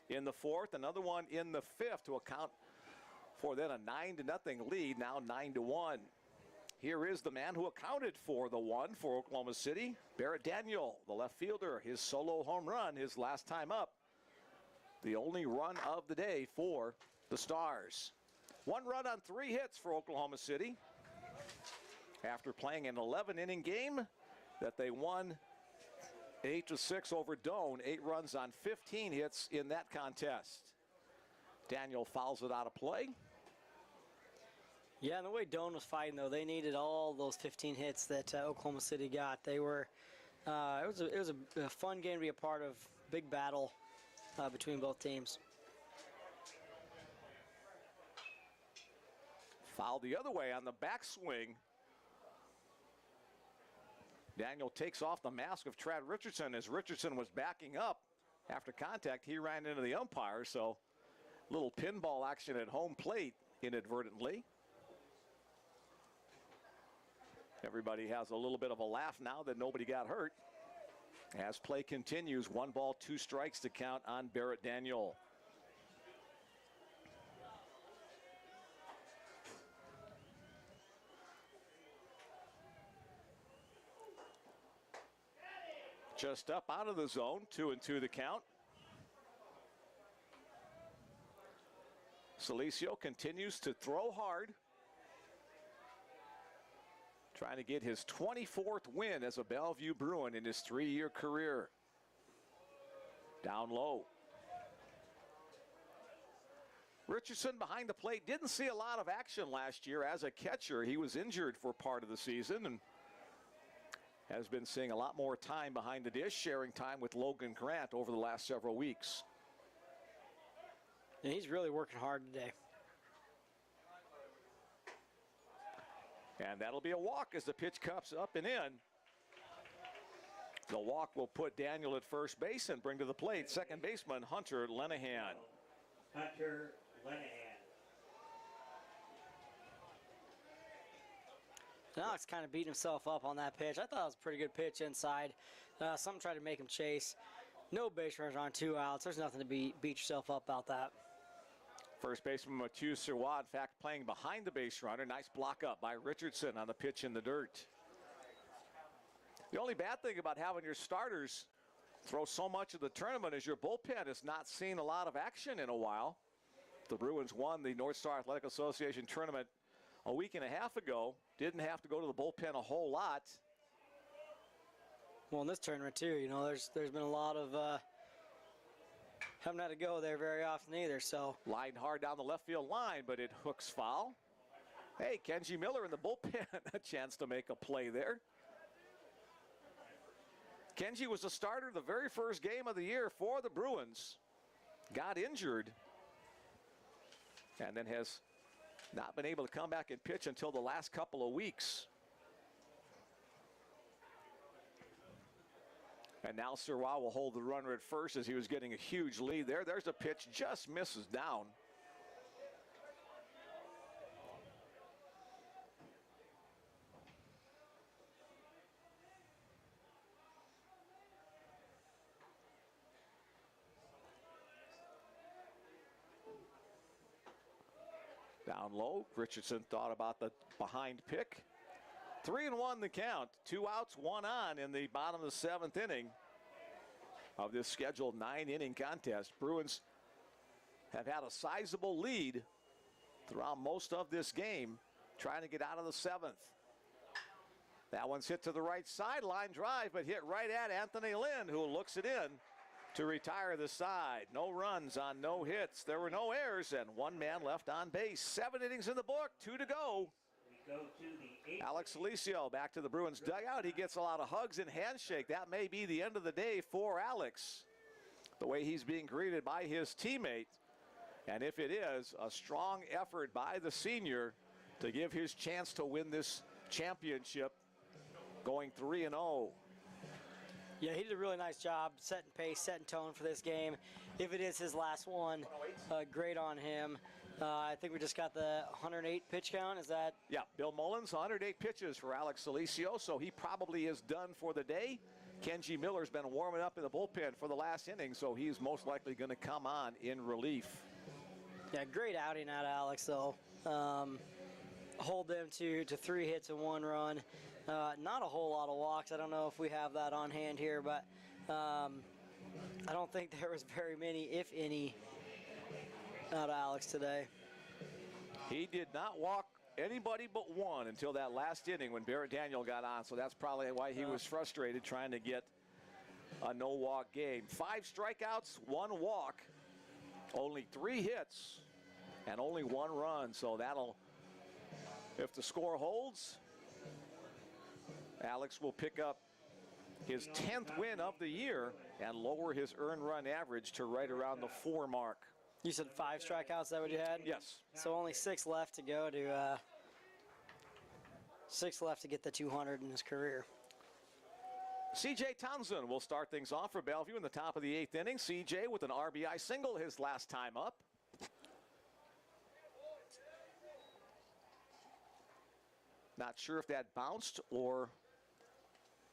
Speaker 1: in the fourth, another one in the fifth to account for then a 9-0 lead, now 9-1. Here is the man who accounted for the one for Oklahoma City, Barrett Daniel, the left fielder, his solo home run, his last time up. The only run of the day for the Stars. 1 run on 3 hits for Oklahoma City after playing an 11-inning game that they won 8-6 over Doane. 8 runs on 15 hits in that contest. Daniel fouls it out of play.
Speaker 2: Yeah, and the way Doane was fighting, though, they needed all those 15 hits that Oklahoma City got. They were, it was a fun game to be a part of. Big battle between both teams.
Speaker 1: Foul the other way on the backswing. Daniel takes off the mask of Trad Richardson as Richardson was backing up after contact. He ran into the umpire, so little pinball action at home plate inadvertently. Everybody has a little bit of a laugh now that nobody got hurt. As play continues, 1 ball, 2 strikes to count on Barrett Daniel. Just up out of the zone, 2-2 the count. Celicio continues to throw hard, trying to get his 24th win as a Bellevue Bruin in his 3-year career. Down low. Richardson behind the plate didn't see a lot of action last year as a catcher. He was injured for part of the season and has been seeing a lot more time behind the dish, sharing time with Logan Grant over the last several weeks.
Speaker 2: And he's really working hard today.
Speaker 1: And that'll be a walk as the pitch comes up and in. The walk will put Daniel at first base and bring to the plate second baseman Hunter Lenahan.
Speaker 3: Hunter Lenahan.
Speaker 2: Alex kind of beating himself up on that pitch. I thought it was a pretty good pitch inside. Some tried to make him chase. No base runners on 2 outs. There's nothing to beat yourself up about that.
Speaker 1: First baseman Mathieu Serwa, in fact, playing behind the base runner. Nice block up by Richardson on the pitch in the dirt. The only bad thing about having your starters throw so much of the tournament is your bullpen has not seen a lot of action in a while. The Bruins won the North Star Athletic Association tournament a week and a half ago. Didn't have to go to the bullpen a whole lot.
Speaker 2: Well, in this tournament too, you know, there's been a lot of haven't had to go there very often either. So
Speaker 1: lined hard down the left field line, but it hooks foul. Hey, Kenji Miller in the bullpen, a chance to make a play there. Kenji was the starter the very first game of the year for the Bruins. Got injured and then has not been able to come back and pitch until the last couple of weeks. And now Serwa will hold the runner at first as he was getting a huge lead there. There's a pitch, just misses down. Down low, Richardson thought about the behind pick. 3-1 the count. 2 outs, 1 on in the bottom of the 7th inning of this scheduled 9-inning contest. Bruins have had a sizable lead throughout most of this game, trying to get out of the 7th. That one's hit to the right sideline drive, but hit right at Anthony Lynn, who looks it in to retire the side. No runs on no hits. There were no errors and one man left on base. 7 innings in the book, 2 to go.
Speaker 3: We go to the 8th.
Speaker 1: Alex Celicio back to the Bruins dugout. He gets a lot of hugs and handshake. That may be the end of the day for Alex, the way he's being greeted by his teammate. And if it is, a strong effort by the senior to give his chance to win this championship, going 3-0.
Speaker 2: Yeah, he did a really nice job setting pace, setting tone for this game. If it is his last one, great on him. I think we just got the 108 pitch count. Is that?
Speaker 1: Yeah, Bill Mullins, 108 pitches for Alex Celicio, so he probably is done for the day. Kenji Miller's been warming up in the bullpen for the last inning, so he's most likely going to come on in relief.
Speaker 2: Yeah, great outing out of Alex, though. Hold them to 3 hits and 1 run. Not a whole lot of walks. I don't know if we have that on hand here, but I don't think there was very many, if any, out of Alex today.
Speaker 1: He did not walk anybody but one until that last inning when Barrett Daniel got on, so that's probably why he was frustrated trying to get a no-walk game. 5 strikeouts, 1 walk, only 3 hits, and only 1 run, so that'll, if the score holds, Alex will pick up his 10th win of the year and lower his earned run average to right around the 4 mark.
Speaker 2: You said 5 strikeouts, is that what you had?
Speaker 1: Yes.
Speaker 2: So only 6 left to go to 6 left to get the 200 in his career.
Speaker 1: C.J. Townsend will start things off for Bellevue in the top of the 8th inning. C.J. with an RBI single his last time up. Not sure if that bounced or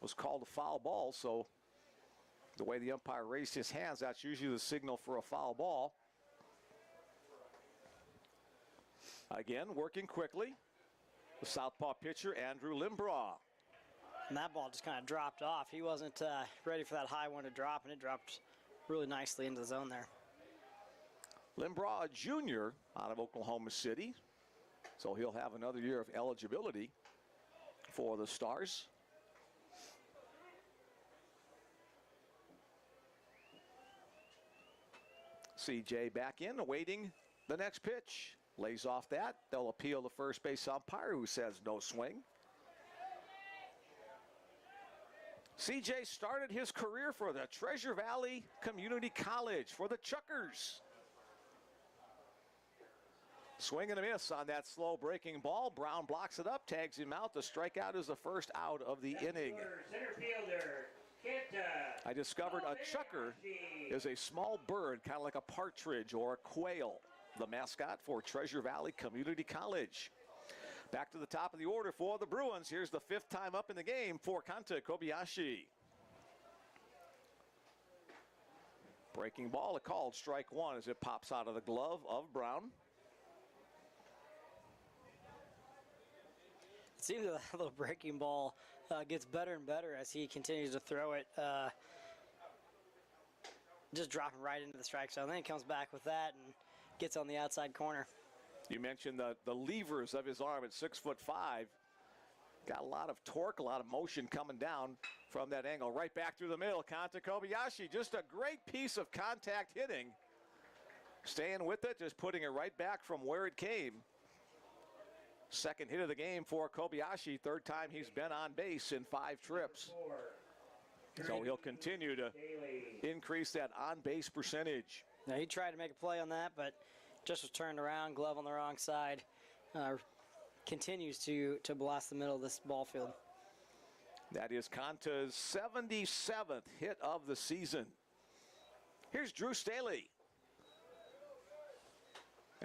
Speaker 1: was called a foul ball, so the way the umpire raised his hands, that's usually the signal for a foul ball. Again, working quickly, the southpaw pitcher, Andrew Limbraugh.
Speaker 2: And that ball just kind of dropped off. He wasn't ready for that high one to drop, and it dropped really nicely into the zone there.
Speaker 1: Limbraugh, a junior out of Oklahoma City, so he'll have another year of eligibility for the Stars. CJ back in, awaiting the next pitch. Lays off that. They'll appeal the first base umpire, who says no swing. CJ started his career for the Treasure Valley Community College for the Chuckers. Swing and a miss on that slow breaking ball. Brown blocks it up, tags him out. The strikeout is the first out of the inning.
Speaker 3: Center fielder, Kenta.
Speaker 1: I discovered a chucker is a small bird, kind of like a partridge or a quail. The mascot for Treasure Valley Community College. Back to the top of the order for the Bruins. Here's the 5th time up in the game for Kanta Kobayashi. Breaking ball, a called strike 1 as it pops out of the glove of Brown.
Speaker 2: It seems that little breaking ball gets better and better as he continues to throw it. Just dropping right into the strike zone. Then he comes back with that and gets on the outside corner.
Speaker 1: You mentioned the levers of his arm at 6'5". Got a lot of torque, a lot of motion coming down from that angle. Right back through the middle. Kanta Kobayashi, just a great piece of contact hitting. Staying with it, just putting it right back from where it came. 2nd hit of the game for Kobayashi. 3rd time he's been on base in 5 trips. So he'll continue to increase that on-base percentage.
Speaker 2: Now he tried to make a play on that, but just was turned around, glove on the wrong side. Continues to blast the middle of this ball field.
Speaker 1: That is Kanta's 77th hit of the season. Here's Drew Staley.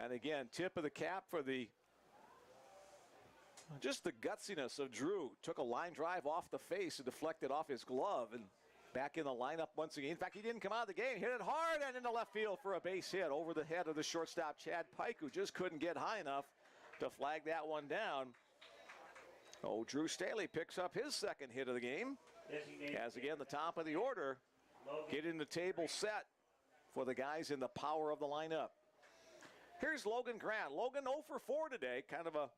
Speaker 1: And again, tip of the cap for just the gutsiness of Drew. Took a line drive off the face and deflected off his glove, and back in the lineup once again. In fact, he didn't come out of the game. Hit it hard and into left field for a base hit over the head of the shortstop, Chad Pike, who just couldn't get high enough to flag that one down. Oh, Drew Staley picks up his 2nd hit of the game. As again, the top of the order, getting the table set for the guys in the power of the lineup. Here's Logan Grant. Logan 0 for 4 today. Kind of a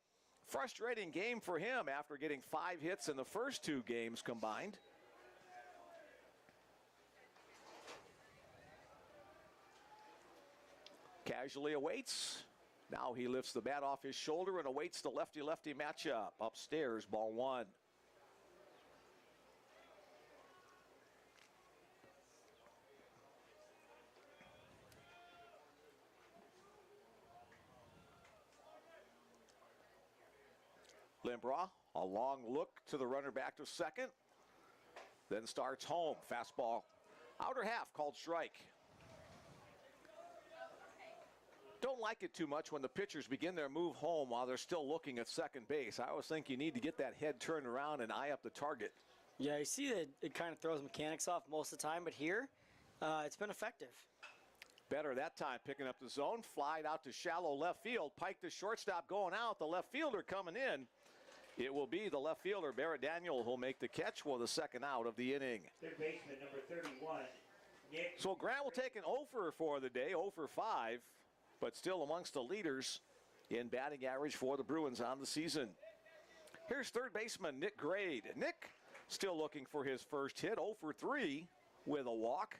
Speaker 1: frustrating game for him after getting 5 hits in the first 2 games combined. casually awaits. Now he lifts the bat off his shoulder and awaits the lefty-lefty matchup. Upstairs, ball one. Limbraugh, a long look to the runner back to second. Then starts home. Fastball, outer half, called strike. Don't like it too much when the pitchers begin their move home while they're still looking at second base. I always think you need to get that head turned around and eye up the target.
Speaker 2: Yeah, you see that it kind of throws mechanics off most of the time, but here, it's been effective.
Speaker 1: Better that time, picking up the zone, flied out to shallow left field, pike to shortstop going out, the left fielder coming in. It will be the left fielder, Barrett Daniel, who'll make the catch for the second out of the inning.
Speaker 3: Third baseman, number 31, Nick.
Speaker 1: So Grant will take an 0 for the day, 0 for 5, but still amongst the leaders in batting average for the Bruins on the season. Here's third baseman Nick Grade. Nick still looking for his first hit, 0 for 3 with a walk.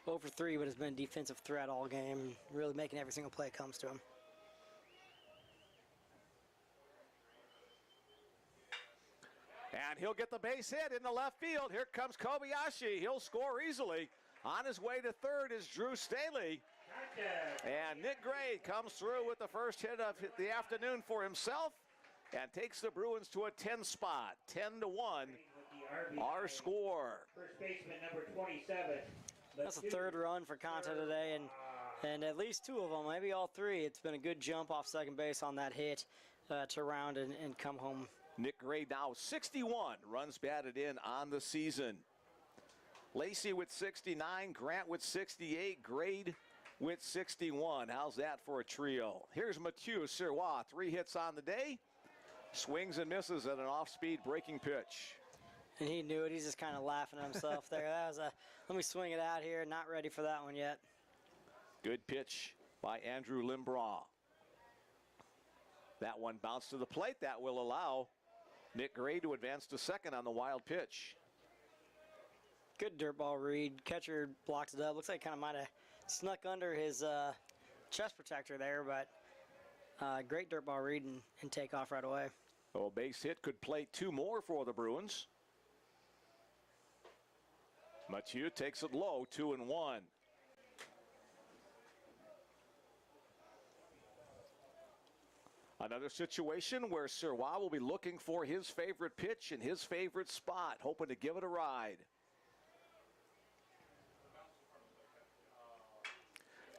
Speaker 2: 0 for 3, but has been a defensive threat all game, really making every single play comes to him.
Speaker 1: And he'll get the base hit in the left field. Here comes Kobayashi. He'll score easily. On his way to third is Drew Staley. And Nick Gray comes through with the first hit of the afternoon for himself and takes the Bruins to a 10 spot. 10-1, our score.
Speaker 3: First baseman, number 27.
Speaker 2: That's the third run for Conta today, and at least 2 of them, maybe all 3. It's been a good jump off second base on that hit to round and come home.
Speaker 1: Nick Gray now 61 runs batted in on the season. Lacey with 69, Grant with 68, Grade with 61. How's that for a trio? Here's Mathieu Serwa, 3 hits on the day. Swings and misses at an off-speed breaking pitch.
Speaker 2: And he knew it. He's just kind of laughing at himself there. That was let me swing it out here. Not ready for that one yet.
Speaker 1: Good pitch by Andrew Limbraugh. That one bounced to the plate. That will allow Nick Gray to advance to second on the wild pitch.
Speaker 2: Good dirt ball read. Catcher blocks it up. Looks like kind of might have snuck under his chest protector there, but great dirt ball read and take off right away.
Speaker 1: Oh, base hit could play 2 more for the Bruins. Mathieu takes it low, 2-1. Another situation where Serwa will be looking for his favorite pitch in his favorite spot, hoping to give it a ride.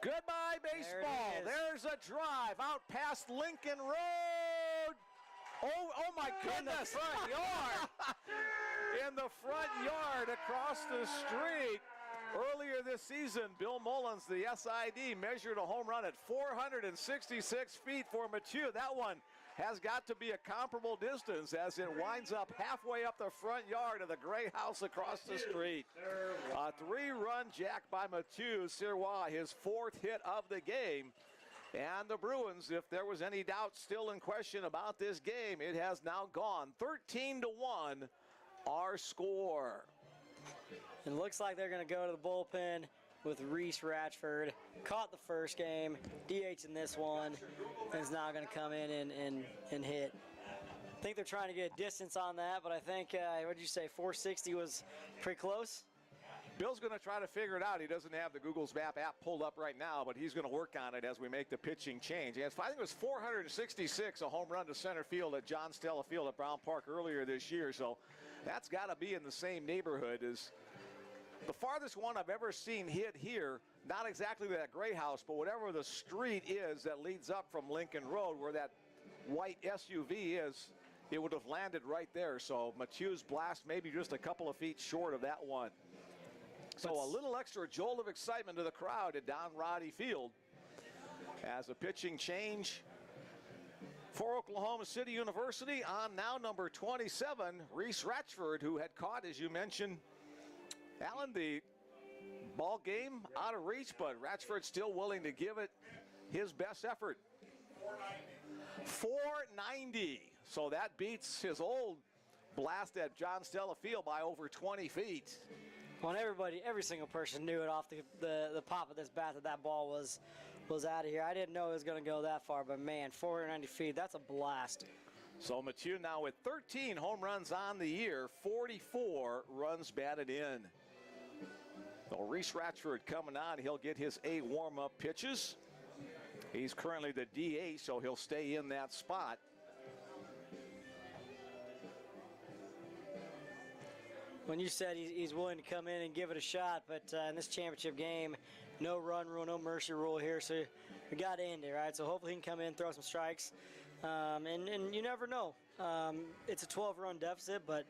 Speaker 1: Goodbye, baseball. There's a drive out past Lincoln Road. Oh my goodness. Front yard. In the front yard across the street. Earlier this season, Bill Mullins, the SID, measured a home run at 466 feet for Mathieu. That one has got to be a comparable distance as it winds up halfway up the front yard of the Gray House across the street. A 3-run jack by Mathieu Serwa, his 4th hit of the game. And the Bruins, if there was any doubt still in question about this game, it has now gone 13-1, our score.
Speaker 2: It looks like they're going to go to the bullpen with Reese Ratchford. Caught the first game, DH in this one, and is now going to come in and hit. I think they're trying to get a distance on that, but I think, what did you say, 460 was pretty close?
Speaker 1: Bill's going to try to figure it out. He doesn't have the Google's Map app pulled up right now, but he's going to work on it as we make the pitching change. I think it was 466, a home run to center field at John Stella Field at Brown Park earlier this year, so that's got to be in the same neighborhood as the farthest one I've ever seen hit here. Not exactly that Gray House, but whatever the street is that leads up from Lincoln Road where that white SUV is, it would have landed right there. So Mathieu's blast maybe just a couple of feet short of that one. So a little extra jolt of excitement to the crowd at Don Roddy Field as a pitching change for Oklahoma City University on now number 27, Reese Ratchford, who had caught, as you mentioned, Alan, the ball game out of reach, but Ratchford still willing to give it his best effort. 490. So that beats his old blast at John Stella Field by over 20 feet.
Speaker 2: Well, every single person knew it off the pop of this bat that ball was out of here. I didn't know it was going to go that far, but man, 490 feet, that's a blast.
Speaker 1: So Mathieu now with 13 home runs on the year, 44 runs batted in. So Reese Ratchford coming on. He'll get his 8 warm-up pitches. He's currently the DH, so he'll stay in that spot.
Speaker 2: When you said he's willing to come in and give it a shot, but in this championship game, no run rule, no mercy rule here, so we got to end it, right? So hopefully he can come in, throw some strikes, and you never know. It's a 12-run deficit, but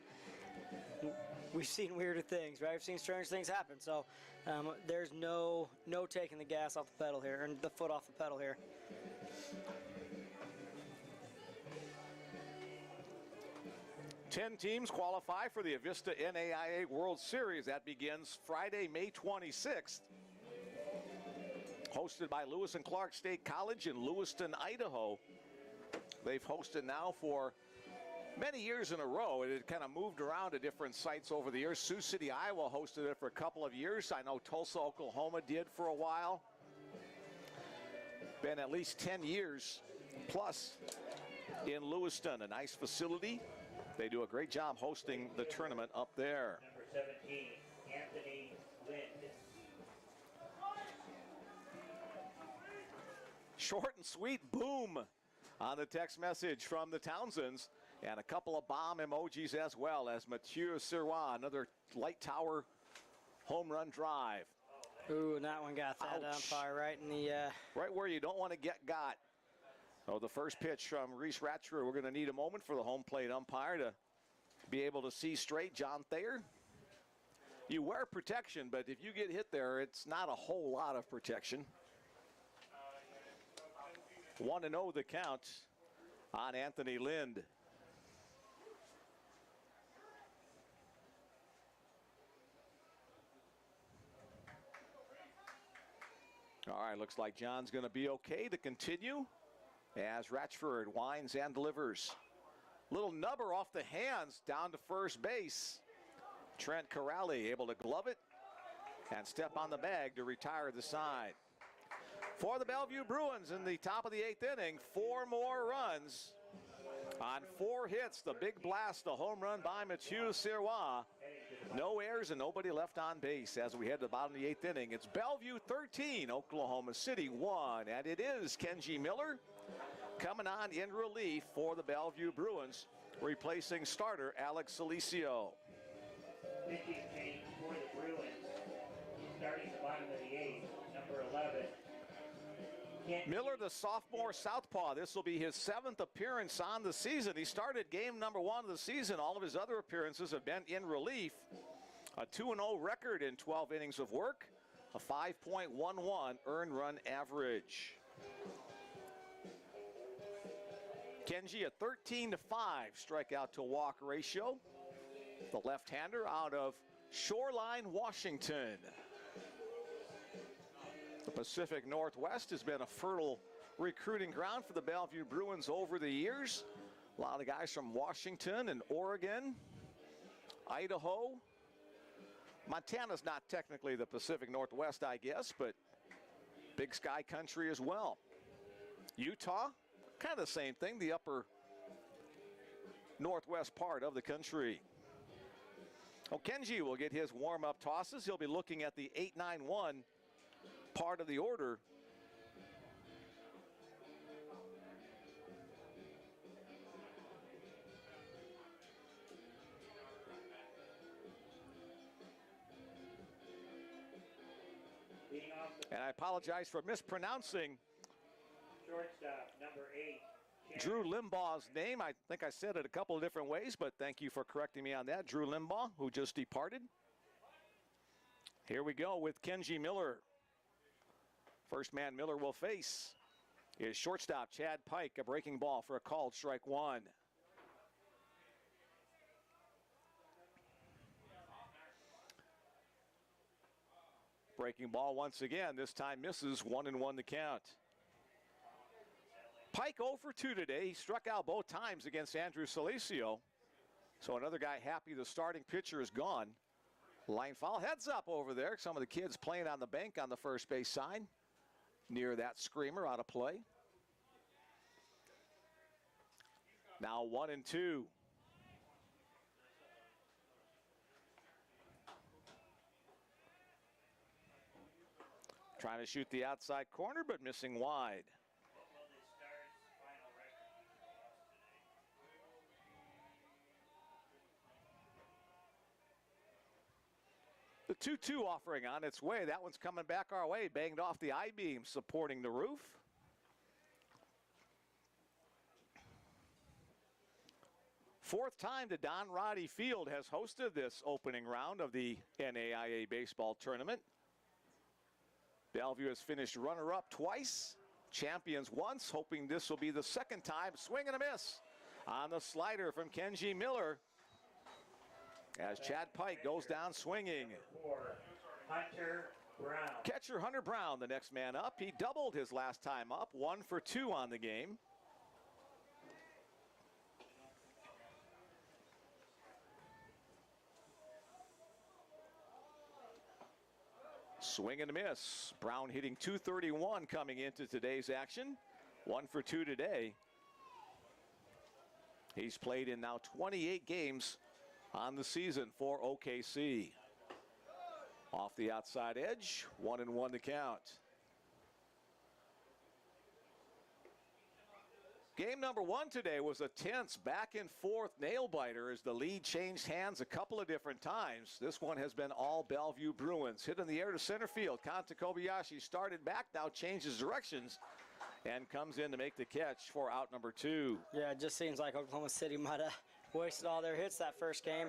Speaker 2: we've seen weirder things, right? We've seen strange things happen, so there's no taking the gas off the pedal here, and the foot off the pedal here. Ten
Speaker 1: teams qualify for the Avista NAIA World Series. That begins Friday, May 26th. Hosted by Lewis and Clark State College in Lewiston, Idaho. They've hosted now for many years in a row. It had kind of moved around to different sites over the years. Sioux City, Iowa hosted it for a couple of years. I know Tulsa, Oklahoma did for a while. Been at least 10 years plus in Lewiston, a nice facility. They do a great job hosting the tournament up there.
Speaker 3: Number 17, Anthony Lind.
Speaker 1: Short and sweet, boom, on the text message from the Townsends. And a couple of bomb emojis as well as Mathieu Serwa, another light tower home run drive.
Speaker 2: Ooh, and that one got that umpire right in the...
Speaker 1: Right where you don't want to get got. So the first pitch from Reese Ratchford, we're going to need a moment for the home plate umpire to be able to see straight. John Thayer, you wear protection, but if you get hit there, it's not a whole lot of protection. 1-0 the count on Anthony Lind. All right, looks like John's going to be okay to continue as Ratchford winds and delivers. Little nubber off the hands down to first base. Trent Corrali able to glove it and step on the bag to retire the side. For the Bellevue Bruins in the top of the 8th inning, 4 more runs on 4 hits. The big blast, the home run by Mathieu Serwa. No errors and nobody left on base as we head to the bottom of the 8th inning. It's Bellevue 13, Oklahoma City 1, and it is Kenji Miller coming on in relief for the Bellevue Bruins, replacing starter Alex Celicio.
Speaker 3: Pitching change for the Bruins, starting the bottom of the 8th, number 11.
Speaker 1: Miller, the sophomore southpaw. This will be his 7th appearance on the season. He started game number 1 of the season. All of his other appearances have been in relief. A 2-0 record in 12 innings of work. A 5.11 earned run average. Kenji, a 13-5 strikeout to walk ratio. The left-hander out of Shoreline, Washington. The Pacific Northwest has been a fertile recruiting ground for the Bellevue Bruins over the years. A lot of guys from Washington and Oregon, Idaho. Montana's not technically the Pacific Northwest, I guess, but Big Sky country as well. Utah, kind of the same thing, the upper northwest part of the country. Oh, Kenji will get his warm-up tosses. He'll be looking at the 8-9-1 part of the order. And I apologize for mispronouncing
Speaker 3: shortstop, number 8.
Speaker 1: Drew Limbaugh's name. I think I said it a couple of different ways, but thank you for correcting me on that. Drew Limbaugh, who just departed. Here we go with Kenji Miller. First man Miller will face is shortstop Chad Pike, a breaking ball for a called strike 1. Breaking ball once again, this time misses, 1-1 the count. Pike 0 for 2 today. He struck out both times against Andrew Celicio. So another guy happy the starting pitcher is gone. Line foul, heads up over there. Some of the kids playing on the bank on the first base side. Near that screamer, out of play. Now 1-2. Trying to shoot the outside corner, but missing wide. The 2-2 offering on its way. That one's coming back our way. Banged off the I-beam, supporting the roof. Fourth time the Don Roddy Field has hosted this opening round of the NAIA baseball tournament. Bellevue has finished runner-up twice, champions once, hoping this will be the second time. Swing and a miss on the slider from Kenji Miller as Chad Pike goes down swinging.
Speaker 3: Hunter Brown.
Speaker 1: Catcher Hunter Brown, the next man up. He doubled his last time up, 1 for 2 on the game. Swing and a miss. Brown hitting .231 coming into today's action. 1 for 2 today. He's played in now 28 games on the season for OKC. Off the outside edge, 1-1 to count. Game number 1 today was a tense back and forth nail biter as the lead changed hands a couple of different times. This one has been all Bellevue Bruins. Hit in the air to center field. Kanta Kobayashi started back, now changes directions and comes in to make the catch for out number 2.
Speaker 2: Yeah, it just seems like Oklahoma City might have wasted all their hits that first game.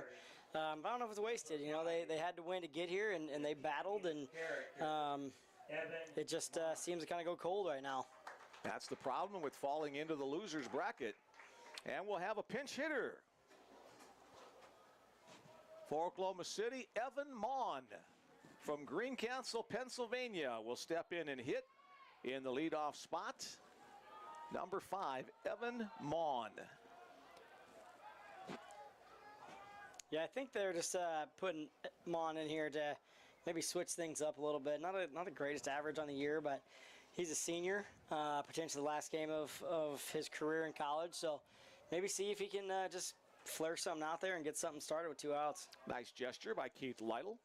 Speaker 2: But I don't know if it's wasted. You know, they had to win to get here, and they battled, and it just seems to kind of go cold right now.
Speaker 1: That's the problem with falling into the loser's bracket. And we'll have a pinch hitter for Oklahoma City. Evan Maughan from Greencastle, Pennsylvania will step in and hit in the leadoff spot. Number 5, Evan Maughan.
Speaker 2: Yeah, I think they're just putting Maughan in here to maybe switch things up a little bit. Not the greatest average on the year, but he's a senior, potentially the last game of his career in college. So maybe see if he can just flare something out there and get something started with 2 outs.
Speaker 1: Nice gesture by Keith Lytle.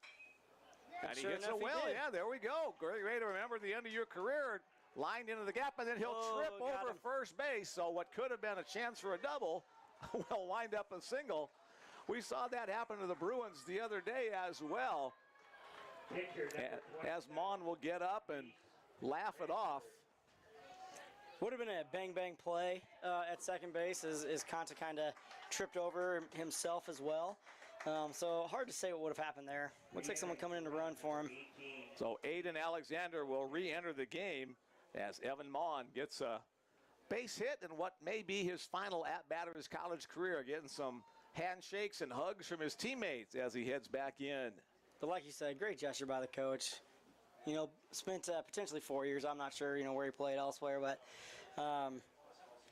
Speaker 1: And
Speaker 2: Sure
Speaker 1: he hits
Speaker 2: enough,
Speaker 1: it well.
Speaker 2: he did.
Speaker 1: Yeah, there we go. Great way to remember the end of your career. Lined into the gap, and then he'll trip
Speaker 2: got
Speaker 1: over
Speaker 2: him.
Speaker 1: first base. So what could have been a chance for a double will wind up a single. We saw that happen to the Bruins the other day as well. As Maughan will get up and laugh it off.
Speaker 2: Would have been a bang-bang play at second base as Kanta kind of tripped over himself as well. So hard to say what would have happened there. Looks like someone coming in to run for him.
Speaker 1: So Aiden Alexander will re-enter the game as Evan Maughan gets a base hit in what may be his final at-bat of his college career, getting some handshakes and hugs from his teammates as he heads back in.
Speaker 2: But like you said, great gesture by the coach. You know, spent potentially 4 years. I'm not sure, where he played elsewhere, but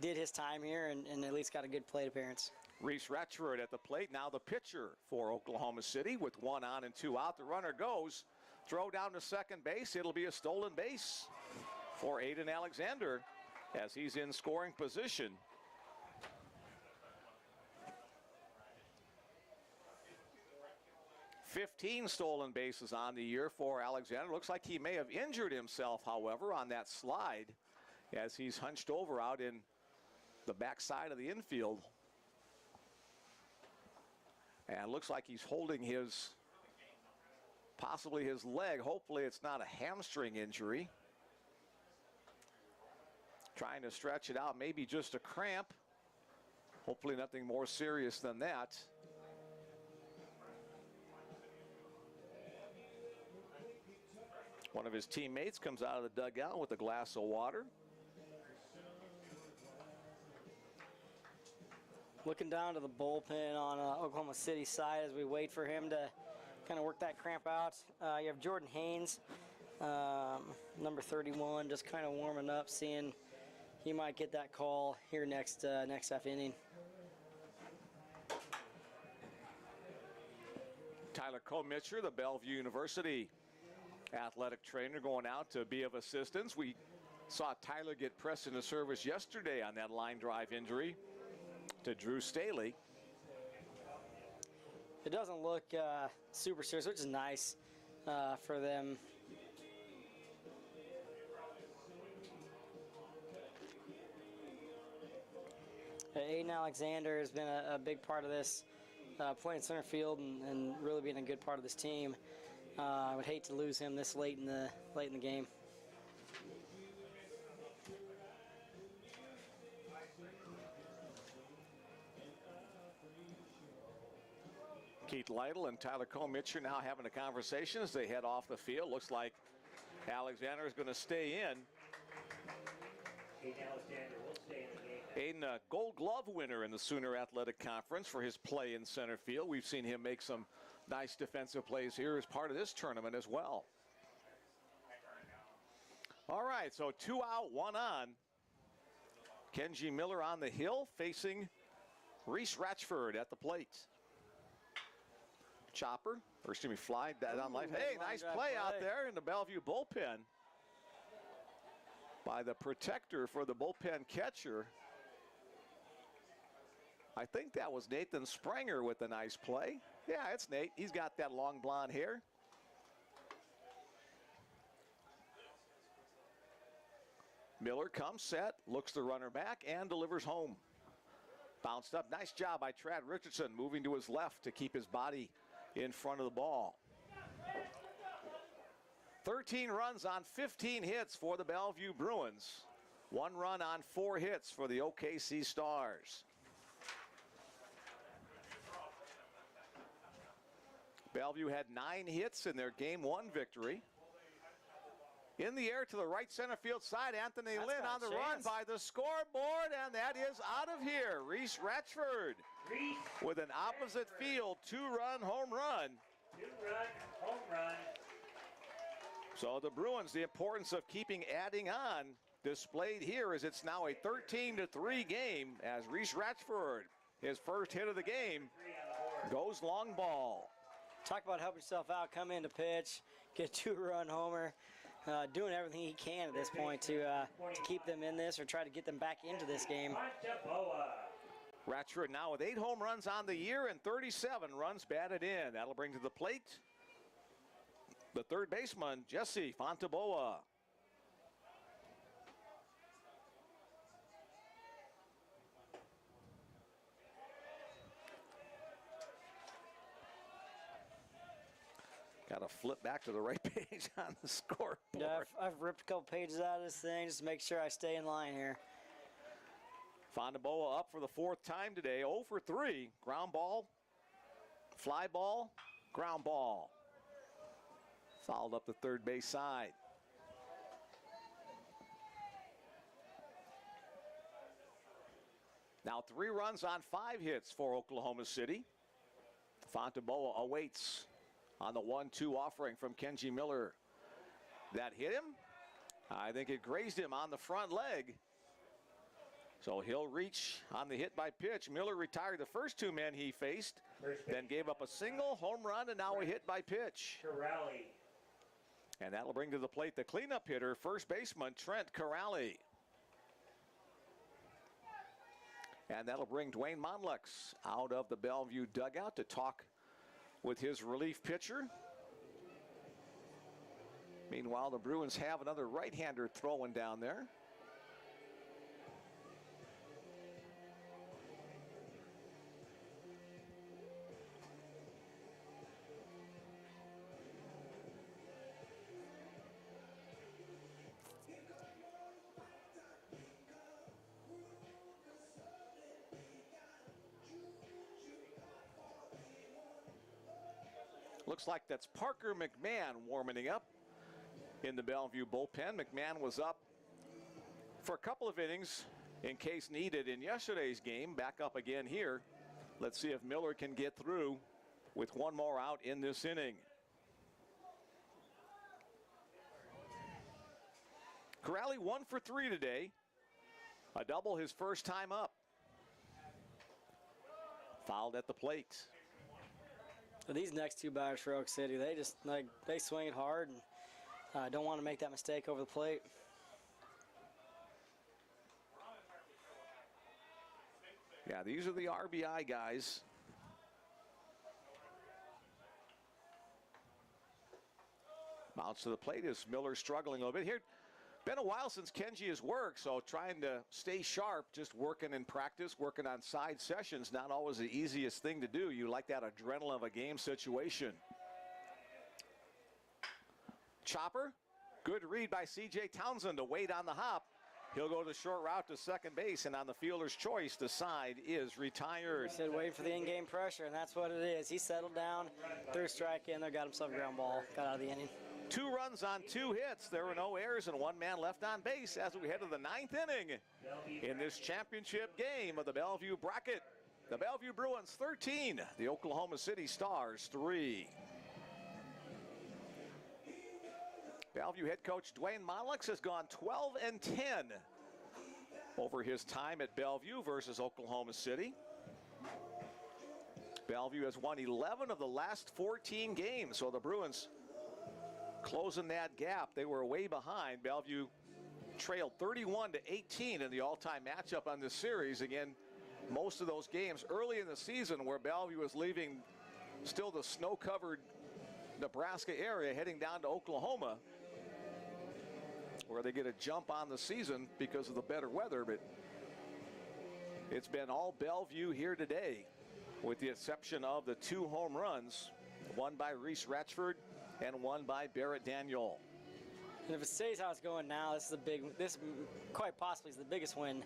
Speaker 2: did his time here and at least got a good plate appearance.
Speaker 1: Reese Ratchford at the plate, now the pitcher for Oklahoma City with 1 on and 2 out. The runner goes, throw down to second base. It'll be a stolen base for Aiden Alexander as he's in scoring position. $15 stolen bases on the year for Alexander. Looks like he may have injured himself, however, on that slide as he's hunched over out in the backside of the infield. And looks like he's holding possibly his leg. Hopefully it's not a hamstring injury. Trying to stretch it out, maybe just a cramp. Hopefully nothing more serious than that. One of his teammates comes out of the dugout with a glass of water.
Speaker 2: Looking down to the bullpen on Oklahoma City side as we wait for him to kind of work that cramp out. You have Jordan Haynes, number 31, just kind of warming up, seeing he might get that call here next half inning.
Speaker 1: Tyler Komitcher, the Bellevue University athletic trainer, going out to be of assistance. We saw Tyler get pressed into service yesterday on that line drive injury to Drew Staley.
Speaker 2: It doesn't look super serious, which is nice for them. Aiden Alexander has been a big part of this, playing center field and really being a good part of this team. I would hate to lose him this late in the game.
Speaker 1: Keith Lytle and Tyler Komitcher now having a conversation as they head off the field. Looks like Alexander is going to stay in.
Speaker 3: Aiden Alexander will stay in the game.
Speaker 1: Aiden, a Gold Glove winner in the Sooner Athletic Conference for his play in center field. We've seen him make some nice defensive plays here as part of this tournament as well. All right, so 2 out, 1 on. Kenji Miller on the hill facing Reese Ratchford at the plate. Chopper, or excuse me, fly down life. Hey, nice play out there in the Bellevue bullpen by the protector for the bullpen catcher. I think that was Nathan Sprenger with a nice play. Yeah, it's Nate. He's got that long blonde hair. Miller comes set, looks the runner back, and delivers home. Bounced up. Nice job by Trad Richardson, moving to his left to keep his body in front of the ball. 13 runs on 15 hits for the Bellevue Bruins. 1 run on 4 hits for the OKC Stars. Bellevue had 9 hits in their Game 1 victory. In the air to the right center field side, Anthony Lynn on the run by the scoreboard, and that is out of here. Reese Ratchford with an opposite field 2-run home run.
Speaker 3: 2-run home run.
Speaker 1: So the Bruins, the importance of adding on, displayed here as it's now a 13-3 game as Reese Ratchford, his first hit of the game, goes long ball.
Speaker 2: Talk about help yourself out, come in to pitch, get a 2-run homer. Doing everything he can at this point to keep them in this or try to get them back into this game.
Speaker 1: Ratchford now with 8 home runs on the year and 37 runs batted in. That'll bring to the plate the third baseman, Jesse Fontaboa. Got to flip back to the right page on the scoreboard.
Speaker 2: Yeah, I've ripped a couple pages out of this thing just to make sure I stay in line here.
Speaker 1: Fontaboa up for the 4th time today, 0 for 3. Ground ball, fly ball, ground ball. Fouled up the third base side. Now 3 runs on 5 hits for Oklahoma City. Fontaboa awaits on the 1-2 offering from Kenji Miller. That hit him. I think it grazed him on the front leg. So he'll reach on the hit by pitch. Miller retired the first 2 men he faced, then gave up a single, home run, and now a hit by pitch.
Speaker 3: Corrali.
Speaker 1: And that'll bring to the plate the cleanup hitter, first baseman Trent Corrali. And that'll bring Dwayne Monlex out of the Bellevue dugout to talk with his relief pitcher. Meanwhile, the Bruins have another right-hander throwing down there. Looks like that's Parker McMahon warming up in the Bellevue bullpen. McMahon was up for a couple of innings in case needed in yesterday's game. Back up again here. Let's see if Miller can get through with 1 more out in this inning. Corrali 1 for 3 today. A double his first time up. Fouled at the plate.
Speaker 2: So these next two batters for Oak City, they just they swing it hard and don't want to make that mistake over the plate.
Speaker 1: Yeah, these are the RBI guys. Bounce to the plate is Miller struggling a little bit here. Been a while since Kenji has worked, so trying to stay sharp, just working in practice, working on side sessions, not always the easiest thing to do. You like that adrenaline of a game situation. Chopper, good read by C.J. Townsend to wait on the hop. He'll go the short route to second base, and on the fielder's choice, the side is retired.
Speaker 2: He said waiting for the in-game pressure, and that's what it is. He settled down, threw a strike in there, got himself a ground ball, got out of the inning.
Speaker 1: 2 runs on 2 hits. There were no errors and 1 man left on base as we head to the 9th inning in this championship game of the Bellevue bracket. The Bellevue Bruins 13, the Oklahoma City Stars 3. Bellevue head coach Dwayne Monlix has gone 12-10 over his time at Bellevue versus Oklahoma City. Bellevue has won 11 of the last 14 games, so the Bruins closing that gap. They were way behind. Bellevue trailed 31-18 in the all-time matchup on this series. Again, most of those games early in the season where Bellevue was leaving still the snow-covered Nebraska area heading down to Oklahoma, where they get a jump on the season because of the better weather. But it's been all Bellevue here today, with the exception of the 2 home runs, one by Reese Ratchford and one by Barrett Daniel.
Speaker 2: And if it stays how it's going now, this quite possibly is the biggest win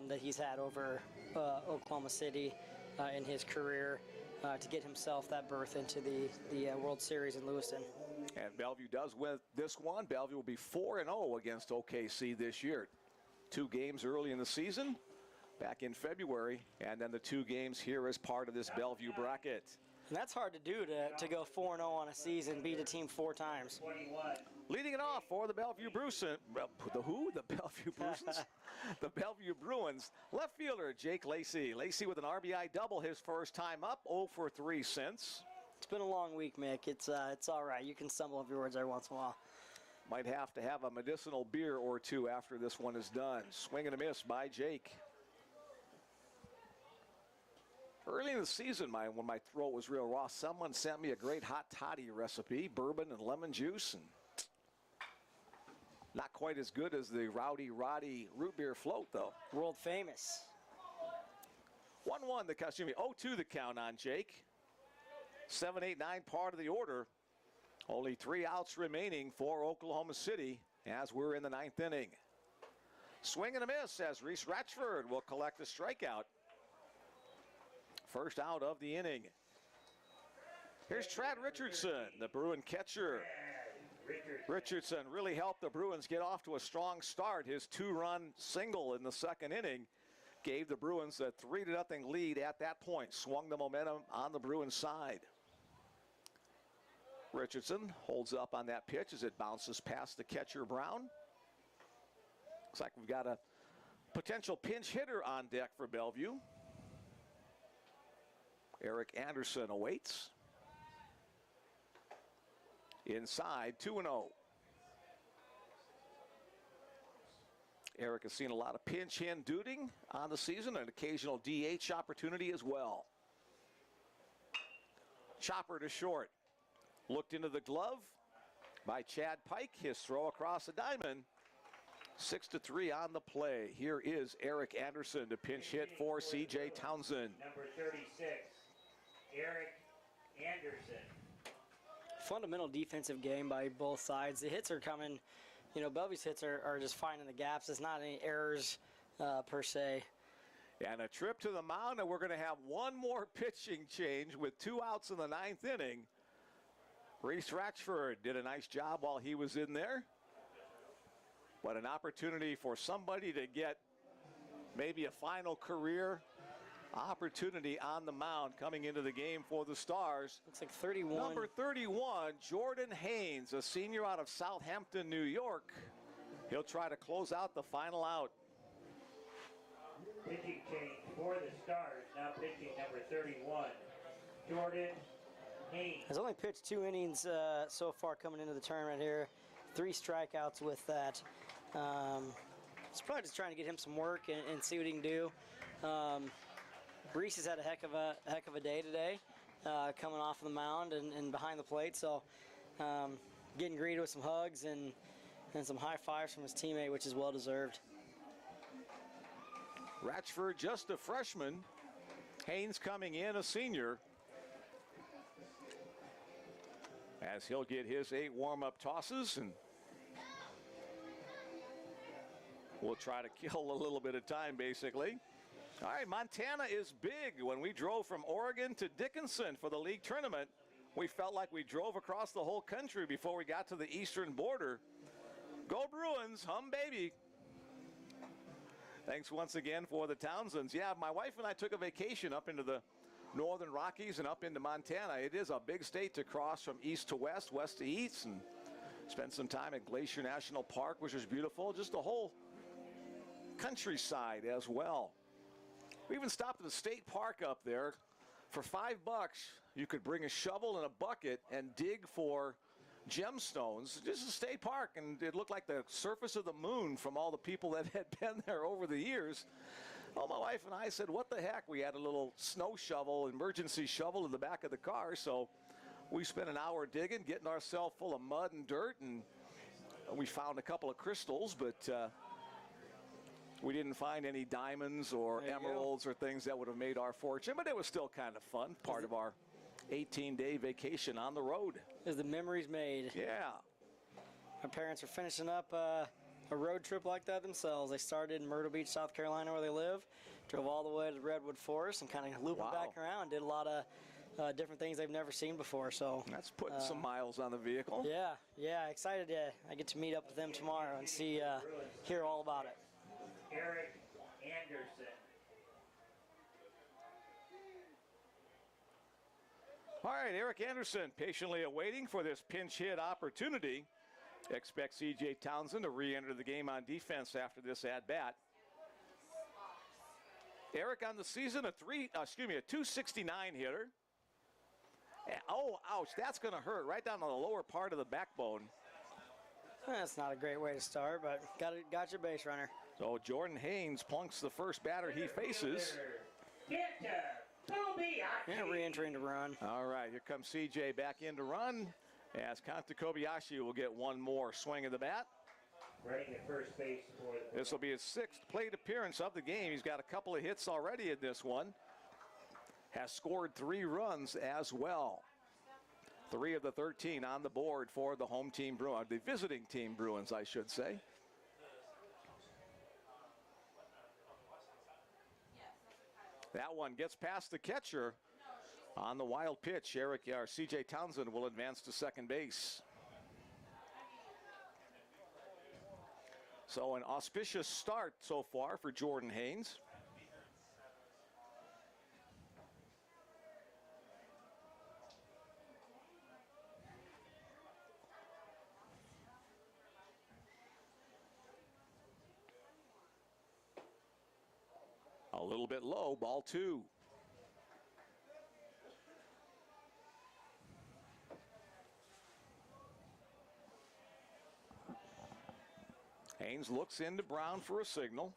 Speaker 2: that he's had over Oklahoma City in his career to get himself that berth into the World Series in Lewiston.
Speaker 1: And Bellevue does win this one. Bellevue will be 4-0 against OKC this year. 2 games early in the season, back in February, and then the 2 games here as part of this Bellevue bracket.
Speaker 2: And that's hard to do, to go 4-0 on a season, beat a team 4 times.
Speaker 1: Leading it off for the Bellevue Bruins. The who? The Bellevue Bruins? The Bellevue Bruins. Left fielder Jake Lacey. Lacey with an RBI double his first time up, 0 for 3 since.
Speaker 2: It's been a long week, Mick. It's all right. You can stumble over your words every once in a while.
Speaker 1: Might have to have a medicinal beer or 2 after this one is done. Swing and a miss by Jake. Early in the season, when my throat was real raw, someone sent me a great hot toddy recipe, bourbon and lemon juice, and not quite as good as the Roddy root beer float, though.
Speaker 2: World famous.
Speaker 1: 1-1 the count, 0-2 the count on Jake. 7, 8, 9 part of the order. Only 3 outs remaining for Oklahoma City as we're in the 9th inning. Swing and a miss as Reese Ratchford will collect a strikeout. First out of the inning. Here's Trad Richardson, the Bruin catcher. Richardson really helped the Bruins get off to a strong start. His 2-run single in the 2nd inning gave the Bruins a 3-0 lead at that point. Swung the momentum on the Bruins side. Richardson holds up on that pitch as it bounces past the catcher Brown. Looks like we've got a potential pinch hitter on deck for Bellevue. Eric Anderson awaits. Inside, 2-0. Eric has seen a lot of pinch hit duty on the season, an occasional DH opportunity as well. Chopper to short. Looked into the glove by Chad Pike. His throw across the diamond. 6-3 on the play. Here is Eric Anderson to pinch hit for C.J. Townsend.
Speaker 3: Number 36, Eric Anderson.
Speaker 2: Fundamental defensive game by both sides. The hits are coming. Bellevue's hits are just finding the gaps. It's not any errors per se.
Speaker 1: And a trip to the mound, and we're going to have one more pitching change with 2 outs in the 9th inning. Reese Ratchford did a nice job while he was in there. But an opportunity for somebody to get maybe a final career opportunity on the mound coming into the game for the Stars.
Speaker 2: Looks like 31.
Speaker 1: Number 31, Jordan Haynes, a senior out of Southampton, New York. He'll try to close out the final out.
Speaker 3: Pitching change for the Stars. Now pitching number 31, Jordan Haynes.
Speaker 2: Has only pitched 2 innings so far coming into the tournament here. 3 strikeouts with that. He's probably just trying to get him some work and see what he can do. Brees has had a heck of a day today, coming off of the mound and behind the plate. So getting greeted with some hugs and some high fives from his teammate, which is well deserved.
Speaker 1: Ratchford just a freshman. Haynes coming in a senior. As he'll get his 8 warm-up tosses, and we'll try to kill a little bit of time, basically. All right, Montana is big. When we drove from Oregon to Dickinson for the league tournament, we felt like we drove across the whole country before we got to the eastern border. Go Bruins, hum baby. Thanks once again for the Townsends. Yeah, my wife and I took a vacation up into the northern Rockies and up into Montana. It is a big state to cross from east to west, west to east, and spent some time at Glacier National Park, which was beautiful. Just the whole countryside as well. We even stopped at the state park up there. For $5, you could bring a shovel and a bucket and dig for gemstones. This is a state park, and it looked like the surface of the moon from all the people that had been there over the years. Well, my wife and I said, what the heck? We had a little snow shovel, emergency shovel in the back of the car, so we spent an hour digging, getting ourselves full of mud and dirt, and we found a couple of crystals, but we didn't find any diamonds or emeralds or things that would have made our fortune, but it was still kind of fun, part of our 18-day vacation on the road.
Speaker 2: As the memories made.
Speaker 1: Yeah.
Speaker 2: My parents are finishing up a road trip like that themselves. They started in Myrtle Beach, South Carolina, where they live, drove all the way to Redwood Forest, and kind of looped back around. Did a lot of different things they've never seen before. So
Speaker 1: that's putting some miles on the vehicle.
Speaker 2: Yeah, excited. I get to meet up with them tomorrow and hear all about it.
Speaker 3: Eric Anderson.
Speaker 1: All right, Eric Anderson patiently awaiting for this pinch hit opportunity. Expect C.J. Townsend to re-enter the game on defense after this at-bat. Eric on the season, a 269 hitter. Oh, ouch, that's going to hurt right down on the lower part of the backbone.
Speaker 2: That's not a great way to start, but got your base runner.
Speaker 1: So Jordan Haynes plunks the first batter he faces.
Speaker 2: Yeah, re-entering to run.
Speaker 1: All right, here comes CJ back in to run, as Kanta Kobayashi will get one more swing of the bat.
Speaker 3: Running at first base for the...
Speaker 1: This will be his 6th plate appearance of the game. He's got a couple of hits already in this one. Has scored 3 runs as well. 3 of the 13 on the board for the home team Bruins, the visiting team Bruins, I should say. That one gets past the catcher on the wild pitch. C.J. Townsend will advance to second base. So an auspicious start so far for Jordan Haynes. A little bit low, ball 2. Haynes looks into Brown for a signal.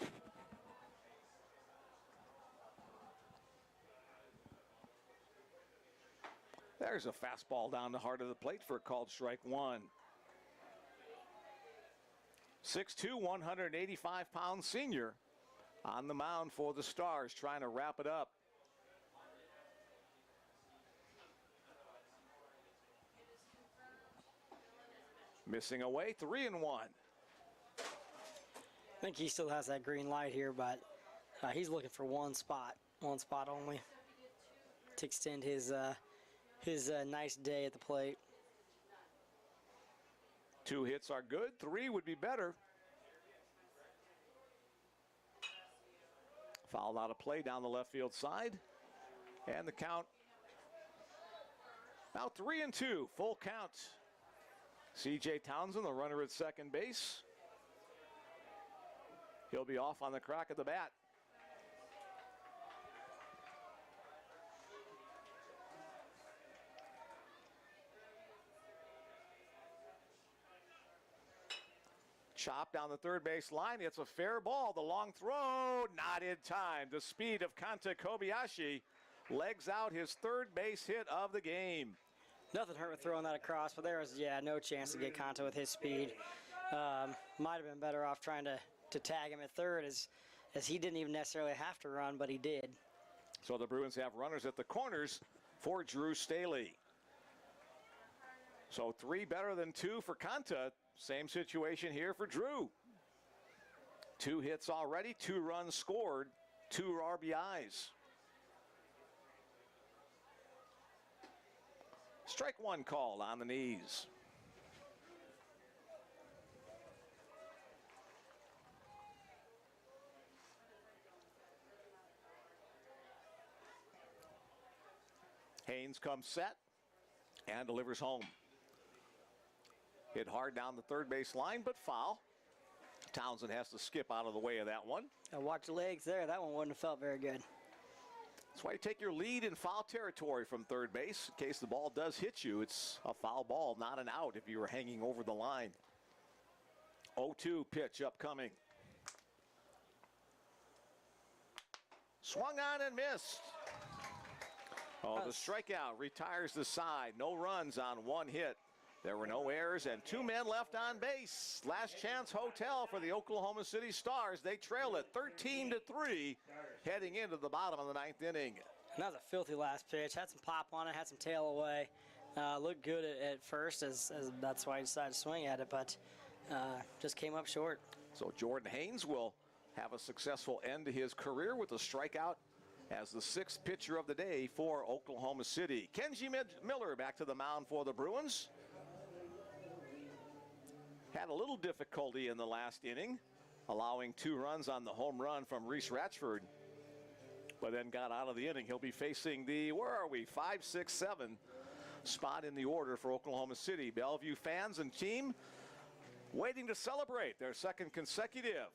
Speaker 1: There's a fastball down the heart of the plate for a called strike 1. 6'2", 185-pound senior on the mound for the Stars, trying to wrap it up. Missing away, 3-1.
Speaker 2: I think he still has that green light here, but he's looking for one spot only to extend his nice day at the plate.
Speaker 1: 2 hits are good, 3 would be better. Fouled out of play down the left field side. And the count now 3-2, full count. C.J. Townsend, the runner at second base. He'll be off on the crack of the bat. Chop down the third base line. It's a fair ball. The long throw, not in time. The speed of Kanta Kobayashi legs out his third base hit of the game.
Speaker 2: Nothing hurt with throwing that across, but there was, no chance to get Kanta with his speed. Might have been better off trying to tag him at third as he didn't even necessarily have to run, but he did.
Speaker 1: So the Bruins have runners at the corners for Drew Staley. So 3 better than 2 for Kanta. Same situation here for Drew. 2 hits already, 2 runs scored, 2 RBIs. Strike 1 called on the knees. Haynes comes set and delivers home. Hit hard down the third base line, but foul. Townsend has to skip out of the way of that one.
Speaker 2: Watch the legs there. That one wouldn't have felt very good.
Speaker 1: That's why you take your lead in foul territory from third base. In case the ball does hit you, it's a foul ball, not an out if you were hanging over the line. 0-2 pitch upcoming. Swung on and missed. Oh, the strikeout retires the side. No runs on 1 hit. There were no errors and 2 men left on base. Last chance hotel for the Oklahoma City Stars. They trail it 13-3 heading into the bottom of the 9th inning.
Speaker 2: And that was a filthy last pitch. Had some pop on it, had some tail away. Looked good at first as that's why he decided to swing at it, but just came up short.
Speaker 1: So Jordan Haynes will have a successful end to his career with a strikeout as the 6th pitcher of the day for Oklahoma City. Kenji Miller back to the mound for the Bruins. Had a little difficulty in the last inning, allowing 2 runs on the home run from Reese Ratchford, but then got out of the inning. He'll be facing the, 5, 6, 7 spot in the order for Oklahoma City. Bellevue fans and team waiting to celebrate their 2nd consecutive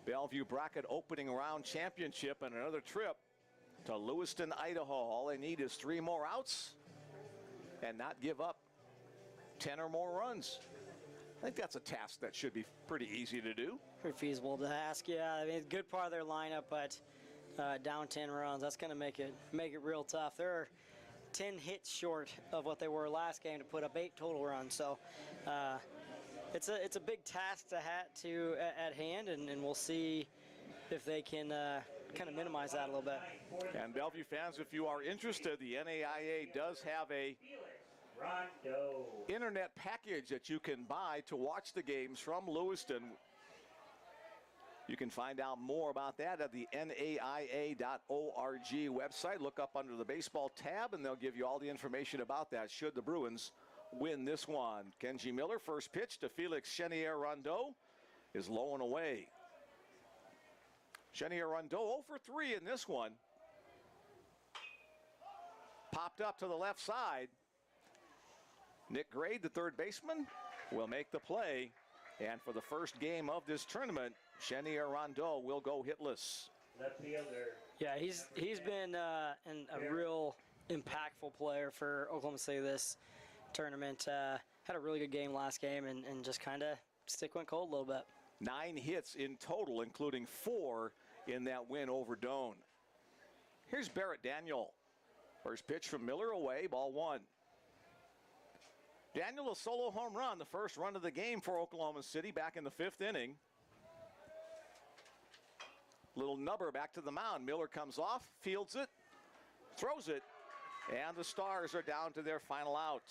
Speaker 1: Bellevue Bracket opening round championship and another trip to Lewiston, Idaho. All they need is 3 more outs and not give up 10 or more runs. I think that's a task that should be pretty easy to do.
Speaker 2: Pretty feasible to ask, yeah. I mean, it's a good part of their lineup, but down 10 runs, that's going to make it real tough. They're 10 hits short of what they were last game to put up 8 total runs. So it's a big task at hand, and we'll see if they can kind of minimize that a little bit.
Speaker 1: And Bellevue fans, if you are interested, the NAIA does have a internet package that you can buy to watch the games from Lewiston. You can find out more about that at the NAIA.org website. Look up under the baseball tab and they'll give you all the information about that should the Bruins win this one. Kenji Miller, first pitch to Felix Chenier-Rondeau is low and away. Chenier-Rondeau 0 for 3 in this one. Popped up to the left side. Nick Grade, the third baseman, will make the play. And for the first game of this tournament, Chenier-Rondeau will go hitless.
Speaker 3: Left fielder.
Speaker 2: Yeah, he's been a real impactful player for Oklahoma City this tournament. Had a really good game last game and just kind of stick went cold a little bit.
Speaker 1: 9 hits in total, including 4 in that win over Doane. Here's Barrett Daniel. First pitch from Miller away, ball 1. Daniel, a solo home run, the first run of the game for Oklahoma City back in the 5th inning. Little nubber back to the mound. Miller comes off, fields it, throws it, and the Stars are down to their final out.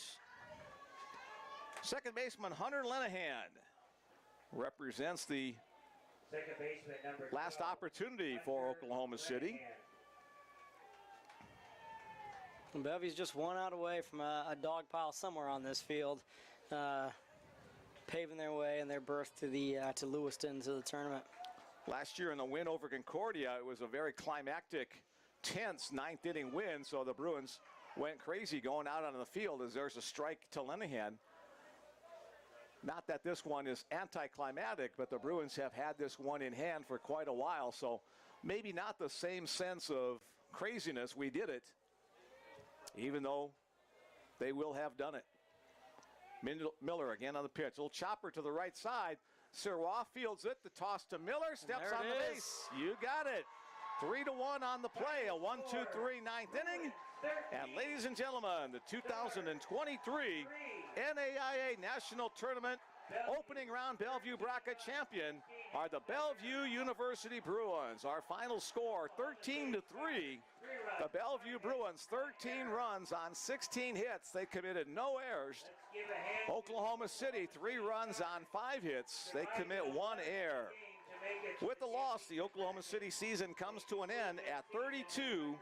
Speaker 1: Second baseman Hunter Lenahan represents the
Speaker 3: Second baseman, number
Speaker 1: last
Speaker 3: 12,
Speaker 1: opportunity for Oklahoma City.
Speaker 2: And Bellevue's just 1 out away from a dog pile somewhere on this field, paving their way and their berth to Lewiston, to the tournament.
Speaker 1: Last year in the win over Concordia, it was a very climactic, tense 9th inning win, so the Bruins went crazy going out on the field as there's a strike to Lenahan. Not that this one is anticlimactic, but the Bruins have had this one in hand for quite a while, so maybe not the same sense of craziness. We did it, even though they will have done it. Miller again on the pitch. Little chopper to the right side. Serwa fields it. The toss to Miller. Steps
Speaker 2: There
Speaker 1: on
Speaker 2: it
Speaker 1: the
Speaker 2: is.
Speaker 1: base. You got it. 3-1 on the play. A 1-2-3 ninth inning. And ladies and gentlemen, the 2023 NAIA National Tournament opening round Bellevue bracket champion are the Bellevue University Bruins. Our final score, 13-3. The Bellevue Bruins, 13 runs on 16 hits. They committed no errors. Oklahoma City, 3 runs on 5 hits. They commit 1 error. With the loss, the Oklahoma City season comes to an end at 32-21.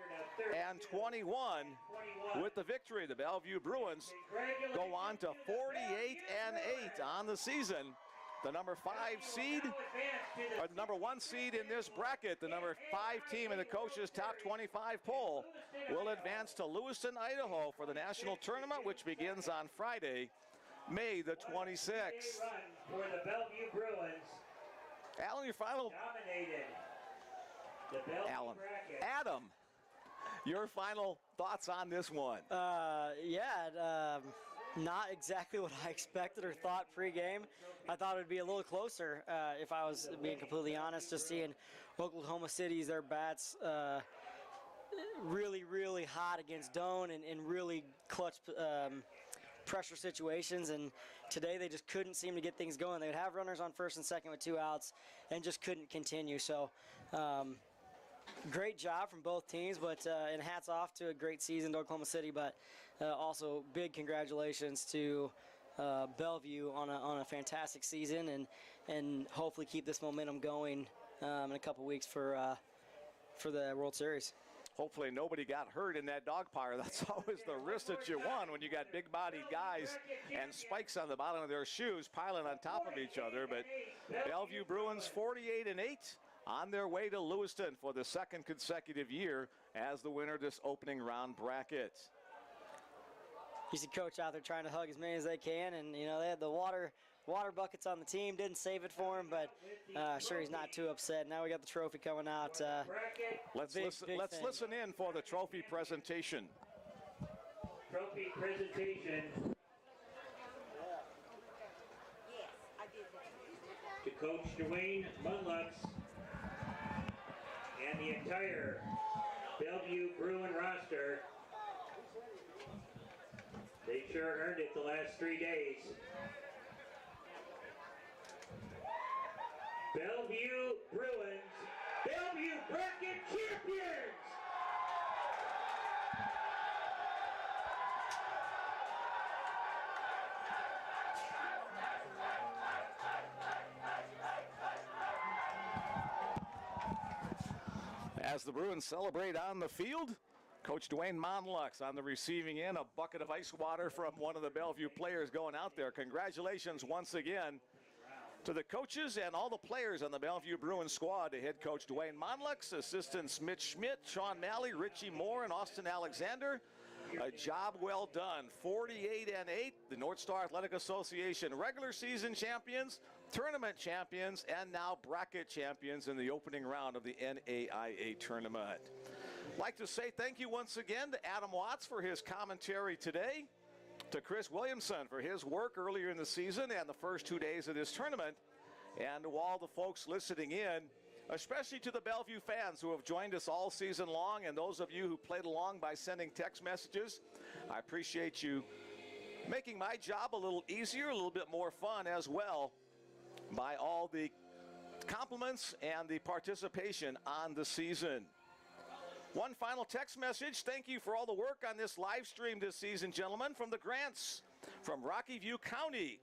Speaker 1: With the victory, the Bellevue Bruins go on to 48-8 on the season. The number 5 seed, or the number 1 seed in this bracket, the number 5 team in the coach's top 25 poll, will advance to Lewiston, Idaho for the national tournament, which begins on Friday, May the 26th.
Speaker 3: For the Bellevue Bruins.
Speaker 1: Alan, your final.
Speaker 3: Dominated the Bellevue
Speaker 1: Alan.
Speaker 3: bracket.
Speaker 1: Adam, your final thoughts on this one.
Speaker 2: Not exactly what I expected or thought pregame. I thought it would be a little closer if I was being completely honest. Just seeing Oklahoma City's, their bats really, really hot against Doane and really clutch pressure situations, and today they just couldn't seem to get things going. They would have runners on first and second with 2 outs and just couldn't continue. So great job from both teams, but and hats off to a great season to Oklahoma City, but also big congratulations to Bellevue on a fantastic season, and hopefully keep this momentum going in a couple weeks for the World Series.
Speaker 1: Hopefully nobody got hurt in that dog pyre. That's always the risk that you want when you got big-bodied guys and spikes on the bottom of their shoes piling on top of each other. But Bellevue Bruins 48-8 on their way to Lewiston for the 2nd consecutive year as the winner of this opening round bracket.
Speaker 2: You see Coach out there trying to hug as many as they can, and you know they had the water buckets on the team. Didn't save it for him, but sure he's not too upset. Now we got the trophy coming out.
Speaker 1: Let's listen in for the trophy presentation.
Speaker 3: Trophy presentation. To Coach Dwayne Munlux and the entire Bellevue Bruin roster. They sure earned it the last 3 days. Bellevue Bruins, Bellevue bracket champions!
Speaker 1: As the Bruins celebrate on the field, Coach Dwayne Monlux on the receiving end, a bucket of ice water from one of the Bellevue players going out there. Congratulations once again to the coaches and all the players on the Bellevue Bruins squad, to head coach Dwayne Monlux, assistants Mitch Schmidt, Sean Malley, Richie Moore, and Austin Alexander. A job well done. 48-8, the North Star Athletic Association regular season champions, tournament champions, and now bracket champions in the opening round of the NAIA tournament. I'd like to say thank you once again to Adam Watts for his commentary today, to Chris Williamson for his work earlier in the season and the first 2 days of this tournament, and to all the folks listening in, especially to the Bellevue fans who have joined us all season long, and those of you who played along by sending text messages. I appreciate you making my job a little easier, a little bit more fun as well, by all the compliments and the participation on the season. One final text message. Thank you for all the work on this live stream this season, gentlemen, from the Grants, from Rocky View County,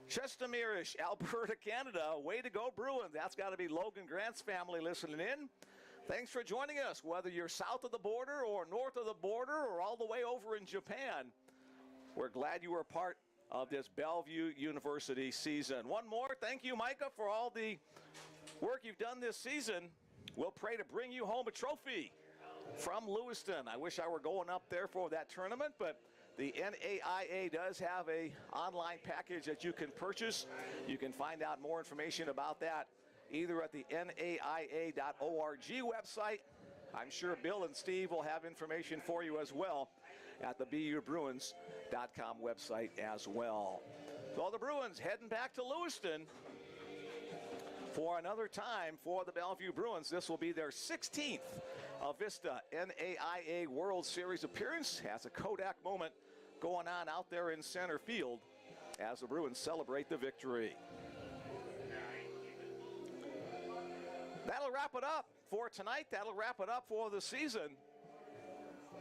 Speaker 1: Chestermere-ish, Alberta, Canada. Way to go, Bruins. That's got to be Logan Grant's family listening in. Thanks for joining us, whether you're south of the border or north of the border or all the way over in Japan. We're glad you were a part of this Bellevue University season. One more. Thank you, Micah, for all the work you've done this season. We'll pray to bring you home a trophy from Lewiston. I wish I were going up there for that tournament, but the NAIA does have an online package that you can purchase. You can find out more information about that either at the naia.org website. I'm sure Bill and Steve will have information for you as well at the BUBruins.com website as well. So the Bruins heading back to Lewiston for another time for the Bellevue Bruins. This will be their 16th Avista NAIA World Series appearance. Has a Kodak moment going on out there in center field as the Bruins celebrate the victory. That'll wrap it up for tonight. That'll wrap it up for the season.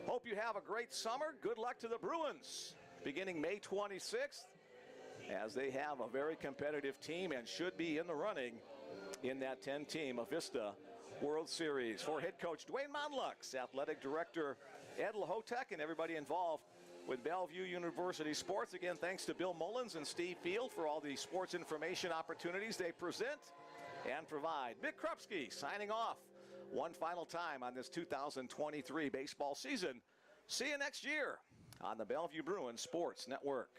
Speaker 1: Hope you have a great summer. Good luck to the Bruins beginning May 26th as they have a very competitive team and should be in the running in that 10-team Avista World Series. For head coach Dwayne Monlux, athletic director Ed Lahotek, and everybody involved with Bellevue University Sports. Again, thanks to Bill Mullins and Steve Field for all the sports information opportunities they present and provide. Mick Krupski signing off one final time on this 2023 baseball season. See you next year on the Bellevue Bruins Sports Network.